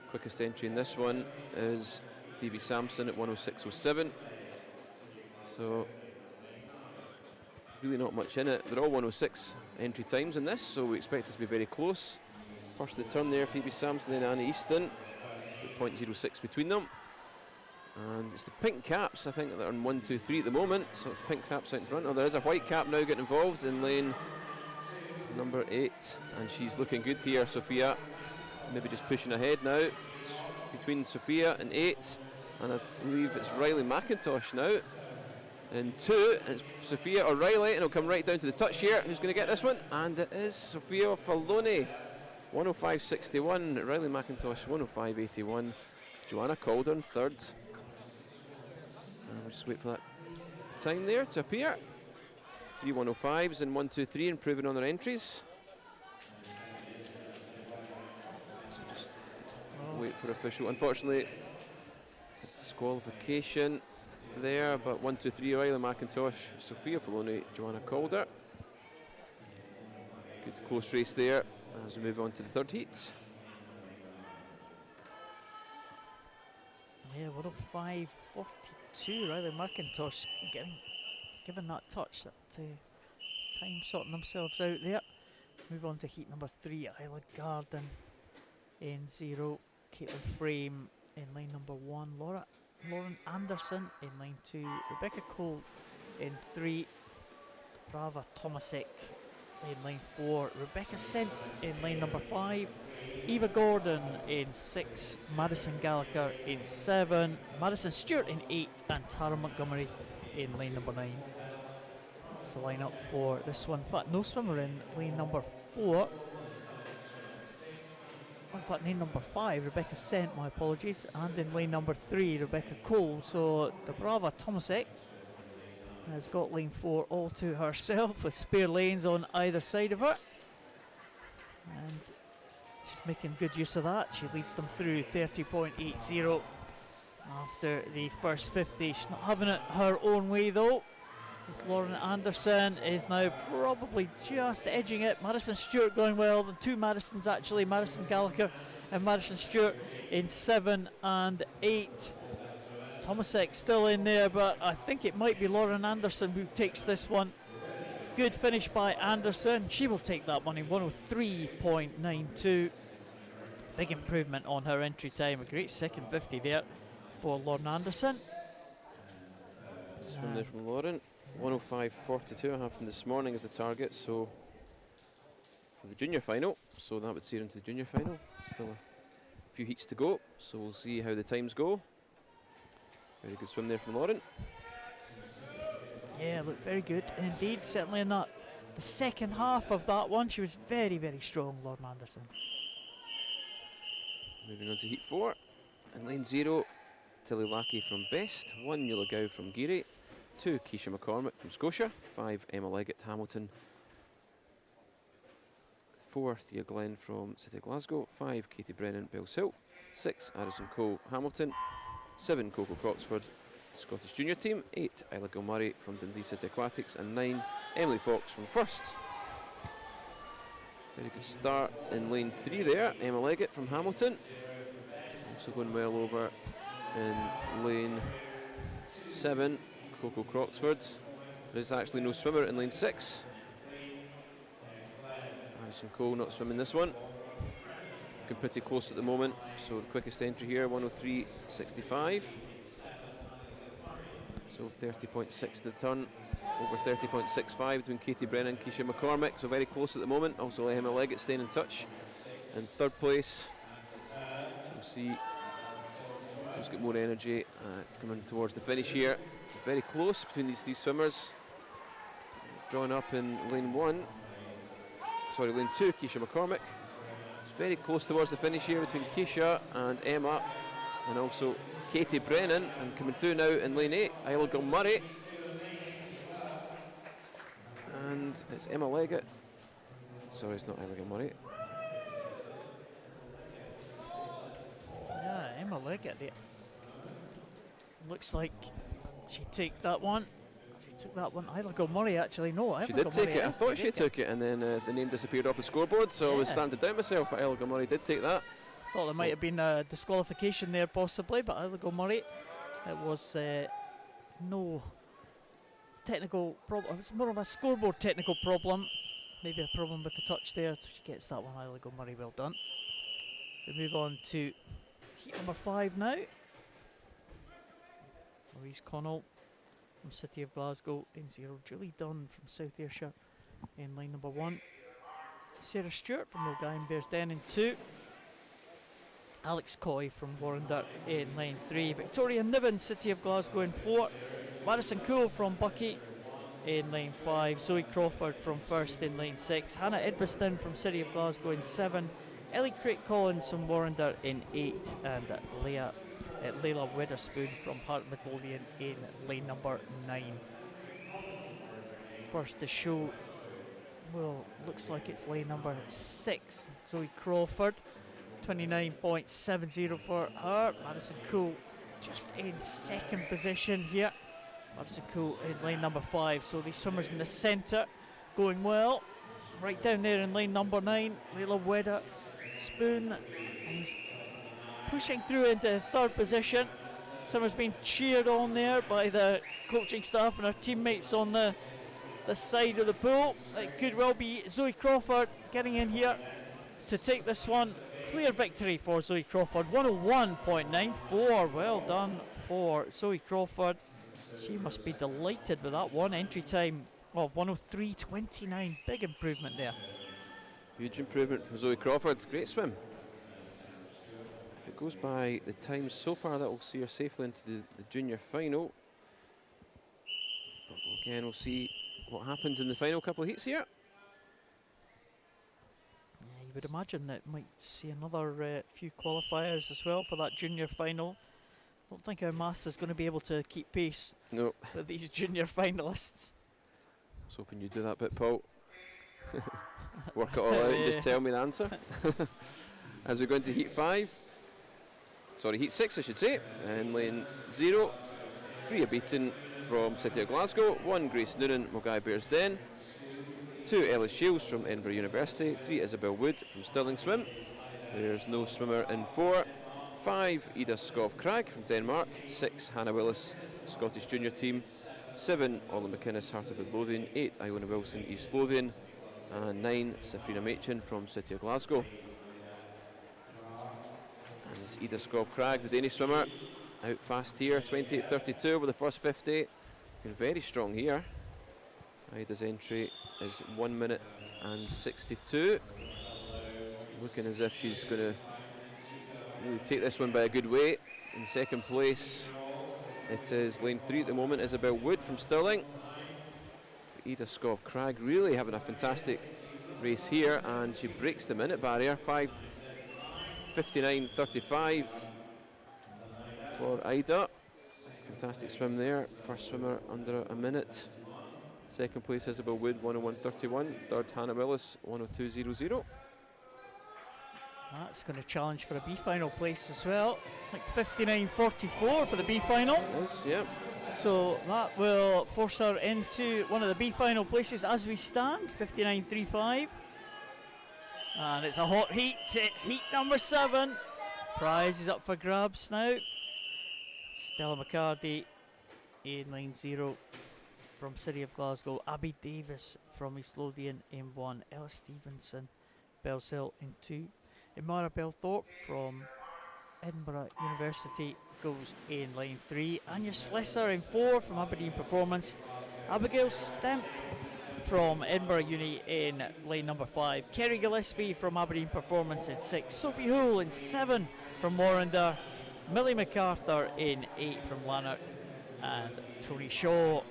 S2: Quickest entry in this one is Phoebe Sampson at 1:06.07. So really not much in it. They're all 1:06 entry times in this, so we expect this to be very close. First of the turn there, Phoebe Sampson and Anna Easton. It's the 0.06 between them. And it's the pink caps, I think, that are on 1, 2, 3 at the moment. So it's the pink caps out in front. Oh, there is a white cap now getting involved in lane number 8. And she's looking good here, Sophia. Maybe just pushing ahead now. It's between Sophia and 8. And I believe it's Riley McIntosh now. In 2, it's Sophia or Riley, and it'll come right down to the touch here. Who's going to get this one? And it is Sophia Falone. 1:05.61, Riley McIntosh 1:05.81, Joanna Calder in third. We'll just wait for that time there to appear. 3 1:05s and 1, 2, 3 improving on their entries. So just wait for official. Unfortunately, disqualification there, but 1, 2, 3, Riley McIntosh, Sophia Falone, Joanna Calder. Good close race there as we move on to the third heat.
S1: Yeah, 1:05.42. Riley McIntosh given that touch, that time sorting themselves out there. Move on to heat number 3. Isla Garden in 0. Caitlin Frame in lane number 1. Lauren Anderson in lane 2. Rebecca Cole in 3. Brava Tomasek in lane 4, Rebecca Sent in lane number 5, Eva Gordon in 6, Madison Gallagher in 7, Madison Stewart in 8, and Tara Montgomery in lane number 9. That's the lineup for this one. In fact, no swimmer in lane number 4. In fact, lane number 5, Rebecca Sent, my apologies, and in lane number 3, Rebecca Cole. So the Brava Tomasek has got lane 4 all to herself with spare lanes on either side of her, and she's making good use of that. She leads them through 30.80 after the first 50. She's not having it her own way though, as Lauren Anderson is now probably just edging it. Madison Stewart going well, the 2 Madisons actually, Madison Gallagher and Madison Stewart in 7 and 8. Tomasek still in there, but I think it might be Lauren Anderson who takes this one. Good finish by Anderson. She will take that one in 1:03.92. Big improvement on her entry time. A great second 50 there for Lauren Anderson.
S2: swim there from Lauren. 105.42 I have from this morning as the target, so for the junior final. So that would see her into the junior final. Still a few heats to go, so we'll see how the times go. Very good swim there from Lauren.
S1: Yeah, looked very good indeed. Certainly in that the second half of that one, she was very, very strong, Lauren Anderson.
S2: Moving on to heat 4. In lane 0, Tilly Lackey from Best. 1, Eula Gow from Geary. 2, Keisha McCormick from Scotia. 5, Emma Leggett, Hamilton. 4, Thea Glenn from City of Glasgow. 5, Katie Brennan, Bellsilt. 6, Alison Cole, Hamilton. 7, Coco Croxford, Scottish Junior Team. 8, Isla Gilmurray from Dundee City Aquatics. And 9, Emily Fox from First. Very good start in lane 3 there. Emma Leggett from Hamilton. Also going well over in lane 7, Coco Croxford. There's actually no swimmer in lane 6. Alison Cole not swimming this one. Looking pretty close at the moment. So the quickest entry here, 103.65. So 30.6 to the turn. Over 30.65 between Katie Brennan and Keisha McCormick. So very close at the moment. Also Emma Leggett staying in touch in 3rd place. So we'll see who's got more energy coming towards the finish here. Very close between these 3 swimmers. Drawn up in lane 1. Sorry, lane 2, Keisha McCormick. It's very close towards the finish here between Keisha and Emma, and also Katie Brennan. And coming through now in lane 8, Isla Gilmurray. And it's Emma Leggett. Sorry, it's not Isla Gilmurray.
S1: Yeah, Emma Leggett there. Looks like she took that one. She took that one. Isla Gilmurray actually, no.
S2: She did take it. I thought she took it, and then the name disappeared off the scoreboard, so I was starting to doubt myself, but Isla Gilmurray did take that.
S1: Thought there might have been a disqualification there possibly, but Isla Gilmurray, it was no technical problem. It was more of a scoreboard technical problem. Maybe a problem with the touch there. So she gets that one. Isla Gilmurray, well done. We move on to heat number 5 now. Louise Connell from City of Glasgow in 0. Julie Dunn from South Ayrshire in lane number 1. Sarah Stewart from Mulgai and Bearsden in 2. Alex Coy from Warrender in lane 3. Victoria Niven, City of Glasgow in 4. Madison Cool from Bucky in lane 5. Zoe Crawford from First in lane 6. Hannah Edmiston from City of Glasgow in 7. Ellie Craig Collins from Warrender in 8. And Layla Witherspoon from Hart Midlothian in lane number 9. First to show, well, looks like it's lane number 6. Zoe Crawford, 29.70 for her. Madison Cool just in 2nd position here. Madison Cool in lane number 5. So these swimmers in the centre going well. Right down there in lane number 9, Layla Witherspoon. He's pushing through into 3rd position. Summer's been cheered on there by the coaching staff and her teammates on the side of the pool. It could well be Zoe Crawford getting in here to take this one. Clear victory for Zoe Crawford, 101.94. Well done for Zoe Crawford. She must be delighted with that one. Entry time of 103.29. Big improvement there.
S2: Huge improvement from Zoe Crawford. Great swim. If it goes by the times so far, that will see her safely into the junior final. But again, we'll see what happens in the final couple of heats here.
S1: Yeah, you would imagine that might see another few qualifiers as well for that junior final. Don't think our maths is going to be able to keep pace with these junior finalists.
S2: I was hoping you'd do that bit, Paul. Work it all out and just tell me the answer. As we go into heat 5. Sorry, heat 6 I should say. In lane 0, Freya Beaton from City of Glasgow. 1, Grace Noonan, Mulgai Bearsden. 2, Ellis Shields from Edinburgh University. 3, Isabel Wood from Stirling Swim. There's no swimmer in 4. 5, Ida Skov Crag from Denmark. 6, Hannah Willis, Scottish Junior Team. 7, Orla McInnes, Heart of Midlothian. 8, Iona Wilson, East Lothian. And 9, Safrina Machin from City of Glasgow. And it's Ida Skov Crag, the Danish swimmer, out fast here, 28.32 over the first 50. looking very strong here. Ida's entry is 1 minute and 62. Looking as if she's going to really take this one by a good way. In second place, it is lane 3 at the moment, Isabel Wood from Stirling. Ida Skov-Cragg really having a fantastic race here, and she breaks the minute barrier. 5:59.35 for Ida. Fantastic swim there. First swimmer under a minute. Second place Isabel Wood, 1:01.31. Third Hannah Willis, 1:02.00.
S1: That's going to challenge for a B final place as well. Like 59.44 for the B final.
S2: It is, yeah.
S1: So that will force her into one of the B final places as we stand. 59.35. And it's a hot heat. It's heat number 7. Prize is up for grabs now. Stella McCarty in lane 0 from City of Glasgow. Abby Davis from East Lothian in 1. Ella Stevenson, Bellshill in 2. Imara Belthorpe from Edinburgh University goes in lane 3. Anya Slesser in 4 from Aberdeen Performance. Abigail Stemp from Edinburgh Uni in lane number 5. Kerry Gillespie from Aberdeen Performance in 6. Sophie Hoole in 7 from Warrender. Millie MacArthur in 8 from Lanark. And Tony Shaw,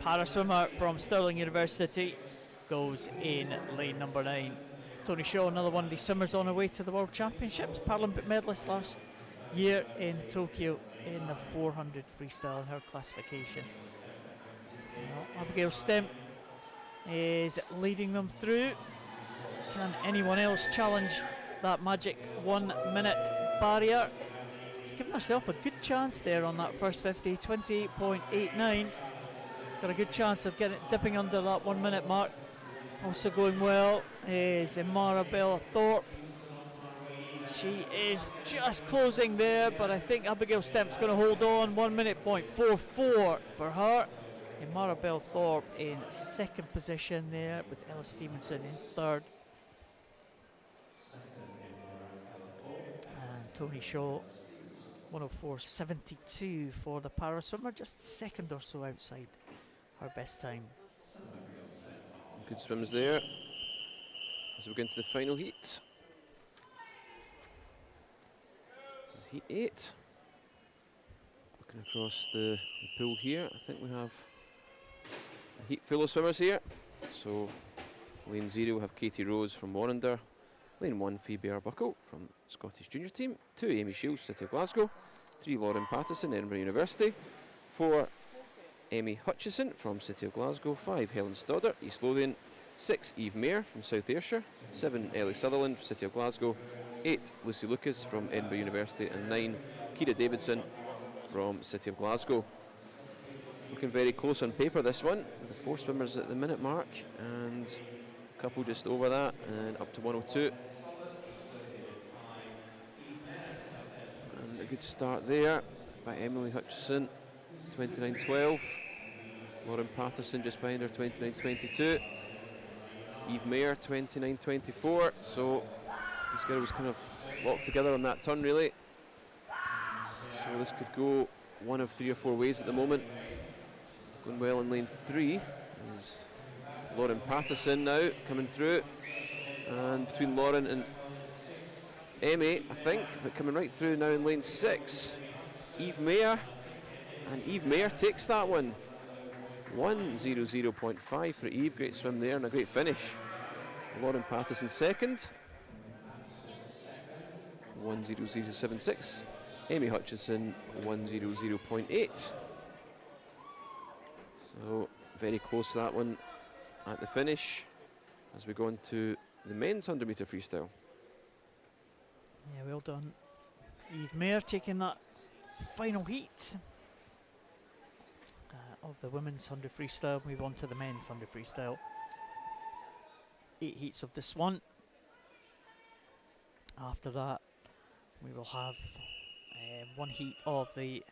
S1: paraswimmer from Stirling University, goes in lane number 9. Tony Shaw, another one of these swimmers on her way to the World Championships, Paralympic medalist last year in Tokyo in the 400 freestyle in her classification. Abigail Stemp is leading them through. Can anyone else challenge that magic 1 minute barrier? She's given herself a good chance there on that first 50, 28.89. She's got a good chance of dipping under that 1 minute mark. Also going well is Imara Belthorpe. She is just closing there, but I think Abigail Stemp's going to hold on. 1 minute point 44 for her. Imara Belthorpe in second position there, with Ella Stevenson in third. And Tony Shaw, 104.72 for the paraswimmer, just a second or so outside her best time.
S2: Good swims there as we go into the final heat. This is heat 8. Looking across the pool here, I think we have a heat full of swimmers here. So lane 0 we have Katie Rose from Warrender. Lane 1 Phoebe Arbuckle from Scottish Junior Team. 2 Amy Shields, City of Glasgow. 3 Lauren Pattison, Edinburgh University. 4 Emmy Hutchison from City of Glasgow. 5 Helen Stoddart, East Lothian. 6 Eve Mayer from South Ayrshire. 7 Ellie Sutherland from City of Glasgow. 8 Lucy Lucas from Edinburgh University. And 9 Kira Davidson from City of Glasgow. Looking very close on paper, this one. The 4 swimmers at the minute mark and a couple just over that, and up to 102. And a good start there by Emily Hutchison, 29.12. Lauren Patterson just behind her, 29.22. Eve Mayer, 29.24. So these girls kind of locked together on that turn, really. So this could go one of 3 or 4 ways at the moment. Going well in lane 3 is Lauren Patterson now coming through. And between Lauren and Emmy, I think, but coming right through now in lane 6, Eve Mayer. And Eve Mayer takes that one. 1:00.5 for Eve. Great swim there and a great finish. Lauren Patterson second. 1:00.76. Amy Hutchison 1:00.8. So very close to that one at the finish as we go into the men's 100 metre freestyle.
S1: Yeah, well done. Eve Mayer taking that final heat of the women's 100 freestyle. Move on to the men's 100 freestyle. 8 heats of this one. After that, we will have 1 heat of the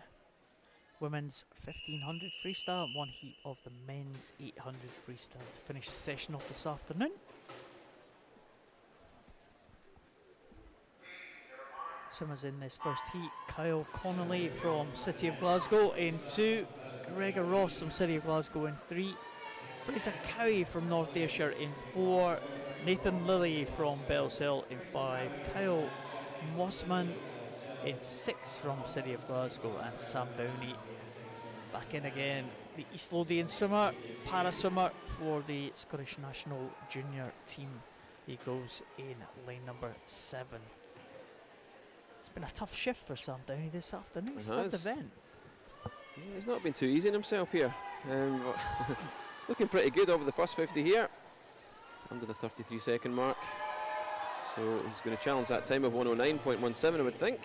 S1: women's 1500 freestyle and 1 heat of the men's 800 freestyle to finish the session off this afternoon. Swimmers in this first heat: Kyle Connolly from City of Glasgow in 2. Gregor Ross from City of Glasgow in 3. Fraser Cowie from North Ayrshire in 4. Nathan Lilly from Bells Hill in 5. Kyle Mossman in 6 from City of Glasgow. And Sam Downey back in again. The East Lothian swimmer, para swimmer for the Scottish national junior team. He goes in lane number 7. It's been a tough shift for Sam Downey this afternoon. It's that event.
S2: Yeah, he's not been too easy on himself here. Looking pretty good over the first 50 here. Under the 33-second mark. So he's going to challenge that time of 109.17, I would think.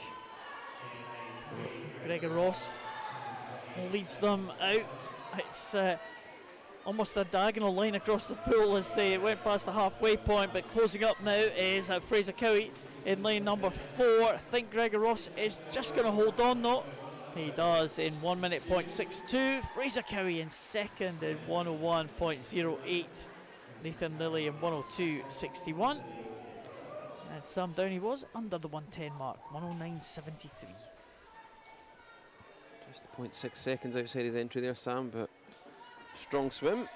S1: Gregor Ross leads them out. It's almost a diagonal line across the pool as they went past the halfway point, but closing up now is Fraser Cowie in lane number 4. I think Gregor Ross is just going to hold on though. He does in 1 minute .62. Fraser Cowie in second in 101.08. Nathan Lilly in 102.61. And Sam Downey was under the 110 mark, 109.73.
S2: Just 0.6 seconds outside his entry there, Sam, but strong swim.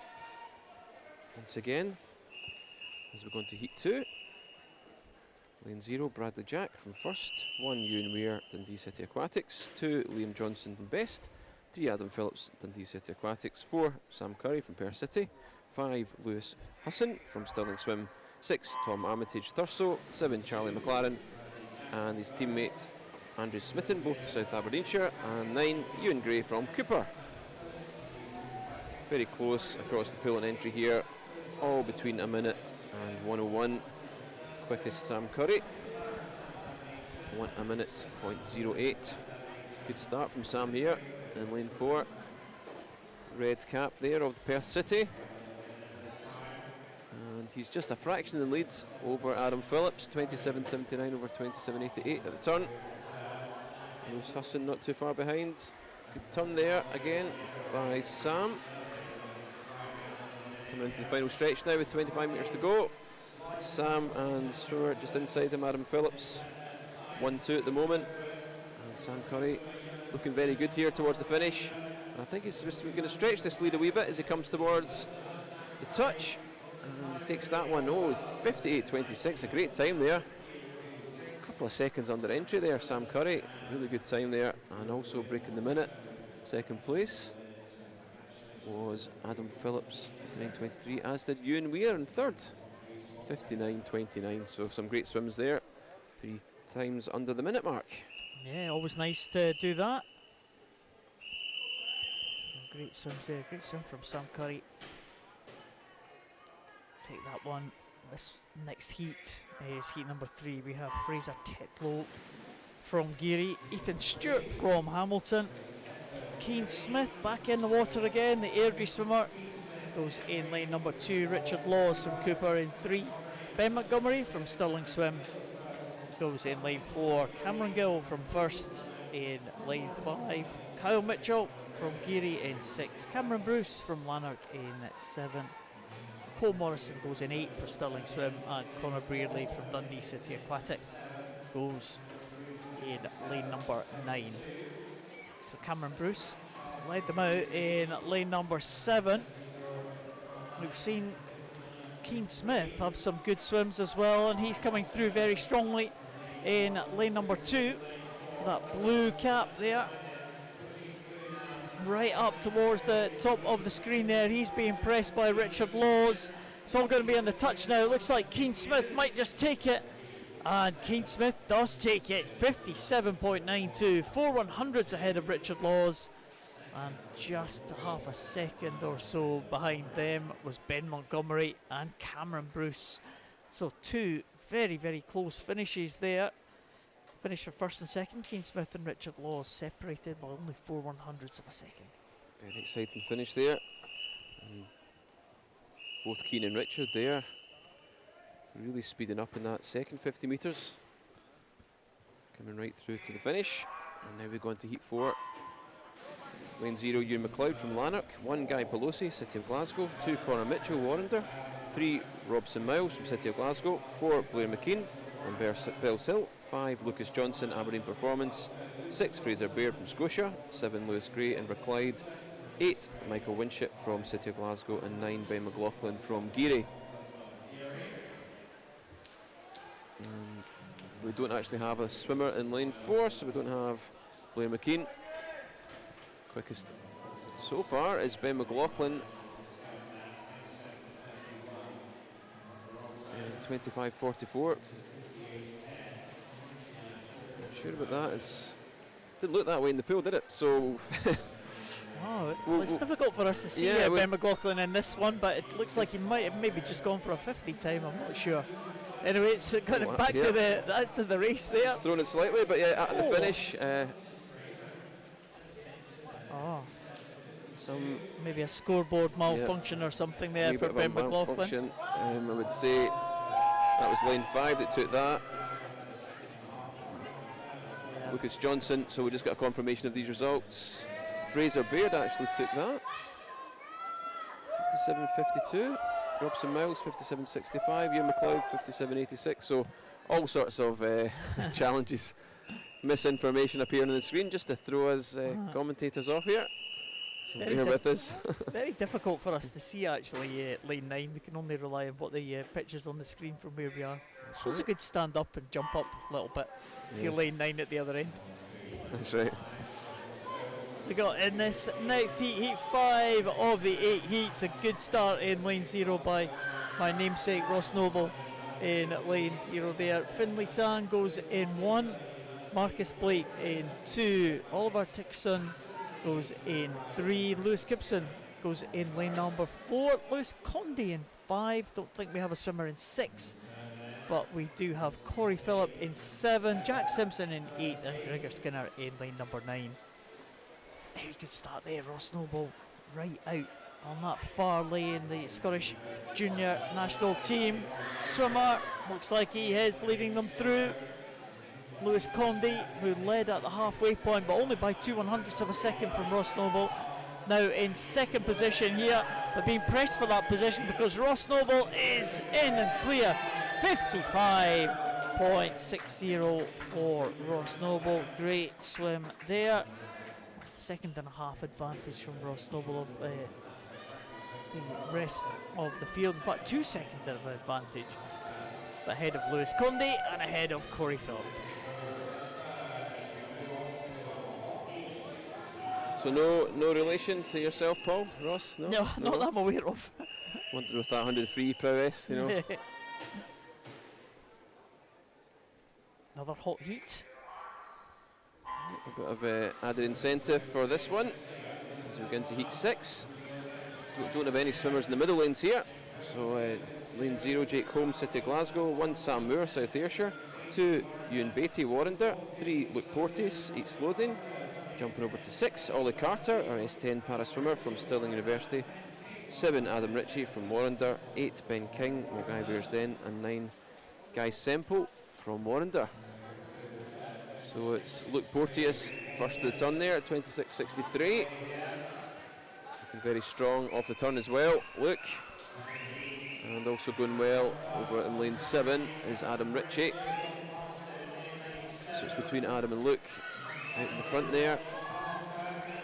S2: Once again, as we're going to heat 2. Lane 0, Bradley Jack from first. 1, Ewan Weir, Dundee City Aquatics. 2, Liam Johnson from Best. 3, Adam Phillips, Dundee City Aquatics. 4, Sam Curry from Perth City. 5, Lewis Husson from Stirling Swim. 6, Tom Armitage Thurso. 7, Charlie McLaren. And his teammate Andrew Smitten, both South Aberdeenshire. And 9, Ewan Gray from Cooper. Very close across the pool and entry here. All between a minute and 101. Quickest Sam Curry, 1 minute .08. Good start from Sam here in lane 4. Red cap there of the Perth City, and he's just a fraction in the lead over Adam Phillips, 27.79 over 27.88 at the turn. Lewis Husson not too far behind. Good turn there again by Sam. Coming into the final stretch now with 25 metres to go. Sam and Stewart just inside him, Adam Phillips 1-2 at the moment, and Sam Curry looking very good here towards the finish. And I think he's going to stretch this lead a wee bit as he comes towards the touch, and he takes that one. Oh, 58.26, a great time there. A couple of seconds under entry there, Sam Curry, really good time there, and also breaking the minute. Second place was Adam Phillips, 59.23, as did Ewan Weir in third, 59.29. So some great swims there, 3 times under the minute mark.
S1: Yeah, always nice to do that. Some great swims there, great swim from Sam Curry. Take that one. This next heat is heat number 3. We have Fraser Tetlow from Geary, Ethan Stewart from Hamilton, Keane Smith back in the water again, the Airdrie swimmer goes in lane number 2. Richard Laws from Cooper in 3. Ben Montgomery from Stirling Swim goes in lane 4. Cameron Gill from first in lane 5. Kyle Mitchell from Geary in 6. Cameron Bruce from Lanark in 7. Cole Morrison goes in 8 for Stirling Swim, and Conor Brearley from Dundee City Aquatic goes in lane number 9. So Cameron Bruce led them out in lane number 7. We've seen Keane Smith have some good swims as well, and he's coming through very strongly in lane number 2. That blue cap there, right up towards the top of the screen there. He's being pressed by Richard Laws. It's all going to be on the touch now. It looks like Keane Smith might just take it, and Keane Smith does take it. 57.92, 4/100ths ahead of Richard Laws. And just half a second or so behind them was Ben Montgomery and Cameron Bruce. So 2 very, very close finishes there. Finish for first and second, Keane Smith and Richard Laws separated by only 4/100ths of a second.
S2: Very exciting finish there. And both Keane and Richard there really speeding up in that second 50 metres. Coming right through to the finish. And now we go into heat 4. Lane 0, Ewan McLeod from Lanark. 1, Guy Pelosi, City of Glasgow. 2, Conor Mitchell, Warrender. 3, Robson Miles from City of Glasgow. 4, Blair McKean from Bells Hill. 5, Lucas Johnson, Aberdeen Performance. 6, Fraser Baird from Scotia. 7, Lewis Gray, Inverclyde. 8, Michael Winship from City of Glasgow, and 9, Ben McLaughlin from Geary. And we don't actually have a swimmer in lane 4, so we don't have Blair McKean. Quickest so far is Ben McLaughlin. 25:44. Not sure about that. It didn't look that way in the pool, did it? So.
S1: Well, it's difficult for us to see Ben McLaughlin in this one, but it looks like he might have maybe just gone for a 50 time. I'm not sure. Anyway, it's kind of back to the race there.
S2: It's thrown it slightly, but yeah, at the finish. Some
S1: maybe a scoreboard malfunction or something there for Ben McLaughlin.
S2: I would say that was lane 5 that took that. Lucas Johnson. So we just got a confirmation of these results. Fraser Baird actually took that. 57:52. Robson Miles 57:65. Ian McLeod 57:86. So all sorts of challenges, misinformation appearing on the screen just to throw us commentators off here. So bear with us.
S1: It's very difficult for us to see actually lane 9. We can only rely on what the pictures on the screen from where we are. I suppose I could stand up and jump up a little bit. See lane 9 at the other end.
S2: That's right.
S1: We got in this next heat, heat 5 of the 8 heats. A good start in lane 0 by my namesake Ross Noble in lane 0 there. Finlay Sang goes in 1. Marcus Blake in 2. Oliver Tickson goes in 3. Lewis Gibson goes in lane number 4. Lewis Conde in 5. Don't think we have a swimmer in 6, but we do have Corey Phillip in 7. Jack Simpson in 8, and Gregor Skinner in lane number 9. Very good start there. Ross Noble right out on that far lane. The Scottish junior national team swimmer looks like he is leading them through. Lewis Conde, who led at the halfway point, but only by 2/100ths of a second from Ross Noble. Now in second position here, but being pressed for that position because Ross Noble is in and clear. 55.60 for Ross Noble. Great swim there. 2.5 advantage from Ross Noble of the rest of the field. In fact, 2 seconds of advantage. Ahead of Lewis Conde and ahead of Corey Phillip.
S2: So no relation to yourself, Paul, Ross?
S1: No, not that I'm aware of.
S2: Wanted with that 100 free prowess, you know.
S1: Another hot heat.
S2: A bit of added incentive for this one as we get into heat 6. Don't have any swimmers in the middle lanes here. So lane 0, Jake Holmes, City of Glasgow. 1, Sam Moore, South Ayrshire. 2, Ewan Beattie, Warrender. 3, Luke Porteous, East Lothian. Jumping over to 6, Ollie Carter, our S10 para swimmer from Stirling University. 7, Adam Ritchie from Warrender. 8, Ben King, Mulgai Bearsden. And 9, Guy Semple from Warrender. So it's Luke Porteous first to the turn there at 26.63. Looking very strong off the turn as well, Luke. And also going well over in lane 7 is Adam Ritchie. So it's between Adam and Luke out in the front there.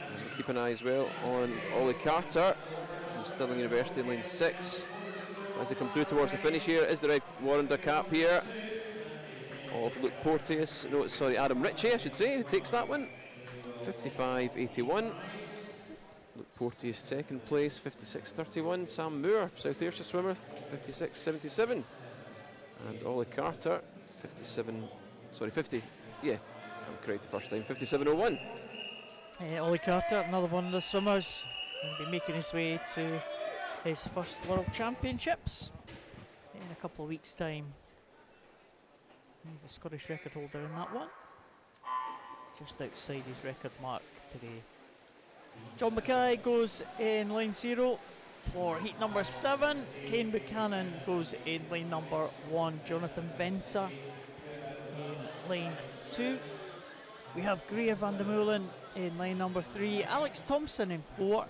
S2: And keep an eye as well on Ollie Carter from Stirling University in lane 6. As they come through towards the finish here, is the red Warrender cap here of Luke Porteous, no, sorry, Adam Ritchie, I should say, who takes that one. 55.81. Luke Porteous second place, 56.31. Sam Moore, South Ayrshire swimmer, 56.77. And Ollie Carter, 50, yeah, I'm correct the first time, 57.01.
S1: Ollie Carter, another one of the swimmers, will be making his way to his first World Championships in a couple of weeks' time. He's a Scottish record holder in that one. Just outside his record mark today. John Mackay goes in lane 0 for heat number 7. Kane Buchanan goes in lane number 1. Jonathan Venter in lane 2. We have Greer van der Meulen in lane number 3. Alex Thompson in 4.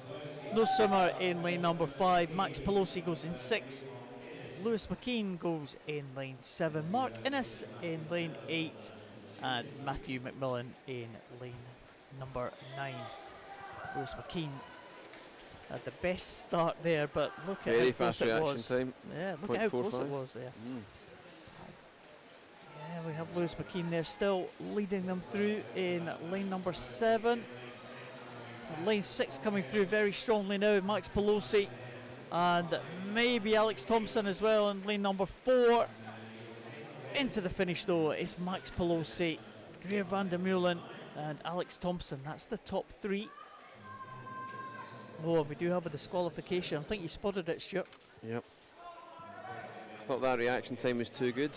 S1: No swimmer in lane number 5. Max Pelosi goes in 6. Lewis McKean goes in lane 7, Mark Innes in lane 8, and Matthew McMillan in lane number 9. Lewis McKean Had the best start there, but look at
S2: Very
S1: how close
S2: fast
S1: it
S2: reaction
S1: was.
S2: time.
S1: Yeah, look at how close it
S2: 0.45.
S1: was there. Yeah, we have Lewis McKean there still leading them through in lane number 7. And lane 6 coming through very strongly now, Max Pelosi. And maybe Alex Thompson as well in lane number 4. Into the finish though is Max Pelosi, Greer van der Meulen and Alex Thompson. That's the top 3. Oh, we do have a disqualification. I think you spotted it, Stuart.
S2: Yep. I thought that reaction time was too good.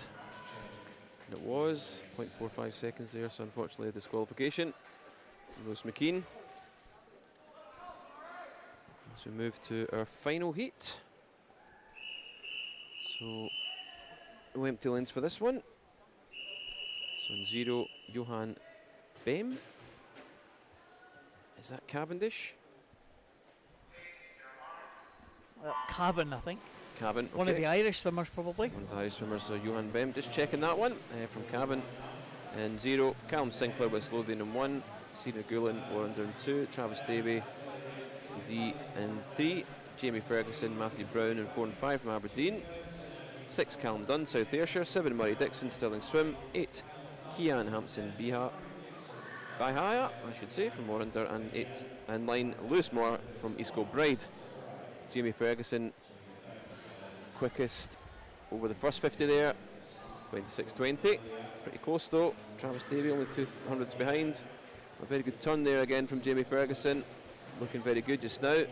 S2: And it was 0.45 seconds there, so unfortunately a disqualification. Lewis McKean. So we move to our final heat. So no empty lanes for this one. So in 0, Johan Bem. Is that Cavendish?
S1: Cavan, I think.
S2: Cavan.
S1: One of the Irish swimmers, probably.
S2: One of the Irish swimmers, Johan Bem. Just checking that one from Cavan. In 0, Callum Sinclair with Slovene in 1, Cena Gulen, Warrender in 2, Travis Davey D in 3, Jamie Ferguson, Matthew Brown in 4 and 5 from Aberdeen. 6, Callum Dunn, South Ayrshire. 7, Murray Dixon, Stirling Swim. 8, Kian Hampson Bihaya, I should say, from Warrender. And 8 and 9, Lewis Moore from East Kilbride. Jamie Ferguson quickest over the first 50 there, 26.20. Pretty close though. Travis Davey only 200ths behind. A very good turn there again from Jamie Ferguson. Looking very good just now. And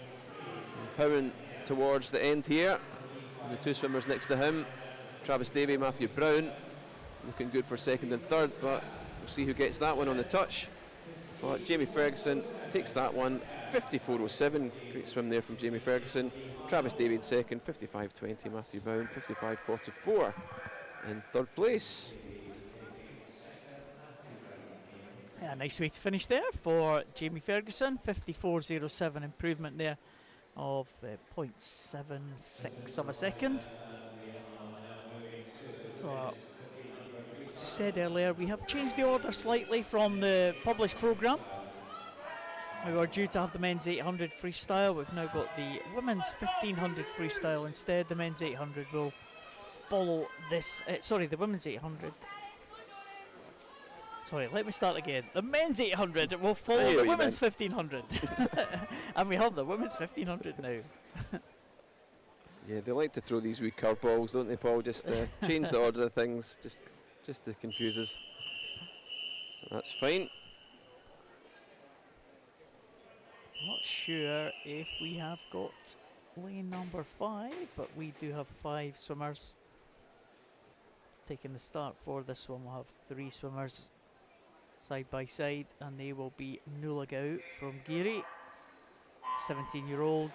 S2: powering towards the end here. And the 2 swimmers next to him, Travis Davey, Matthew Brown, looking good for 2nd and 3rd, but we'll see who gets that one on the touch. But Jamie Ferguson takes that one, 54.07. Great swim there from Jamie Ferguson. Travis Davey in 2nd, 55.20. Matthew Brown, 55.44 in 3rd place.
S1: Yeah, nice way to finish there for Jamie Ferguson. 54.07 improvement there of 0.76 of a second. So, as I said earlier, we have changed the order slightly from the published programme. We were due to have the men's 800 freestyle. We've now got the women's 1500 freestyle instead. The men's 800 will follow this. The women's 800. Sorry, let me start again. The men's 800 will follow the women's 1500. And we have the women's 1500 now.
S2: Yeah, they like to throw these wee curveballs, don't they, Paul? Just change the order of things, just to confuse us. That's fine.
S1: Not sure if we have got lane number 5, but we do have 5 swimmers taking the start for this one. We'll have 3 swimmers side by side, and they will be Nulagau from Geary, 17-year-old,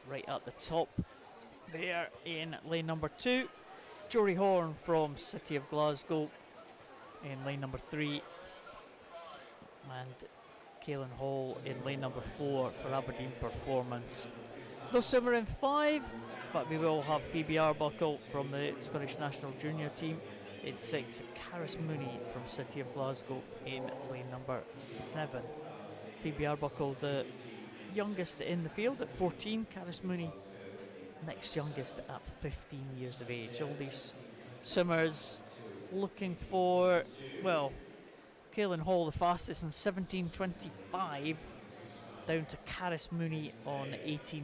S1: right at the top there in lane number 2. Jory Horn from City of Glasgow in lane number 3, and Caelan Hall in lane number 4 for Aberdeen Performance. No swimmer in 5, but we will have Phoebe Arbuckle from the Scottish national junior team in 6. Caris Mooney from City of Glasgow in lane number 7. Phoebe Arbuckle, the youngest in the field at 14. Caris Mooney, next youngest at 15 years of age. All these swimmers looking for, well, Caelan Hall the fastest on 17.25, down to Caris Mooney on 18.42.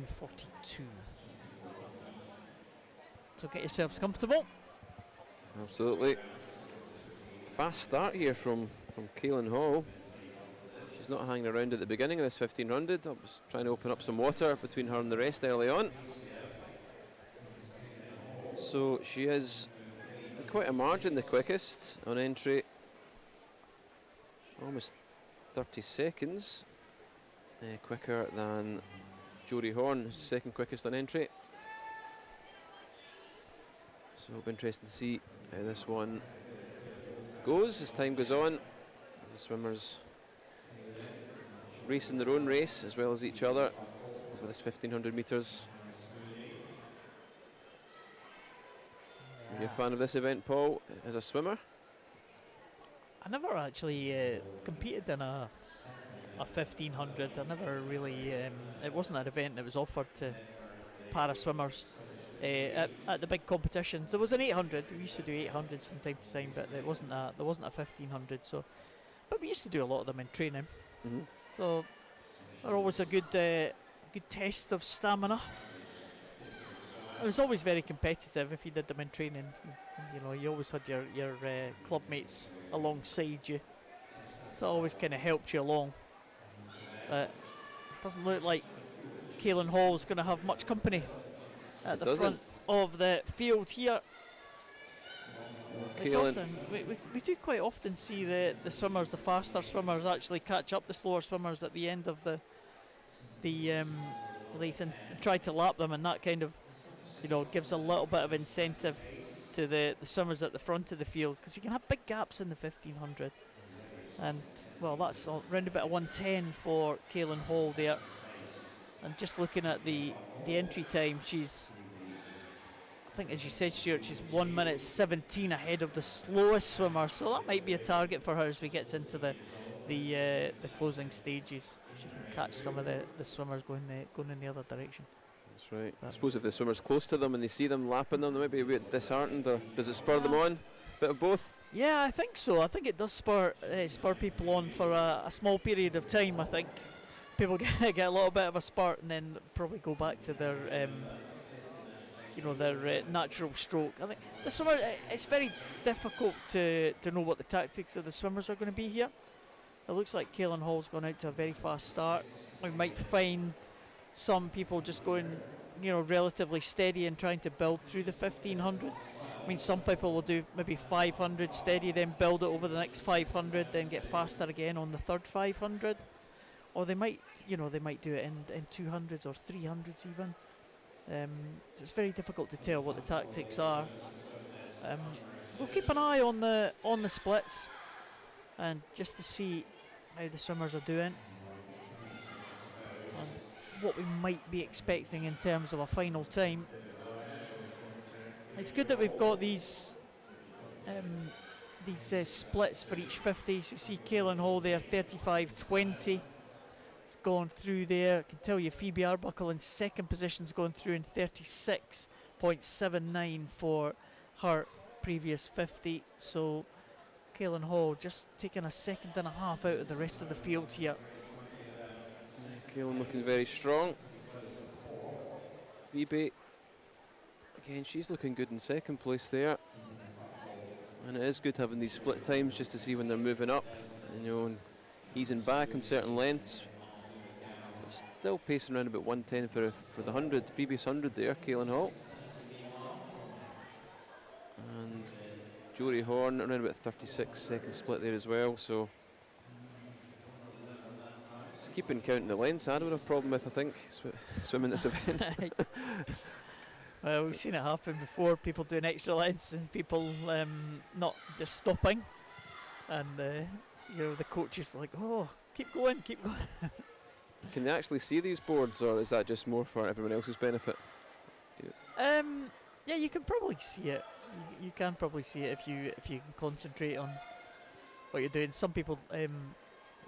S1: So get yourselves comfortable.
S2: Absolutely. Fast start here from Caelan Hall. She's not hanging around at the beginning of this 1500. I was trying to open up some water between her and the rest early on. So she is quite a margin the quickest on entry. Almost 30 seconds quicker than Jory Horn, who's the 2nd quickest on entry. So it'll be interesting to see how this one goes as time goes on. The swimmers racing their own race as well as each other over this 1500 metres. Are you a fan of this event, Paul, as a swimmer?
S1: I never actually competed in a a 1500. I never really, it wasn't an event that was offered to para swimmers at the big competitions. There was an 800. We used to do 800s from time to time, but there wasn't a 1500. So, but we used to do a lot of them in training.
S2: Mm-hmm.
S1: So they're always a good test of stamina. It was always very competitive if you did them in training. You know, you always had your club mates alongside you, so it always kind of helped you along. But it doesn't look like Kaelin Hall's going to have much company at the front of the field here. It's often, we do quite often see the swimmers, the faster swimmers, actually catch up the slower swimmers at the end of the late and try to lap them, and that kind of, you know, gives a little bit of incentive to the swimmers at the front of the field, because you can have big gaps in the 1500. And well, that's around about a 110 for Kaelin Hall there. And just looking at the entry time, she's, I think as you said, Stuart, she's 1 minute 17 ahead of the slowest swimmer, so that might be a target for her as we get into the closing stages. She can catch some of the swimmers going in the other direction.
S2: That's right. I suppose if the swimmer's close to them and they see them lapping them, they might be a bit disheartened, or does it spur them on? Bit of both?
S1: Yeah, I think so. I think it does spur people on for a small period of time. I think people get a little bit of a spurt and then probably go back to their their natural stroke. I think the swimmer, it's very difficult to know what the tactics of the swimmers are going to be here. It looks like Kaelin Hall's gone out to a very fast start. We might find some people just going, you know, relatively steady and trying to build through the 1500. I mean, some people will do maybe 500 steady, then build it over the next 500, then get faster again on the third 500. Or they might do it in 200s or 300s even. So it's very difficult to tell what the tactics are. We'll keep an eye on the splits, and just to see how the swimmers are doing, and what we might be expecting in terms of a final time. It's good that we've got these splits for each 50. So you see Kaelin Hall there, 35.20. It's gone through there. I can tell you Phoebe Arbuckle in second position's gone through in 36.79 for her previous 50. So Kaelin Hall just taking a second and a half out of the rest of the field here.
S2: Kaelin looking very strong. Phoebe, again, she's looking good in second place there. And it is good having these split times just to see when they're moving up, and, you know, and easing back on certain lengths. Still pacing around about 110 for the 100, previous 100 there, Kaelin Hall. And Jory Horn around about 36 second split there as well, so just keeping counting the lengths I don't have a problem with, I think, swimming this event.
S1: Well, we've seen it happen before, people doing extra lengths and people not just stopping, and you know, the coach is like, oh, keep going.
S2: Can they actually see these boards, or is that just more for everyone else's benefit?
S1: Yeah, you can probably see it. You can probably see it if you can concentrate on what you're doing. Some people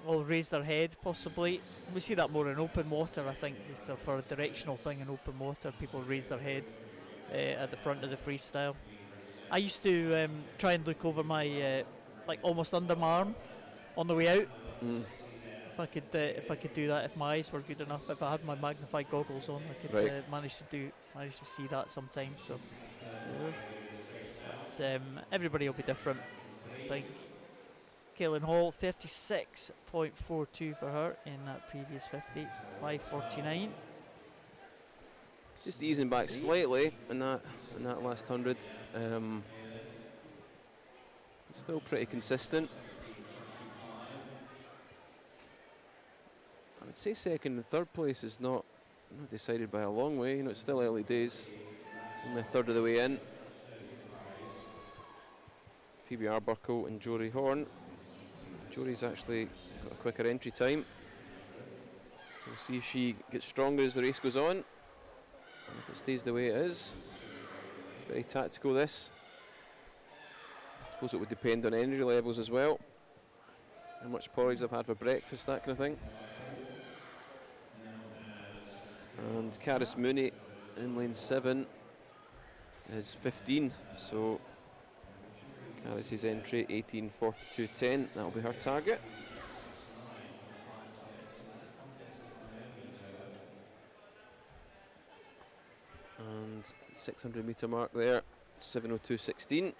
S1: will raise their head, possibly. We see that more in open water, I think. It's for a directional thing in open water. People raise their head at the front of the freestyle. I used to try and look over my like almost under my arm on the way out. If I could do that, if my eyes were good enough, if I had my magnified goggles on, I could manage to see that sometimes. So, but, everybody will be different, I think. Kaelin Hall, 36.42 for her in that previous 50, 5:49.
S2: Just easing back slightly in that last 100. Still pretty consistent. I would say second and third place is not decided by a long way. You know, it's still early days. Only a third of the way in. Phoebe Arbuckle and Jory Horn. Jory's actually got a quicker entry time. So we'll see if she gets stronger as the race goes on. And if it stays the way it is. It's very tactical, this. I suppose it would depend on energy levels as well. how much porridge I've had for breakfast, that kind of thing. And Caris Mooney in lane 7 is 15, so Caris's entry 18:42.10, that'll be her target. And 600 metre mark there, 7:02.16.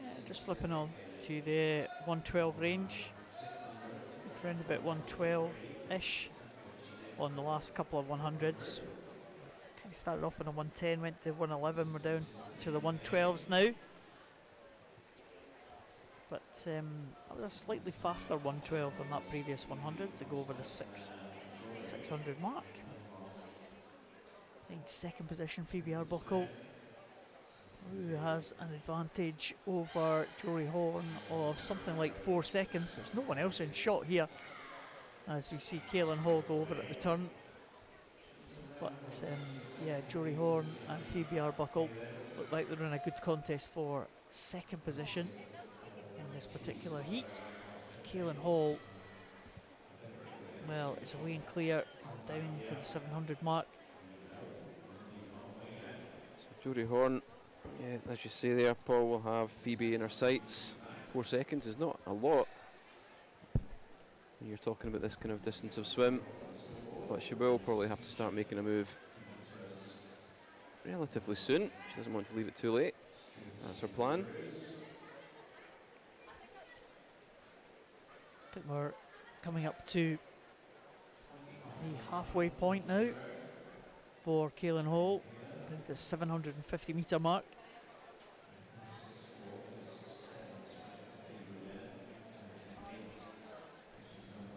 S1: Yeah, just slipping on to the 112 range, around about 112-ish on the last couple of 100s. Kind of started off on a 110, went to 111, we're down to the 112s now. But that was a slightly faster 112 on that previous 100 to go over the 600 mark. In second position, Phoebe Arbuckle, who has an advantage over Jory Horn of something like 4 seconds. There's no one else in shot here, as we see Kaylin Hall go over at the turn. But yeah, Jory Horn and Phoebe Arbuckle look like they're in a good contest for second position in this particular heat. It's Kaylin Hall, well, it's away and clear down to the 700 mark.
S2: So Jory Horn, yeah, as you say there, Paul, will have Phoebe in her sights. 4 seconds is not a lot when you're talking about this kind of distance of swim, but she will probably have to start making a move relatively soon. She doesn't want to leave it too late. That's her plan.
S1: I think we're coming up to the halfway point now for Kaylin Hall, down to the 750 metre mark.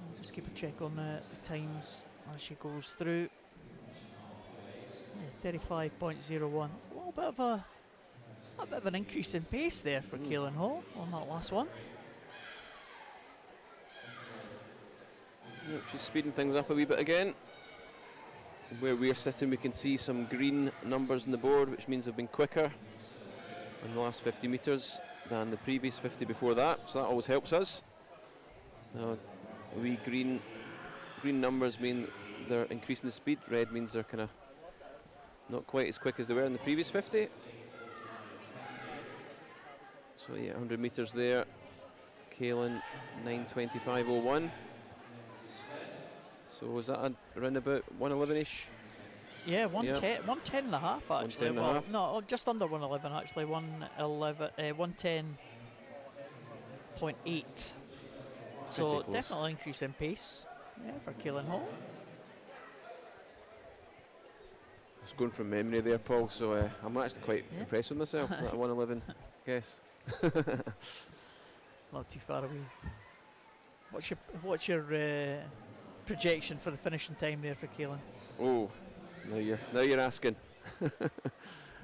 S1: I'll just keep a check on the times as she goes through. Yeah, 35.01. It's a little bit of an increase in pace there for Kaylin Hall on that last one.
S2: Yep, she's speeding things up a wee bit again. Where we're sitting, we can see some green numbers on the board, which means they've been quicker in the last 50 metres than the previous 50 before that, so that always helps us. So wee green numbers mean they're increasing the speed. Red means they're kind of not quite as quick as they were in the previous 50. So yeah, 100 metres there. Kaylin 9:25.01. So was that around about 111-ish?
S1: Yeah, 110 and a half actually.
S2: 110 and a
S1: well,
S2: half.
S1: no, just under 111 actually. 110.8. So
S2: close.
S1: definitely increase in pace. Yeah, for Kaylin Hall.
S2: I was going from memory there, Paul, so I'm actually quite impressed with myself. That 111 guess.
S1: Not too far away. What's your projection for the finishing time there for Kaylin?
S2: Oh, now you're asking.
S1: I'm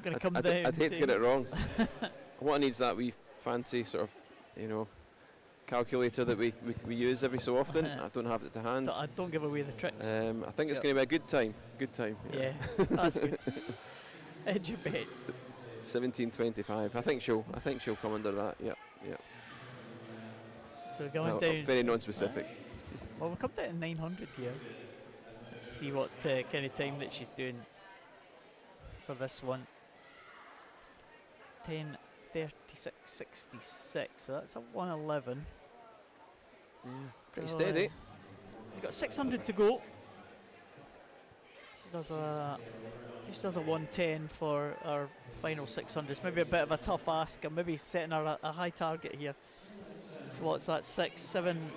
S1: gonna come down.
S2: I'd hate to get it wrong. What needs that wee fancy sort of, calculator that we use every so often. I don't have it to hand.
S1: Don't give away the tricks.
S2: I think it's going to be a good time. Good time.
S1: Yeah, that's good. Edge your bet.
S2: 17:25. I think she'll come under that. Yep.
S1: So going down.
S2: Very non-specific.
S1: Well, we'll come down to 900 here. Let's see what kind of time that she's doing for this one. 10:36.66. So that's a 111.
S2: Yeah, pretty steady.
S1: She's got 600 to go. She does a 110 for our final 600s. Maybe a bit of a tough ask. I'm maybe setting her a high target here. So what's that? 7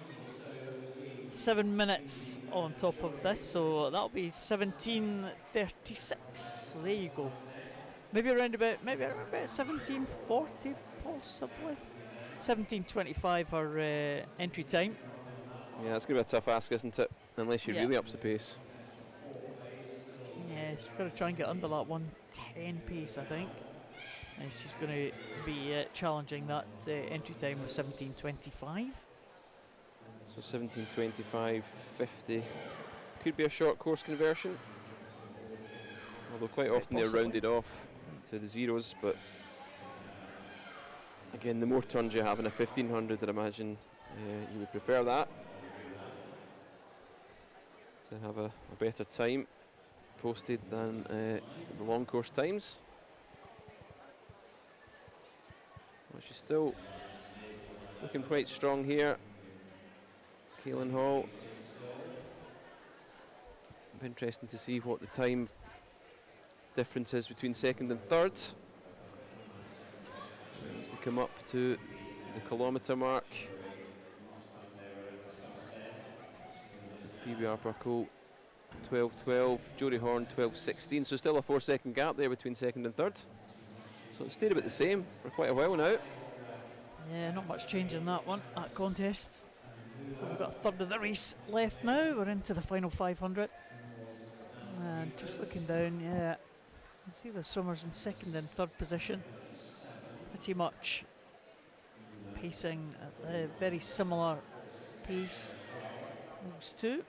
S1: minutes on top of this, so that'll be 17:36. So there you go. Maybe around about 17:40 possibly. 17:25 her entry time.
S2: Yeah, it's going to be a tough ask, isn't it? Unless she really ups the pace.
S1: Yeah, she's got to try and get under that 110 pace, I think. And she's going to be challenging that entry time of 17:25.
S2: So 17:25.50 could be a short course conversion. Although quite often they're rounded off to the zeros, but Again, the more turns you have in a 1500, I'd imagine you would prefer that to have a better time posted than the long course times. Well, she's still looking quite strong here, Kaylin Hall. It'll be interesting to see what the time difference is between second and third as they come up to the kilometre mark. Phoebe Arbuckle 12:12, Jodie Horn 12:16, so still a 4-second gap there between second and third. So it stayed about the same for quite a while now.
S1: Yeah, not much change in that one, that contest. So we've got a third of the race left now. We're into the final 500. And just looking down, yeah, you can see the swimmers in second and third position. Pretty much pacing at a very similar pace, those two.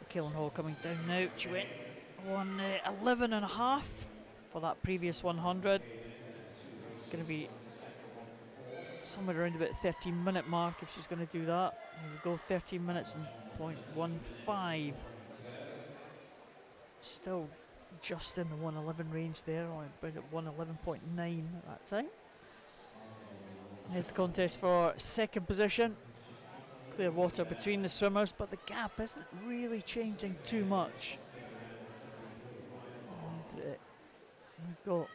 S1: Kaylin Hall coming down now. She went on 11 and a half for that previous 100. It's going to be somewhere around about the 13-minute mark if she's going to do that. Here we go, 13 minutes and 0.15. Still just in the 111 range there, or about at 111.9 at that time. Here's the contest for second position. Clear water between the swimmers, but the gap isn't really changing too much. And we've got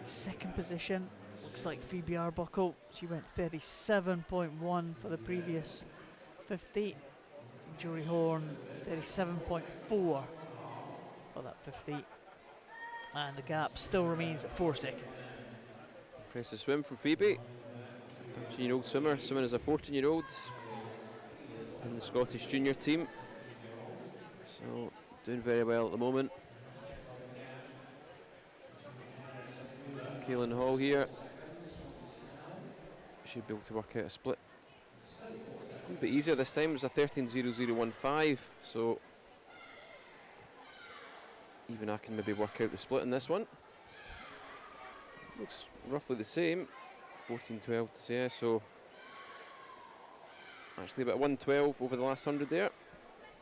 S1: second position. Looks like Phoebe Arbuckle. She went 37.1 for the previous 50. Jodie Horn 37.4 for that 50. And the gap still remains at 4 seconds.
S2: Impressive swim from Phoebe. 13-year-old swimmer, swimming as a 14-year-old in the Scottish junior team. So doing very well at the moment. Kaylin Hall here. Should be able to work out a split a bit easier this time. It was a 13.0015, so even I can maybe work out the split in this one. Looks roughly the same. 14:12 to say, so actually about 112 over the last 100 there,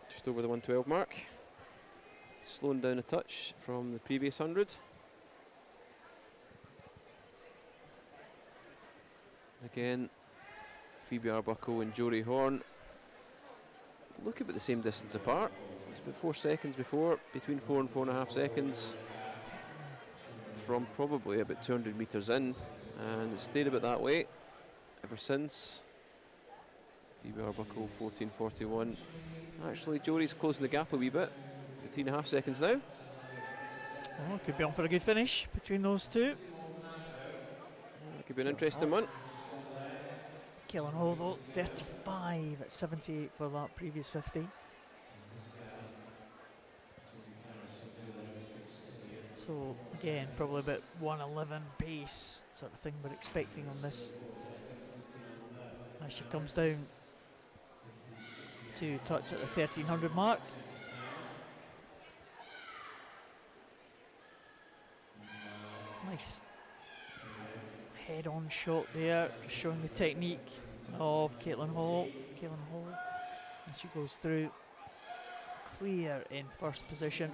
S2: just over the 112 mark. Slowing down a touch from the previous 100. Again, Phoebe Arbuckle and Jodie Horn look about the same distance apart. It's about 4 seconds before, between 4 and 4.5 seconds from probably about 200 metres in, and it's stayed about that way ever since. Phoebe Arbuckle 14:41. Actually, Jodie's closing the gap a wee bit, 3.5 seconds now.
S1: Oh, could be on for a good finish between those two.
S2: Could be an interesting one.
S1: Kaylin Hall though, 35 at 78 for that previous 50. So again, probably about 111 pace sort of thing we're expecting on this. As she comes down to touch at the 1300 mark. Nice head-on shot there, just showing the technique of Kaylin Hall. And she goes through clear in first position,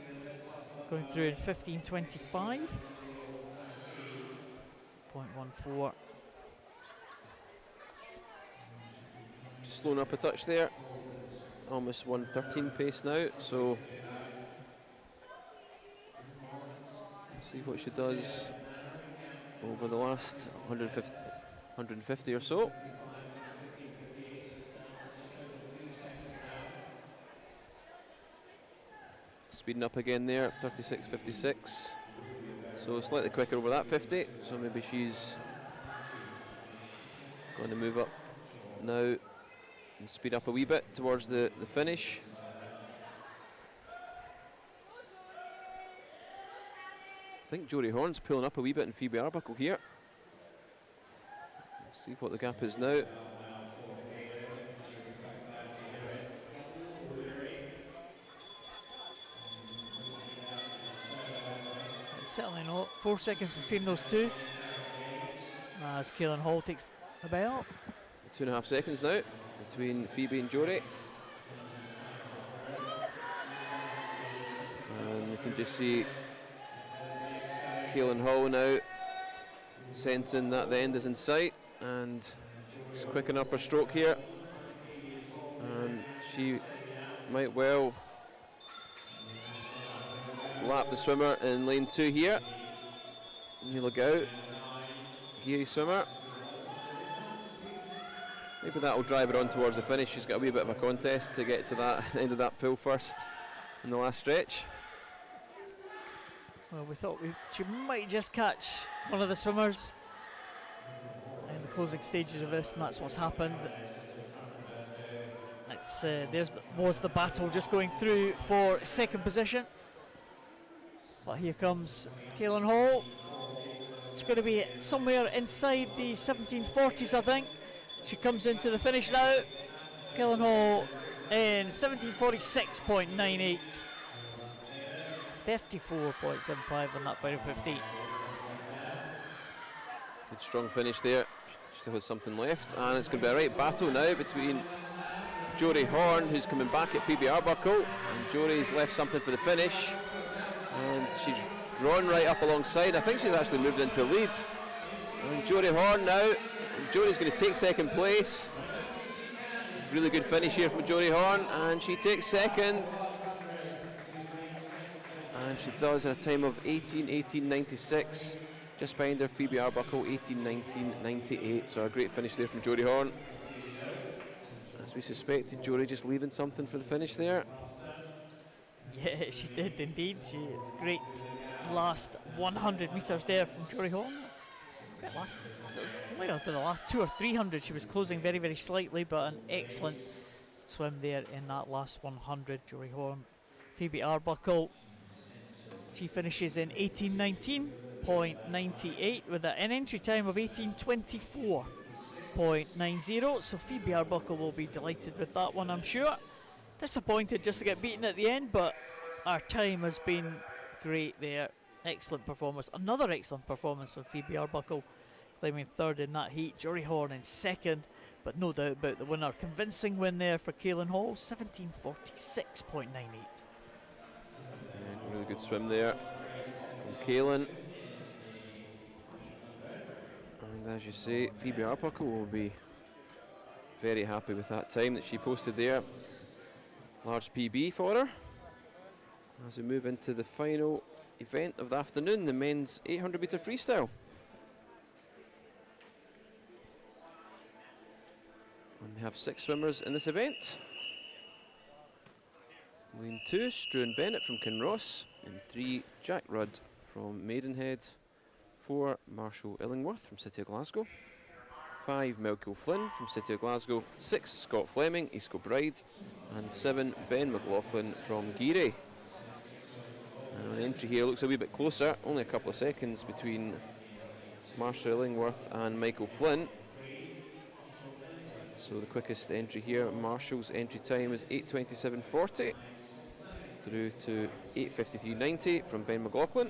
S1: going through in 15:25.14.
S2: Just slowing up a touch there, almost 113 pace now, so see what she does over the last 150 or so. Speeding up again there, 36.56. So slightly quicker over that 50. So maybe she's going to move up now and speed up a wee bit towards the finish. I think Jodie Horn's pulling up a wee bit in Phoebe Arbuckle here. We'll see what the gap is now.
S1: certainly not. 4 seconds between those two. As Kaylin Hall takes the belt.
S2: 2.5 seconds now between Phoebe and Jory. And you can just see Kaylin Hall now sensing that the end is in sight, and just quicken up her stroke here. And she might well lap the swimmer in lane 2 here. You look out, geary swimmer. Maybe that will drive her on towards the finish. She's got a wee bit of a contest to get to that end of that pool first in the last stretch.
S1: Well, we thought she might just catch one of the swimmers in the closing stages of this, and that's what's happened. Was the battle just going through for second position. But here comes Kaylin Hall. It's going to be somewhere inside the 1740s, I think. She comes into the finish now. Kaylin Hall in 1746.98. 34.75 on that final 15.
S2: Good strong finish there. She still has something left, and it's going to be a right battle now between Jory Horn, who's coming back at Phoebe Arbuckle, and Jory's left something for the finish, and she's drawn right up alongside. I think she's actually moved into the lead. And Jory Horn now, Jory's going to take second place. Really good finish here from Jory Horn, and she takes second. And she does at a time of 18:18.96, just behind her Phoebe Arbuckle, 18:19.98. So a great finish there from Jory Horn. As we suspected, Jory just leaving something for the finish there.
S1: Yeah, she did indeed. She is great last 100 metres there from Jory Horn. For the last 200 or 300, she was closing very, very slightly, but an excellent swim there in that last 100. Jory Horn, Phoebe Arbuckle. She finishes in 18:19.98 with an entry time of 18:24.90. So Phoebe Arbuckle will be delighted with that one, I'm sure. Disappointed just to get beaten at the end, but our time has been great there. Excellent performance. Another excellent performance from Phoebe Arbuckle, claiming third in that heat. Jory Horn in second, but no doubt about the winner. Convincing win there for Kaylin Hall, 17:46.98.
S2: Really good swim there from Kaylin. And as you say, Phoebe Arbuckle will be very happy with that time that she posted there. Large PB for her. As we move into the final event of the afternoon, the men's 800 metre freestyle. And we have 6 swimmers in this event. Lane 2, Struan Bennett from Kinross. In 3, Jack Rudd from Maidenhead. 4, Marshall Illingworth from City of Glasgow. 5, Melchiel Flynn from City of Glasgow. 6, Scott Fleming, East Kilbride. And 7, Ben McLaughlin from Geary. And the entry here looks a wee bit closer, only a couple of seconds between Marshall Illingworth and Michael Flynn. So the quickest entry here, Marshall's entry time is 8:27.40 through to 8:53.90 from Ben McLaughlin.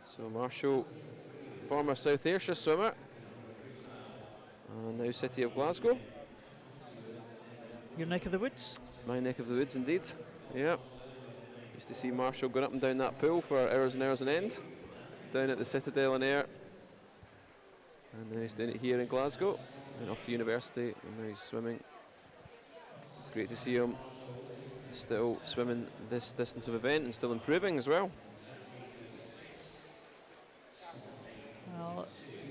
S2: So Marshall, former South Ayrshire swimmer, and now City of Glasgow.
S1: Your neck of the woods?
S2: My neck of the woods indeed, yeah. Used to see Marshall going up and down that pool for hours and hours on end, down at the Citadel in Ayr. And then he's doing it here in Glasgow, and off to university, and now he's swimming. Great to see him still swimming this distance of event and still improving as well.
S1: Well,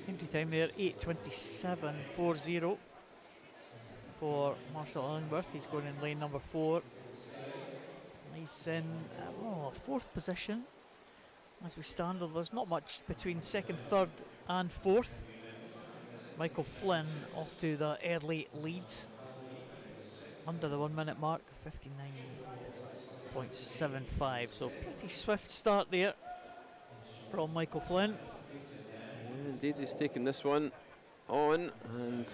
S1: entry time there, 8:27.40 for Marshall Illingworth. He's going in lane number 4. He's in 4th position as we stand. There's not much between 2nd, 3rd and 4th. Michael Flynn off to the early lead, under the 1 minute mark, 59.75. So pretty swift start there from Michael Flynn.
S2: Yeah, indeed, he's taking this one on, and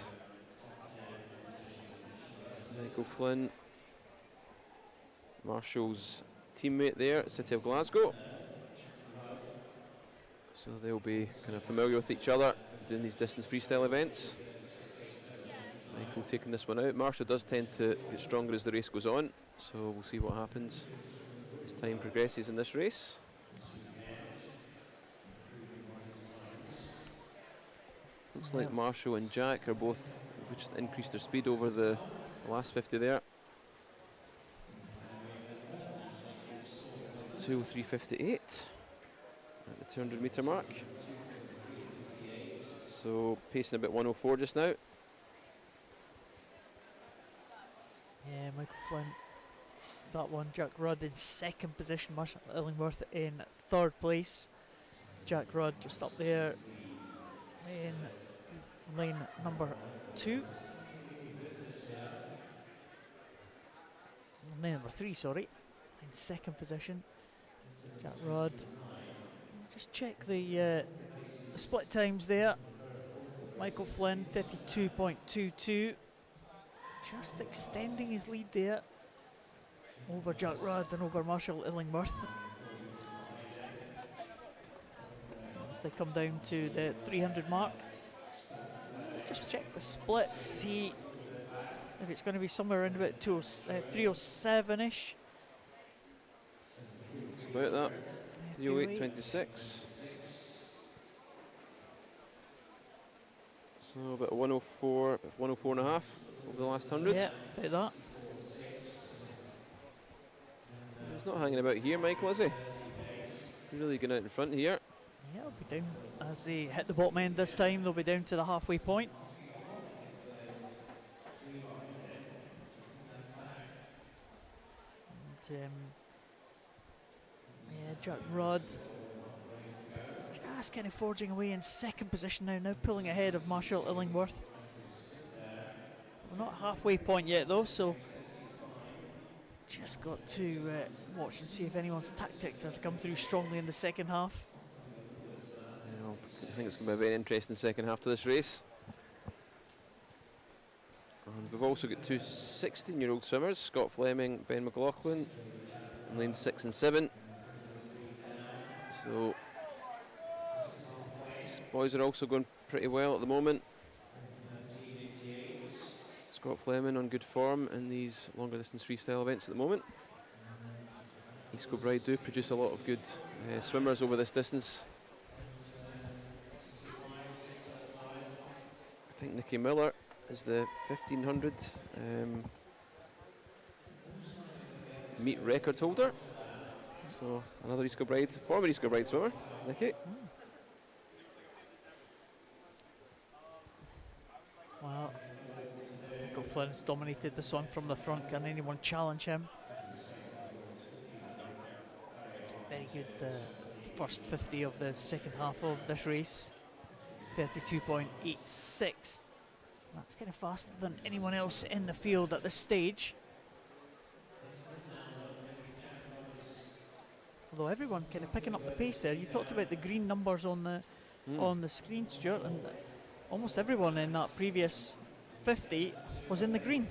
S2: Michael Flynn, Marshall's teammate there at City of Glasgow. So they'll be kind of familiar with each other doing these distance freestyle events. Michael taking this one out. Marshall does tend to get stronger as the race goes on, so we'll see what happens as time progresses in this race. Looks like Marshall and Jack are both just increased their speed over the last 50 there. 2:03.58 at the 200 metre mark. So pacing about 104 just now.
S1: Yeah, Michael Flynn, that one. Jack Rudd in second position, Marshall Illingworth in third place. Jack Rudd just up there in lane number 2. Lane number 3, sorry. In second position, Jack Rudd. Just check the split times there. Michael Flynn, 32.22. Just extending his lead there over Jack Rudd and over Marshall Illingworth. As they come down to the 300 mark. Just check the splits, see if it's going to be somewhere around about 307-ish.
S2: It's about that. 308.26. So about 104, 104 and a half over the last 100.
S1: Yeah, about that.
S2: He's not hanging about here, Michael, is he? Really going out in front here.
S1: Yeah, they'll be down as they hit the bottom end this time. They'll be down to the halfway point. And, yeah, Jack Rudd just kind of forging away in second position now pulling ahead of Marshall Illingworth. We're not halfway point yet though, so just got to watch and see if anyone's tactics have come through strongly in the second half.
S2: I think it's going to be a very interesting second half to this race. And we've also got two 16-year-old swimmers, Scott Fleming, Ben McLaughlin, in lanes 6 and 7. So these boys are also going pretty well at the moment. Scott Fleming on good form in these longer distance freestyle events at the moment. East Kilbride do produce a lot of good swimmers over this distance. I think Nicky Miller is the 1500 meet record holder. So another East Kilbride, former East Kilbride swimmer, Nicky.
S1: Well, Michael Flynn's dominated this one from the front. Can anyone challenge him? It's a very good first 50 of the second half of this race. 32.86. That's kind of faster than anyone else in the field at this stage. Although everyone kind of picking up the pace there. You talked about the green numbers on the screen, Stuart, and almost everyone in that previous 50 was in the green.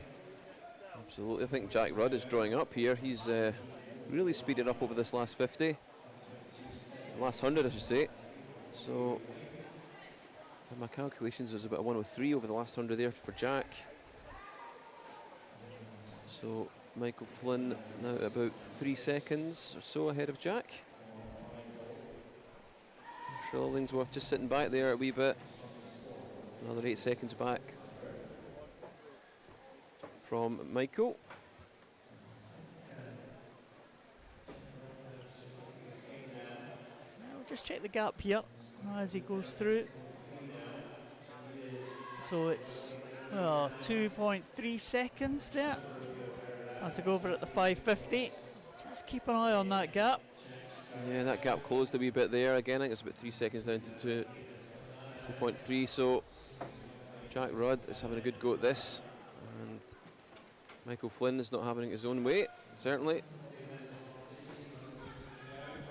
S2: Absolutely. I think Jack Rudd is drawing up here. He's really speeded up over this last 50. Last 100, I should say. So in my calculations, there's about a 103 over the last 100 there for Jack. So Michael Flynn now about 3 seconds or so ahead of Jack. Marshall Illingsworth just sitting back there a wee bit. Another 8 seconds back from Michael.
S1: We'll just check the gap here as he goes through. So it's 2.3 seconds there. And to go over at the 550. Just keep an eye on that gap.
S2: Yeah, that gap closed a wee bit there. Again, I think it's about 3 seconds down to 2.3. So Jack Rudd is having a good go at this. And Michael Flynn is not having his own way, certainly.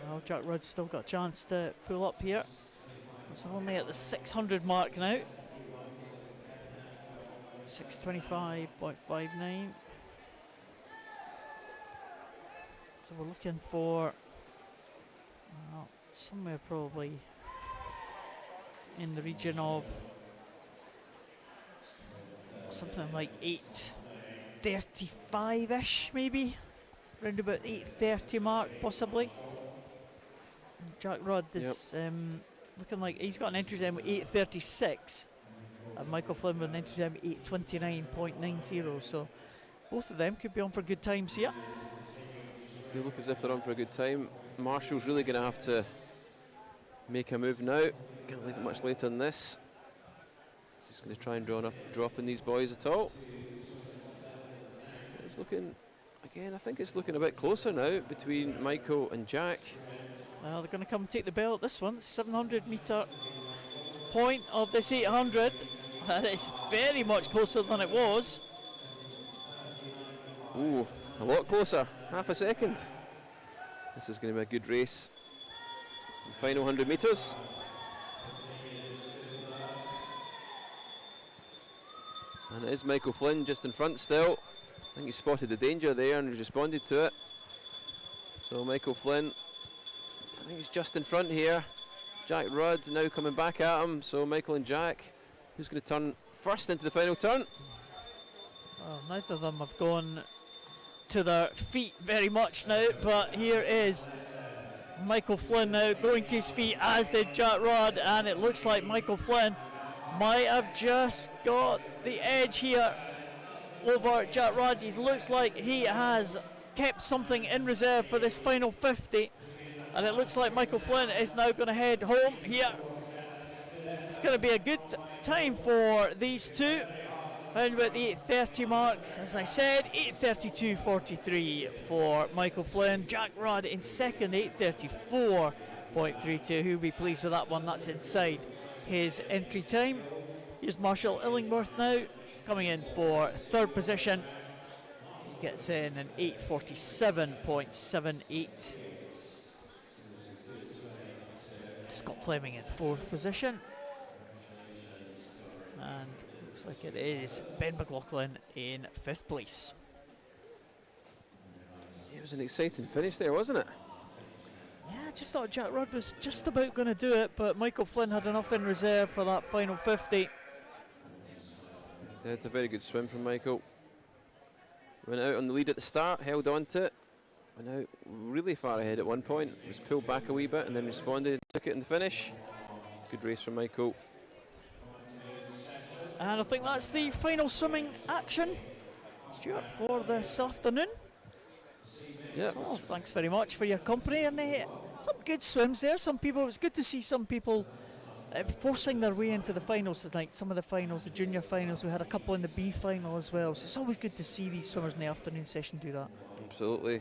S1: Well, Jack Rudd's still got a chance to pull up here. So only at the 600 mark now. 625.59. So we're looking for somewhere probably in the region of something like 8:35-ish, maybe, around about 8:30 mark, possibly. Jack Rudd is looking like he's got an entry time of 8:36, and Michael Flynn with an entry time of 8:29.90. So both of them could be on for good times here.
S2: Do look as if they're on for a good time. Marshall's really going to have to make a move now. Can't leave it much later than this. Just going to try and drop in these boys at all. It's looking, again, I think it's looking a bit closer now between Michael and Jack.
S1: Well, they're going to come and take the bell at this one. 700-metre point of this 800. And it's very much closer than it was.
S2: Ooh, a lot closer. Half a second. This is going to be a good race. The final 100 metres. And it is Michael Flynn just in front still. I think he spotted the danger there and has responded to it. So Michael Flynn, I think he's just in front here. Jack Rudd now coming back at him. So Michael and Jack, who's going to turn first into the final turn?
S1: Well, neither of them have gone to their feet very much now, but here is Michael Flynn now going to his feet, as did Jack Rudd, and it looks like Michael Flynn might have just got the edge here over Jack Rudd. It looks like he has kept something in reserve for this final 50, and it looks like Michael Flynn is now going to head home here. It's going to be a good time for these two, around about the 8:30 mark. As I said, 8:32.43 for Michael Flynn. Jack Rudd in second, 8:34.32. Who'll be pleased with that one? That's inside his entry time. Here's Marshall Illingworth now, coming in for third position. He gets in an 8:47.78. Scott Fleming in fourth position. And looks like it is Ben McLaughlin in fifth place.
S2: It was an exciting finish there, wasn't it?
S1: Yeah, I just thought Jack Rudd was just about going to do it, but Michael Flynn had enough in reserve for that final 50.
S2: That's a very good swim from Michael. Went out on the lead at the start, held on to it. Went out really far ahead at one point, was pulled back a wee bit and then responded and took it in the finish. Good race from Michael.
S1: And I think that's the final swimming action, Stuart, for this afternoon.
S2: Yeah.
S1: So, thanks very much for your company, and some good swims there. Some people, it's good to see some people forcing their way into the finals tonight. Some of the finals, the junior finals, we had a couple in the B final as well. So it's always good to see these swimmers in the afternoon session do that.
S2: Absolutely.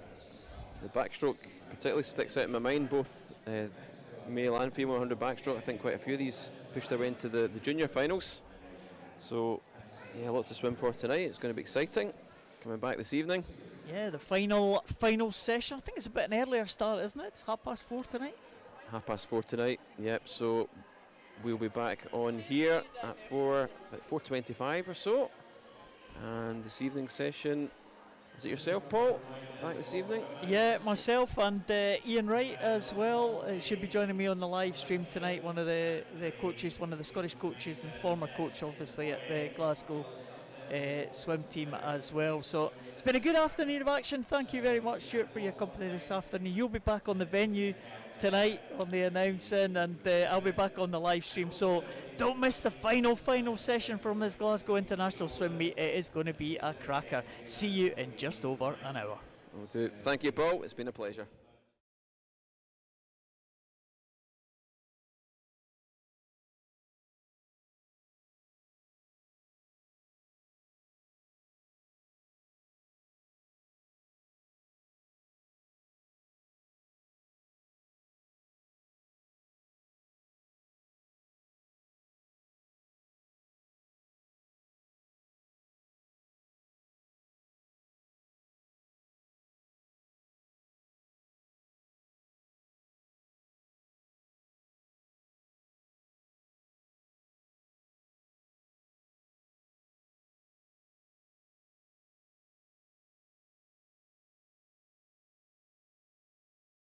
S2: The backstroke particularly sticks out in my mind, both male and female 100 backstroke. I think quite a few of these pushed their way into the junior finals. So, yeah, a lot to swim for tonight. It's going to be exciting. Coming back this evening.
S1: Yeah, the final session. I think it's a bit an earlier start, isn't it? It's 4:30 tonight.
S2: 4:30 tonight. Yep. So we'll be back on here at 4:25 or so. And this evening session, is it yourself, Paul, back this evening?
S1: Yeah, myself and Ian Wright as well. Should be joining me on the live stream tonight. One of the coaches, one of the Scottish coaches and former coach, obviously, at the Glasgow swim team as well. So it's been a good afternoon of action. Thank you very much, Stuart, for your company this afternoon. You'll be back on the venue tonight on the announcing, and I'll be back on the live stream. So don't miss the final session from this Glasgow International Swim Meet. It is going to be a cracker. See you in just over an hour.
S2: Will do. Thank you, Paul. It's been a pleasure.